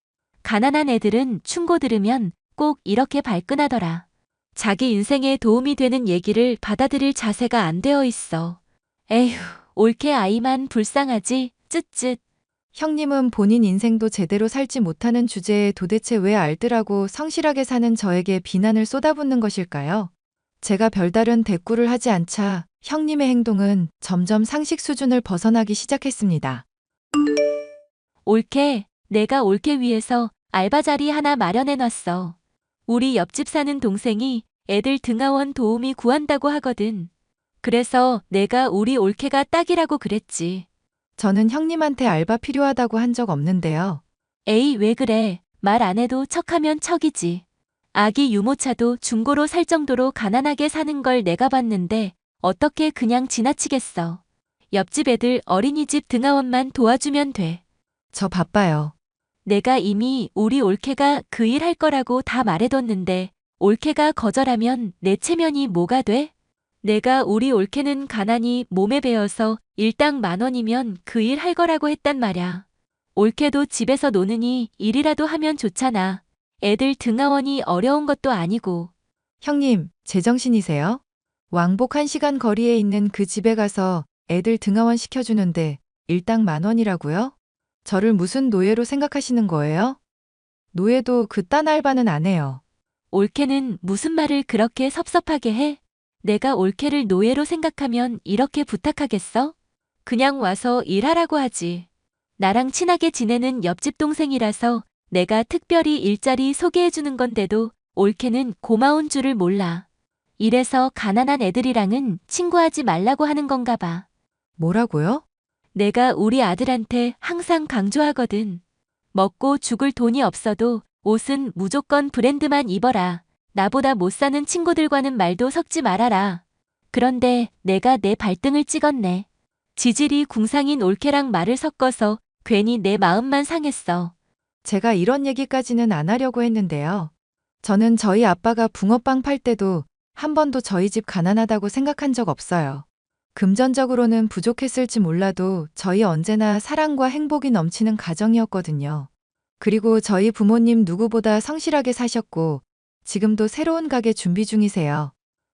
가난한 애들은 충고 들으면 꼭 이렇게 발끈하더라. 자기 인생에 도움이 되는 얘기를 받아들일 자세가 안 되어 있어. 에휴, 올케 아이만 불쌍하지, 쯧쯧. 형님은 본인 인생도 제대로 살지 못하는 주제에 도대체 왜 알뜰하고 성실하게 사는 저에게 비난을 쏟아붓는 것일까요? 제가 별다른 대꾸를 하지 않자 형님의 행동은 점점 상식 수준을 벗어나기 시작했습니다. 올케, 내가 올케 위해서 알바 자리 하나 마련해놨어. 우리 옆집 사는 동생이 애들 등하원 도우미 구한다고 하거든. 그래서 내가 우리 올케가 딱이라고 그랬지. 저는 형님한테 알바 필요하다고 한 적 없는데요. 에이, 왜 그래. 말 안 해도 척하면 척이지. 아기 유모차도 중고로 살 정도로 가난하게 사는 걸 내가 봤는데 어떻게 그냥 지나치겠어. 옆집 애들 어린이집 등하원만 도와주면 돼. 저 바빠요. 내가 이미 우리 올케가 그 일 할 거라고 다 말해뒀는데 올케가 거절하면 내 체면이 뭐가 돼? 내가 우리 올케는 가난이 몸에 배어서 일당 10,000원이면 그 일 할 거라고 했단 말야. 올케도 집에서 노느니 일이라도 하면 좋잖아. 애들 등하원이 어려운 것도 아니고. 형님, 제정신이세요? 왕복 1시간 거리에 있는 그 집에 가서 애들 등하원 시켜주는데 일당 10,000원이라고요? 저를 무슨 노예로 생각하시는 거예요? 노예도 그딴 알바는 안 해요. 올케는 무슨 말을 그렇게 섭섭하게 해? 내가 올케를 노예로 생각하면 이렇게 부탁하겠어? 그냥 와서 일하라고 하지. 나랑 친하게 지내는 옆집 동생이라서 내가 특별히 일자리 소개해주는 건데도 올케는 고마운 줄을 몰라. 이래서 가난한 애들이랑은 친구하지 말라고 하는 건가 봐. 뭐라고요? 내가 우리 아들한테 항상 강조하거든. 먹고 죽을 돈이 없어도 옷은 무조건 브랜드만 입어라. 나보다 못 사는 친구들과는 말도 섞지 말아라. 그런데 내가 내 발등을 찍었네. 지질이 궁상인 올케랑 말을 섞어서 괜히 내 마음만 상했어. 제가 이런 얘기까지는 안 하려고 했는데요. 저는 저희 아빠가 붕어빵 팔 때도 한 번도 저희 집 가난하다고 생각한 적 없어요. 금전적으로는 부족했을지 몰라도 저희 언제나 사랑과 행복이 넘치는 가정이었거든요. 그리고 저희 부모님 누구보다 성실하게 사셨고 지금도 새로운 가게 준비 중이세요.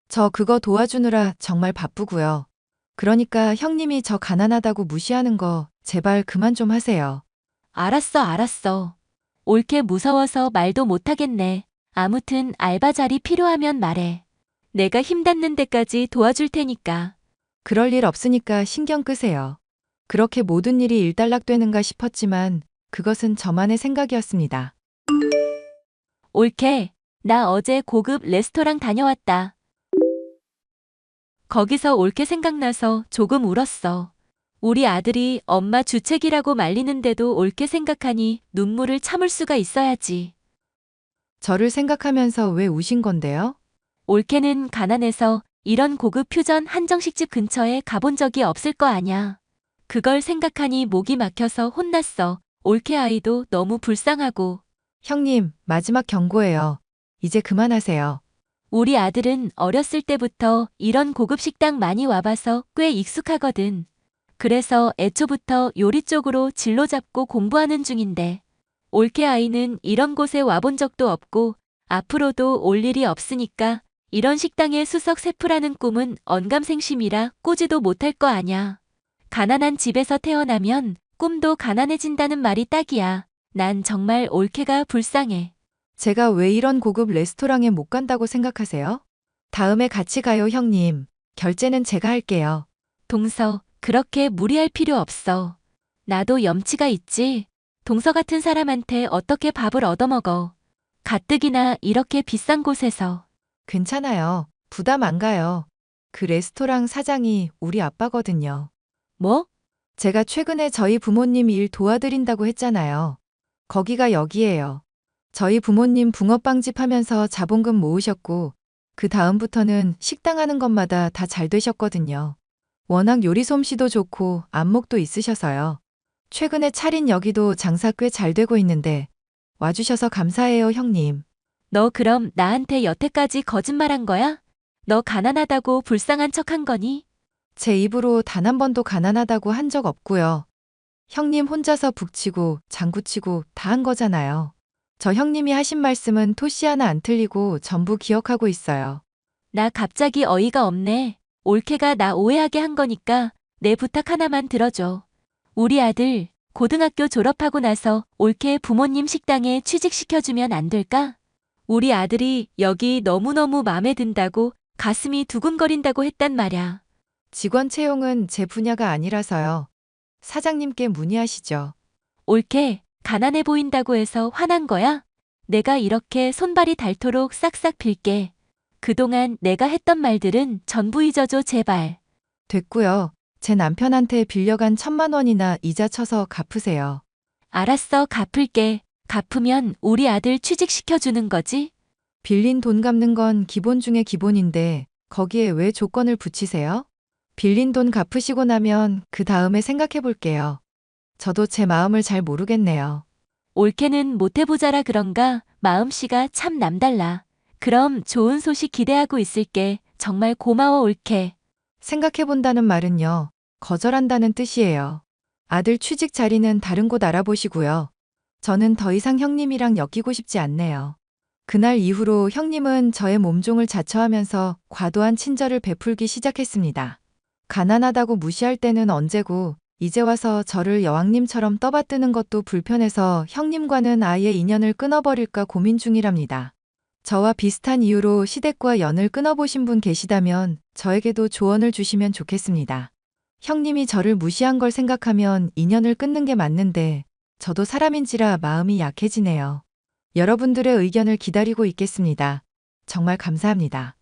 저 그거 도와주느라 정말 바쁘고요. 그러니까 형님이 저 가난하다고 무시하는 거 제발 그만 좀 하세요. 알았어, 알았어. 옳게 무서워서 말도 못하겠네. 아무튼 알바 자리 필요하면 말해. 내가 힘 닿는 데까지 도와줄 테니까. 그럴 일 없으니까 신경 끄세요. 그렇게 모든 일이 일단락되는가 싶었지만 그것은 저만의 생각이었습니다. 옳게, 나 어제 고급 레스토랑 다녀왔다. 거기서 옳게 생각나서 조금 울었어. 우리 아들이 엄마 주책이라고 말리는데도 옳게 생각하니 눈물을 참을 수가 있어야지. 저를 생각하면서 왜 우신 건데요? 옳게는 가난해서 이런 고급 퓨전 한정식집 근처에 가본 적이 없을 거 아냐. 그걸 생각하니 목이 막혀서 혼났어. 옳게 아이도 너무 불쌍하고. 형님, 마지막 경고예요. 이제 그만하세요. 우리 아들은 어렸을 때부터 이런 고급 식당 많이 와봐서 꽤 익숙하거든. 그래서 애초부터 요리 쪽으로 진로 잡고 공부하는 중인데 옳게 아이는 이런 곳에 와본 적도 없고 앞으로도 올 일이 없으니까 이런 식당의 수석 셰프라는 꿈은 언감생심이라 꾸지도 못할 거 아냐. 가난한 집에서 태어나면 꿈도 가난해진다는 말이 딱이야. 난 정말 옳게가 불쌍해. 제가 왜 이런 고급 레스토랑에 못 간다고 생각하세요? 다음에 같이 가요, 형님. 결제는 제가 할게요. 동서, 그렇게 무리할 필요 없어. 나도 염치가 있지. 동서 같은 사람한테 어떻게 밥을 얻어먹어. 가뜩이나 이렇게 비싼 곳에서. 괜찮아요. 부담 안 가요. 그 레스토랑 사장이 우리 아빠거든요. 뭐? 제가 최근에 저희 부모님 일 도와드린다고 했잖아요. 거기가 여기예요. 저희 부모님 붕어빵집 하면서 자본금 모으셨고 그 다음부터는 식당 하는 것마다 다 잘 되셨거든요. 워낙 요리 솜씨도 좋고 안목도 있으셔서요. 최근에 차린 여기도 장사 꽤 잘 되고 있는데 와주셔서 감사해요, 형님. 너 그럼 나한테 여태까지 거짓말한 거야? 너 가난하다고 불쌍한 척한 거니? 제 입으로 단 한 번도 가난하다고 한 적 없고요. 형님 혼자서 북치고 장구치고 다 한 거잖아요. 저 형님이 하신 말씀은 토씨 하나 안 틀리고 전부 기억하고 있어요. 나 갑자기 어이가 없네. 옳게가 나 오해하게 한 거니까 내 부탁 하나만 들어줘. 우리 아들 고등학교 졸업하고 나서 옳게 부모님 식당에 취직시켜주면 안 될까? 우리 아들이 여기 너무너무 마음에 든다고 가슴이 두근거린다고 했단 말야. 직원 채용은 제 분야가 아니라서요. 사장님께 문의하시죠. 옳게 가난해 보인다고 해서 화난 거야? 내가 이렇게 손발이 닳도록 싹싹 빌게. 그동안 내가 했던 말들은 전부 잊어줘 제발. 됐고요. 제 남편한테 빌려간 1,000만 원이나 이자 쳐서 갚으세요. 알았어, 갚을게. 갚으면 우리 아들 취직시켜주는 거지? 빌린 돈 갚는 건 기본 중에 기본인데 거기에 왜 조건을 붙이세요? 빌린 돈 갚으시고 나면 그 다음에 생각해 볼게요. 저도 제 마음을 잘 모르겠네요. 옳게는 못해보자라 그런가 마음씨가 참 남달라. 그럼 좋은 소식 기대하고 있을게. 정말 고마워 옳게. 생각해 본다는 말은요. 거절한다는 뜻이에요. 아들 취직 자리는 다른 곳 알아보시고요. 저는 더 이상 형님이랑 엮이고 싶지 않네요. 그날 이후로 형님은 저의 몸종을 자처하면서 과도한 친절을 베풀기 시작했습니다. 가난하다고 무시할 때는 언제고 이제 와서 저를 여왕님처럼 떠받드는 것도 불편해서 형님과는 아예 인연을 끊어버릴까 고민 중이랍니다. 저와 비슷한 이유로 시댁과 연을 끊어보신 분 계시다면 저에게도 조언을 주시면 좋겠습니다. 형님이 저를 무시한 걸 생각하면 인연을 끊는 게 맞는데 저도 사람인지라 마음이 약해지네요. 여러분들의 의견을 기다리고 있겠습니다. 정말 감사합니다.